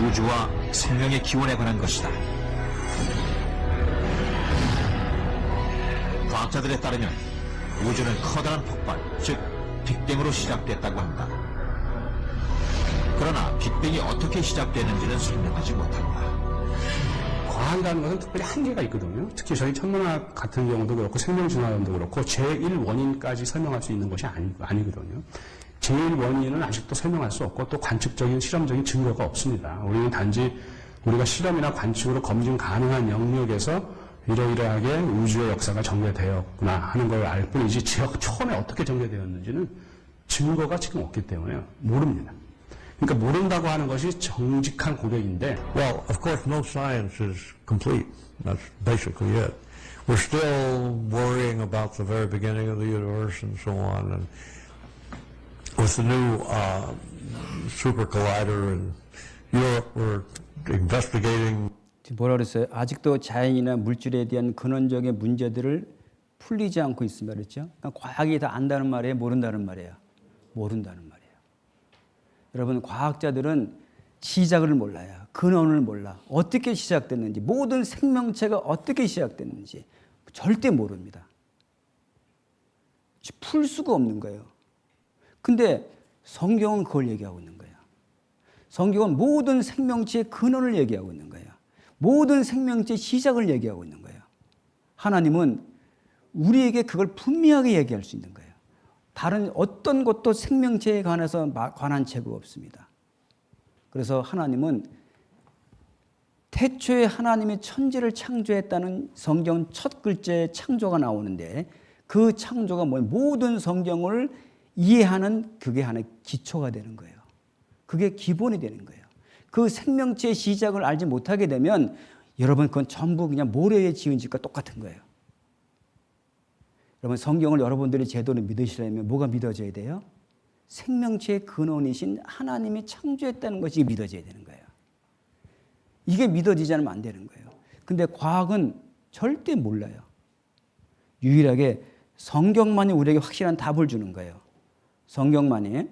우주와 생명의 기원에 관한 것이다. 과학자들에 따르면 우주는 커다란 폭발, 즉 빅뱅으로 시작됐다고 한다. 그러나 빅뱅이 어떻게 시작됐는지는 설명하지 못한다. 과학이라는 것은 특별히 한계가 있거든요. 특히 저희 천문학 같은 경우도 그렇고 생명진화론도 그렇고 제1원인까지 설명할 수 있는 것이 아니거든요. 제1원인은 아직도 설명할 수 없고 또 관측적인 실험적인 증거가 없습니다. 우리는 단지 우리가 실험이나 관측으로 검증 가능한 영역에서 이러이러하게 우주의 역사가 전개되었구나 하는 걸 알 뿐이지 처음에 어떻게 전개되었는지는 증거가 지금 없기 때문에 모릅니다. 그러니까 모른다고 하는 것이 정직한 고백인데. Well, of course, no science is complete. That's basically it. We're still worrying about the very beginning of the universe and so on. And with the new super collider in Europe, we're investigating. 뭐라 그랬어요? 아직도 자연이나 물질에 대한 근원적인 문제들을 풀리지 않고 있습니다. 그랬죠? 그러니까 과학이 다 안다는 말이에요? 모른다는 말이에요? 모른다는 말이에요. 여러분, 과학자들은 시작을 몰라요. 근원을 몰라. 어떻게 시작됐는지, 모든 생명체가 어떻게 시작됐는지 절대 모릅니다. 풀 수가 없는 거예요. 근데 성경은 그걸 얘기하고 있는 거예요. 성경은 모든 생명체의 근원을 얘기하고 있는 거예요. 모든 생명체의 시작을 얘기하고 있는 거예요. 하나님은 우리에게 그걸 분명하게 얘기할 수 있는 거예요. 다른 어떤 것도 생명체에 관한 책이 없습니다. 그래서 하나님은 태초에 하나님이 천지를 창조했다는 성경 첫 글자에 창조가 나오는데 그 창조가 뭐예요? 모든 성경을 이해하는 그게 하나의 기초가 되는 거예요. 그게 기본이 되는 거예요. 그 생명체의 시작을 알지 못하게 되면 여러분 그건 전부 그냥 모래에 지은 집과 똑같은 거예요. 여러분 성경을 여러분들이 제대로 믿으시려면 뭐가 믿어져야 돼요? 생명체의 근원이신 하나님이 창조했다는 것이 믿어져야 되는 거예요. 이게 믿어지지 않으면 안 되는 거예요. 근데 과학은 절대 몰라요. 유일하게 성경만이 우리에게 확실한 답을 주는 거예요. 성경만이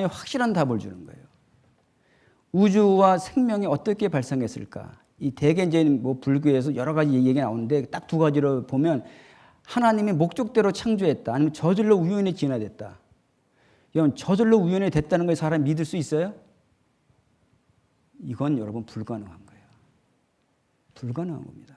확실한 답을 주는 거예요. 우주와 생명이 어떻게 발생했을까? 이 대개 이제 뭐 불교에서 여러 가지 얘기가 나오는데 딱 두 가지로 보면 하나님이 목적대로 창조했다. 아니면 저절로 우연히 진화됐다. 여러분 저절로 우연히 됐다는 걸 사람이 믿을 수 있어요? 이건 여러분 불가능한 거예요. 불가능한 겁니다.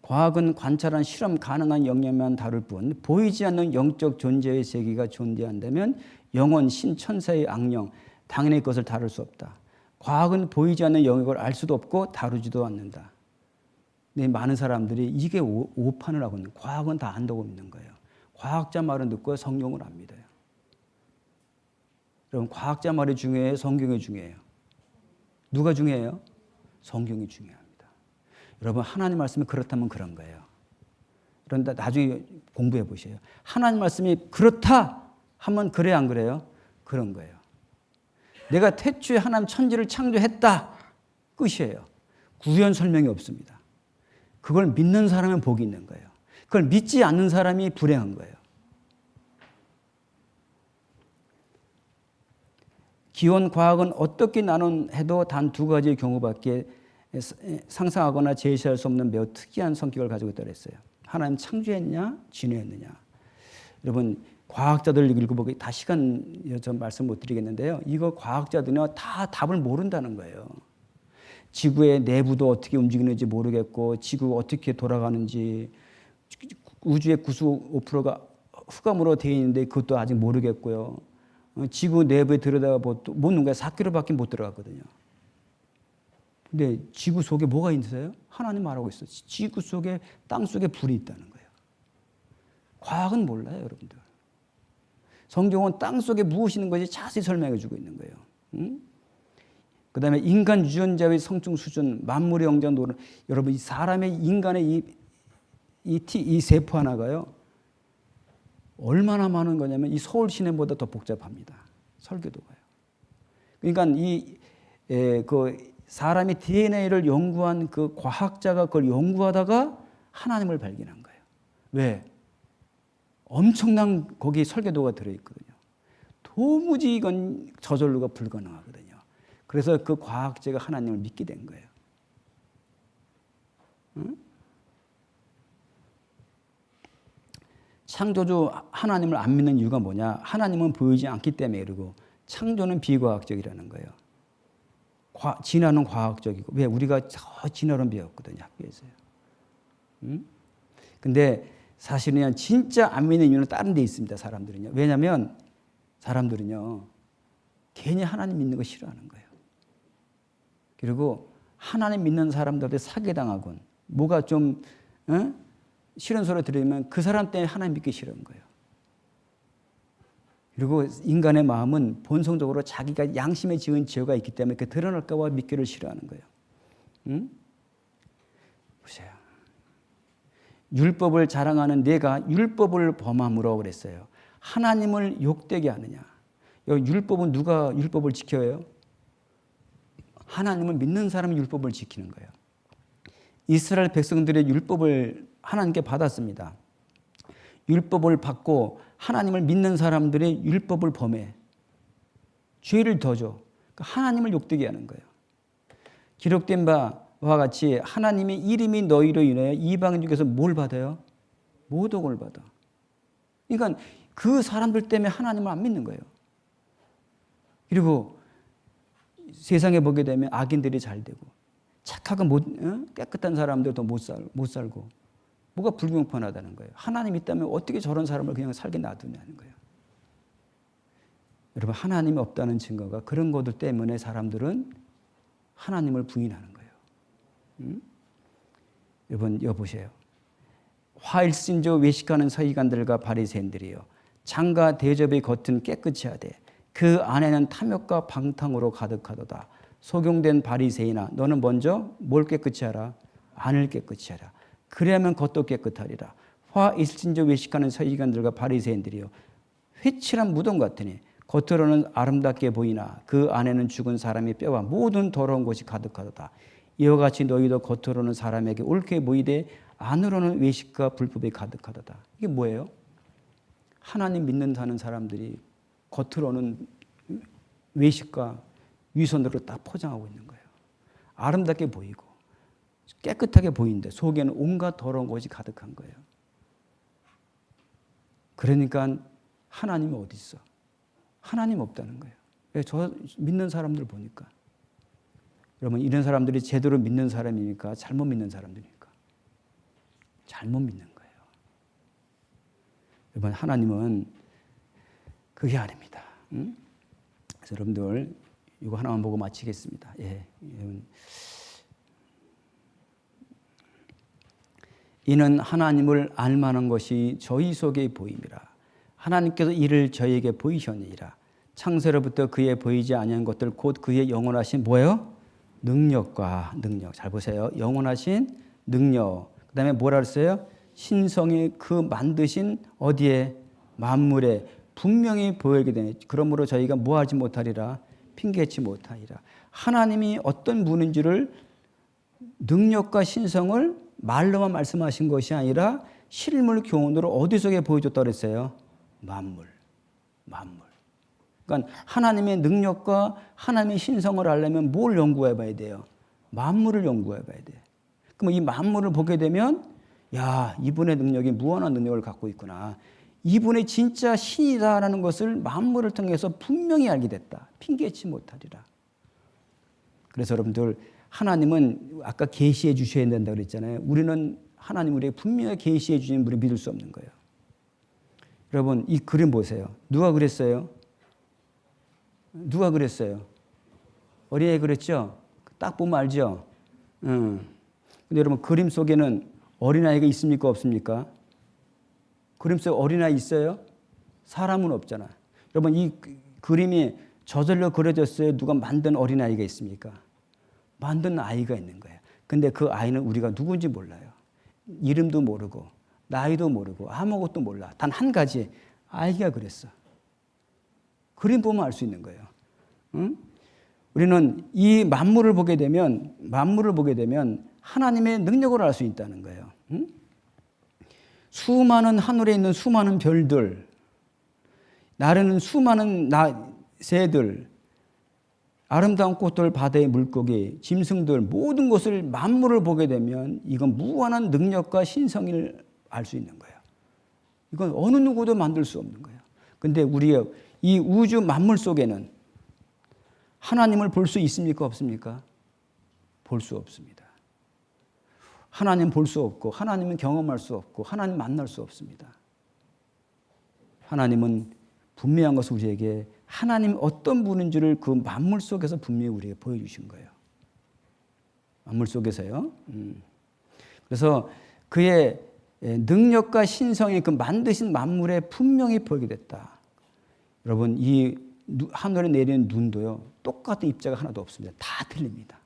과학은 관찰한 실험 가능한 영역만 다룰 뿐 보이지 않는 영적 존재의 세계가 존재한다면 영혼, 신, 천사의 악령 당연히 그것을 다룰 수 없다. 과학은 보이지 않는 영역을 알 수도 없고 다루지도 않는다. 근데 많은 사람들이 이게 오판을 하고 있는 거예요. 과학은 다 안다고 믿는 거예요. 과학자 말은 듣고 성경을 안 믿어요. 여러분 과학자 말이 중요해요? 성경이 중요해요? 누가 중요해요? 성경이 중요합니다. 여러분 하나님 말씀이 그렇다면 그런 거예요. 그런데 나중에 공부해 보세요. 하나님 말씀이 그렇다 하면 그래 안 그래요? 그런 거예요. 내가 태초에 하나님 천지를 창조했다. 끝이에요. 구현 설명이 없습니다. 그걸 믿는 사람은 복이 있는 거예요. 그걸 믿지 않는 사람이 불행한 거예요. 기원 과학은 어떻게 나눈해도 단 두 가지의 경우밖에 상상하거나 제시할 수 없는 매우 특이한 성격을 가지고 있다고 했어요. 하나님 창조했냐, 진화했느냐. 여러분 과학자들 읽어보기 다 시간 좀 말씀 못 드리겠는데요. 이거 과학자들은 다 답을 모른다는 거예요. 지구의 내부도 어떻게 움직이는지 모르겠고 지구가 어떻게 돌아가는지 우주의 95%가 흑암으로 되어 있는데 그것도 아직 모르겠고요. 지구 내부에 들여다가 못 누가 4km밖에 못 들어갔거든요. 근데 지구 속에 뭐가 있어요? 하나님 말하고 있어요. 지구 속에 땅 속에 불이 있다는 거예요. 과학은 몰라요, 여러분들. 성경은 땅 속에 무엇이 있는 것이 자세히 설명해 주고 있는 거예요. 응? 그 다음에 인간 유전자의 성충 수준, 만물의 영장 노릇. 여러분, 이 사람의 인간의 이 세포 하나가요. 얼마나 많은 거냐면 이 서울 시내보다 더 복잡합니다. 설계도가요. 그러니까 그 사람의 DNA를 연구한 그 과학자가 그걸 연구하다가 하나님을 발견한 거예요. 왜? 엄청난 거기 설계도가 들어있거든요. 도무지 이건 저절로가 불가능하거든요. 그래서 그 과학자가 하나님을 믿게 된 거예요. 응? 창조주 하나님을 안 믿는 이유가 뭐냐? 하나님은 보이지 않기 때문에 이러고 창조는 비과학적이라는 거예요. 진화는 과학적이고. 왜? 우리가 저 진화론 배웠거든요. 학교에서요. 응? 근데 사실은 진짜 안 믿는 이유는 다른 데 있습니다. 사람들은요. 왜냐하면 사람들은요. 괜히 하나님 믿는 거 싫어하는 거예요. 그리고 하나님 믿는 사람들한테 사기당하곤 뭐가 좀 싫은 소리 들으면 그 사람 때문에 하나님 믿기 싫은 거예요. 그리고 인간의 마음은 본성적으로 자기가 양심에 지은 죄가 있기 때문에 그 드러날까 봐 믿기를 싫어하는 거예요. 응? 보세요. 율법을 자랑하는 내가 율법을 범함으로 그랬어요. 하나님을 욕되게 하느냐. 율법은 누가 율법을 지켜요? 하나님을 믿는 사람이 율법을 지키는 거예요. 이스라엘 백성들의 율법을 하나님께 받았습니다. 율법을 받고 하나님을 믿는 사람들의 율법을 범해 죄를 더 줘. 하나님을 욕되게 하는 거예요. 기록된 바와 같이 하나님의 이름이 너희로 인하여 이방 중에서 뭘 받아요? 모독을 받아. 그러니까 그 사람들 때문에 하나님을 안 믿는 거예요. 그리고 세상에 보게 되면 악인들이 잘 되고 착하고 깨끗한 사람들도 못 살고 뭐가 불공평하다는 거예요. 하나님 있다면 어떻게 저런 사람을 그냥 살게 놔두냐는 거예요. 여러분, 하나님이 없다는 증거가 그런 것들 때문에 사람들은 하나님을 부인하는 거예요. 여러분, 여보세요. 화일신조 외식하는 서기관들과 바리새인들이요, 장과 대접의 겉은 깨끗이 하되 그 안에는 탐욕과 방탕으로 가득하도다. 소경된 바리새인아, 너는 먼저 뭘 깨끗이 하라? 안을 깨끗이 하라. 그래야만 겉도 깨끗하리라. 화일신조 외식하는 서기관들과 바리새인들이요, 회칠한 무덤 같으니 겉으로는 아름답게 보이나 그 안에는 죽은 사람의 뼈와 모든 더러운 것이 가득하도다. 이와 같이 너희도 겉으로는 사람에게 옳게 보이되 안으로는 외식과 불법이 가득하도다. 이게 뭐예요? 하나님 믿는 사는 사람들이 겉으로는 외식과 위선으로 딱 포장하고 있는 거예요. 아름답게 보이고 깨끗하게 보이는데 속에는 온갖 더러운 것이 가득한 거예요. 그러니까 하나님이 어디 있어? 하나님 없다는 거예요. 저 믿는 사람들 보니까, 여러분, 이런 사람들이 제대로 믿는 사람이니까 잘못 믿는 사람들이니까 잘못 믿는 거예요. 여러분, 하나님은 그게 아닙니다. 그래서 여러분들 이거 하나만 보고 마치겠습니다. 예. 이는 하나님을 알만한 것이 저희 속에 보임이라. 하나님께서 이를 저희에게 보이셨느니라. 창세로부터 그의 보이지 아니한 것들 곧 그의 영원하신 뭐예요? 능력과 능력. 잘 보세요. 영원하신 능력. 그 다음에 뭐라 그랬어요? 신성의 그 만드신 어디에? 만물에 분명히 보이게 되니 그러므로 저희가 뭐하지 못하리라? 핑계치 못하리라. 하나님이 어떤 분인지를, 능력과 신성을 말로만 말씀하신 것이 아니라 실물 교훈으로 어디 속에 보여줬다고 그랬어요? 만물. 그러니까 하나님의 능력과 하나님의 신성을 알려면 뭘 연구해 봐야 돼요? 만물을 연구해 봐야 돼요. 그럼 이 만물을 보게 되면, 야, 이분의 능력이 무한한 능력을 갖고 있구나. 이분의 진짜 신이다라는 것을 만물을 통해서 분명히 알게 됐다. 핑계치 못하리라. 그래서 여러분들, 하나님은 아까 계시해 주셔야 된다고 그랬잖아요. 우리는 하나님 우리에게 분명히 계시해 주신 분을 믿을 수 없는 거예요. 여러분, 이 그림 보세요. 누가 그랬어요? 누가 그랬어요? 어린아이 그랬죠? 딱 보면 알죠? 근데 여러분, 그림 속에는 어린아이가 있습니까? 없습니까? 그림 속에 어린아이 있어요? 사람은 없잖아. 여러분, 이 그림이 저절로 그려졌어요? 누가 만든 어린아이가 있습니까? 만든 아이가 있는 거예요. 근데 그 아이는 우리가 누군지 몰라요. 이름도 모르고 나이도 모르고 아무것도 몰라. 단 한 가지, 아이가 그랬어. 그림 보면 알 수 있는 거예요. 응? 우리는 이 만물을 보게 되면 하나님의 능력을 알 수 있다는 거예요. 응? 수많은 하늘에 있는 수많은 별들, 나르는 수많은 새들, 아름다운 꽃들, 바다의 물고기, 짐승들, 모든 것을, 만물을 보게 되면 이건 무한한 능력과 신성을 알 수 있는 거예요. 이건 어느 누구도 만들 수 없는 거예요. 근데 우리의 이 우주 만물 속에는 하나님을 볼 수 있습니까? 없습니까? 볼 수 없습니다. 하나님 볼 수 없고, 하나님은 경험할 수 없고, 하나님 만날 수 없습니다. 하나님은 분명한 것을 우리에게, 하나님 어떤 분인지를 그 만물 속에서 분명히 우리에게 보여주신 거예요. 만물 속에서요. 그래서 그의 능력과 신성이 그 만드신 만물에 분명히 보이게 됐다. 여러분, 이 하늘에 내리는 눈도요, 똑같은 입자가 하나도 없습니다. 다 틀립니다.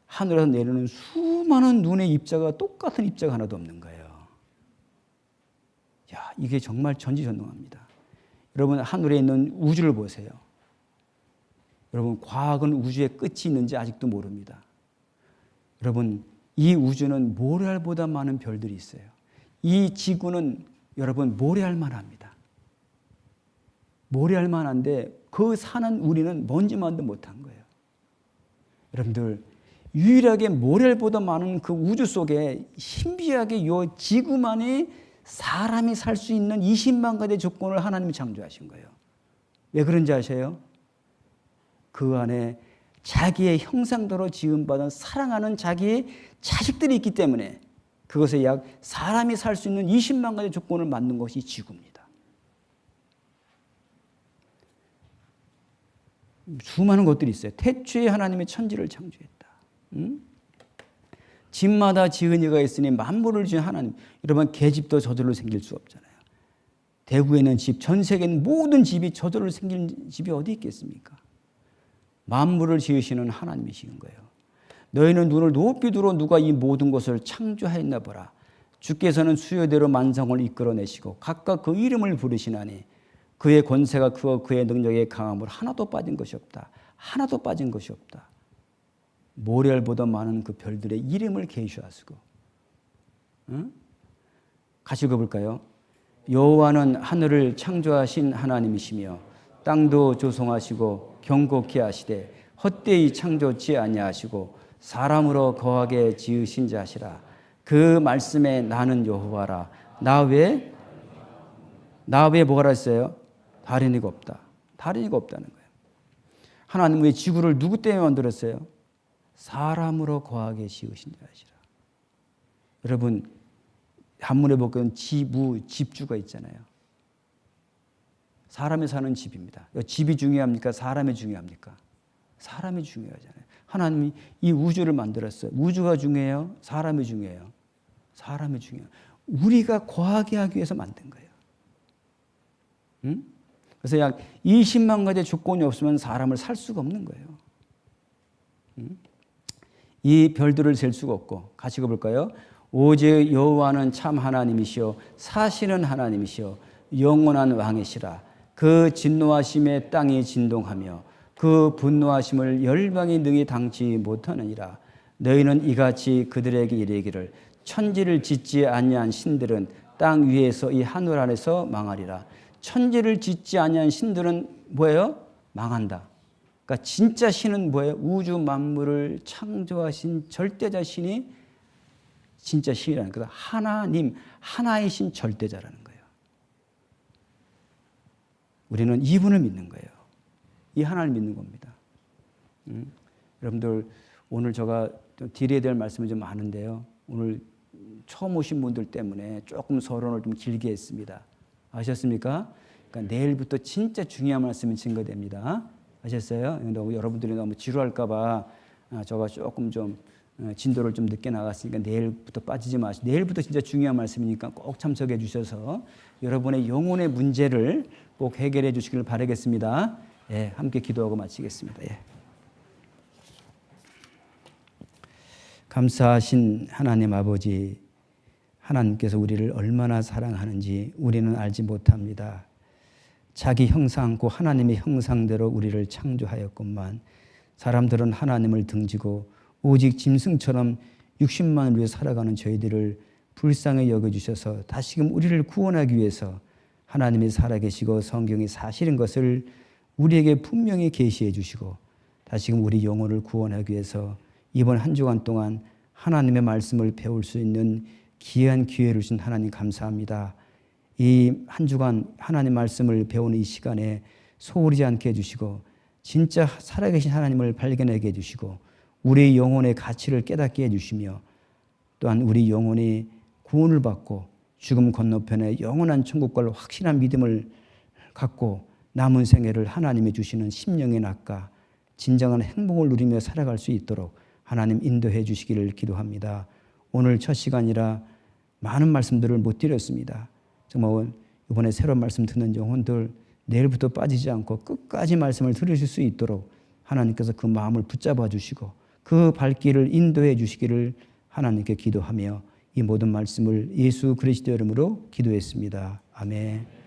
하늘에서 내리는 수많은 눈의 입자가 똑같은 입자가 하나도 없는 거예요. 야, 이게 정말 전지전능합니다. 여러분, 하늘에 있는 우주를 보세요. 여러분, 과학은 우주에 끝이 있는지 아직도 모릅니다. 여러분, 이 우주는 모래알보다 많은 별들이 있어요. 이 지구는 여러분 모래알만 합니다. 모래알만 한데 그 사는 우리는 먼지만도 못한 거예요. 여러분들, 유일하게 모래알보다 많은 그 우주 속에 신비하게 이 지구만이 사람이 살 수 있는 20만 가지 조건을 하나님이 창조하신 거예요. 왜 그런지 아세요? 그 안에 자기의 형상대로 지음받은 사랑하는 자기의 자식들이 있기 때문에 그것에 약 사람이 살 수 있는 20만 가지 조건을 만든 것이 지구입니다. 수많은 것들이 있어요. 태초에 하나님의 천지를 창조했다. 집마다 지은 이가 있으니 만물을 지은 하나님. 여러분, 계집도 저절로 생길 수 없잖아요. 대구에 있는 집, 전 세계 있는 모든 집이 저절로 생긴 집이 어디 있겠습니까? 만물을 지으시는 하나님이 지은 거예요. 너희는 눈을 높이 들어 누가 이 모든 것을 창조하였나 보라. 주께서는 수요대로 만성을 이끌어내시고 각각 그 이름을 부르시나니 그의 권세가 크고 그의 능력의 강함을 하나도 빠진 것이 없다. 하나도 빠진 것이 없다. 모래알보다 많은 그 별들의 이름을 계시하시고, 같이 읽어볼까요? 여호와는 하늘을 창조하신 하나님이시며 땅도 조성하시고 경고케 하시되 헛되이 창조치 아니하시고 사람으로 거하게 지으신 자시라. 그 말씀에 나는 여호와라. 나 외에 뭐가 있어요? 다른 이가 없다. 다른 이가 없다는 거예요. 하나님 왜 지구를 누구 때문에 만들었어요? 사람으로 거하게 지으신 자시라. 여러분, 한문에 보면 지부, 집주가 있잖아요. 사람이 사는 집입니다. 집이 중요합니까? 사람이 중요합니까? 사람이 중요하잖아요. 하나님이 이 우주를 만들었어요. 우주가 중요해요? 사람이 중요해요? 사람이 중요해요. 우리가 거하게 하기 위해서 만든 거예요. 그래서 약 20만 가지의 조건이 없으면 사람을 살 수가 없는 거예요. 이 별들을 셀 수가 없고, 같이 읽어볼까요? 오직 여호와는 참 하나님이시요 사시는 하나님이시요 영원한 왕이시라. 그 진노하심에 땅이 진동하며 그 분노하심을 열방이 능히 당치 못하느니라. 너희는 이같이 그들에게 이르기를 천지를 짓지 아니한 신들은 땅 위에서 이 하늘 아래서 망하리라. 천지를 짓지 아니한 신들은 뭐예요? 망한다. 그러니까 진짜 신은 뭐예요? 우주 만물을 창조하신 절대자 신이 진짜 신이라는 거예요. 하나님, 하나의 신 절대자라는 거예요. 우리는 이분을 믿는 거예요. 이 하나님을 믿는 겁니다. 여러분들, 오늘 제가 드려야 될 말씀이 좀 많은데요. 오늘 처음 오신 분들 때문에 조금 서론을 좀 길게 했습니다. 아셨습니까? 그러니까 내일부터 진짜 중요한 말씀이 증거됩니다. 아셨어요? 여러분들이 너무 지루할까봐 제가 조금 좀 진도를 좀 늦게 나갔으니까 내일부터 빠지지 마시고, 내일부터 진짜 중요한 말씀이니까 꼭 참석해 주셔서 여러분의 영혼의 문제를 꼭 해결해 주시길 바라겠습니다. 예, 함께 기도하고 마치겠습니다. 예. 감사하신 하나님 아버지, 하나님께서 우리를 얼마나 사랑하는지 우리는 알지 못합니다. 자기 형상고 하나님의 형상대로 우리를 창조하였건만 사람들은 하나님을 등지고 오직 짐승처럼 육신만을 위해 살아가는 저희들을 불쌍히 여겨주셔서 다시금 우리를 구원하기 위해서 하나님이 살아계시고 성경이 사실인 것을 우리에게 분명히 계시해 주시고 다시금 우리 영혼을 구원하기 위해서 이번 한 주간 동안 하나님의 말씀을 배울 수 있는 귀한 기회를 주신 하나님 감사합니다. 이 한 주간 하나님 말씀을 배우는 이 시간에 소홀하지 않게 해주시고 진짜 살아계신 하나님을 발견하게 해주시고 우리 영혼의 가치를 깨닫게 해주시며 또한 우리 영혼이 구원을 받고 죽음 건너편에 영원한 천국과 확실한 믿음을 갖고 남은 생애를 하나님이 주시는 심령의 낙과 진정한 행복을 누리며 살아갈 수 있도록 하나님 인도해 주시기를 기도합니다. 오늘 첫 시간이라 많은 말씀들을 못 드렸습니다. 정말 이번에 새로운 말씀 듣는 영혼들 내일부터 빠지지 않고 끝까지 말씀을 들으실 수 있도록 하나님께서 그 마음을 붙잡아 주시고 그 발길을 인도해 주시기를 하나님께 기도하며 이 모든 말씀을 예수 그리스도 이름으로 기도했습니다. 아멘.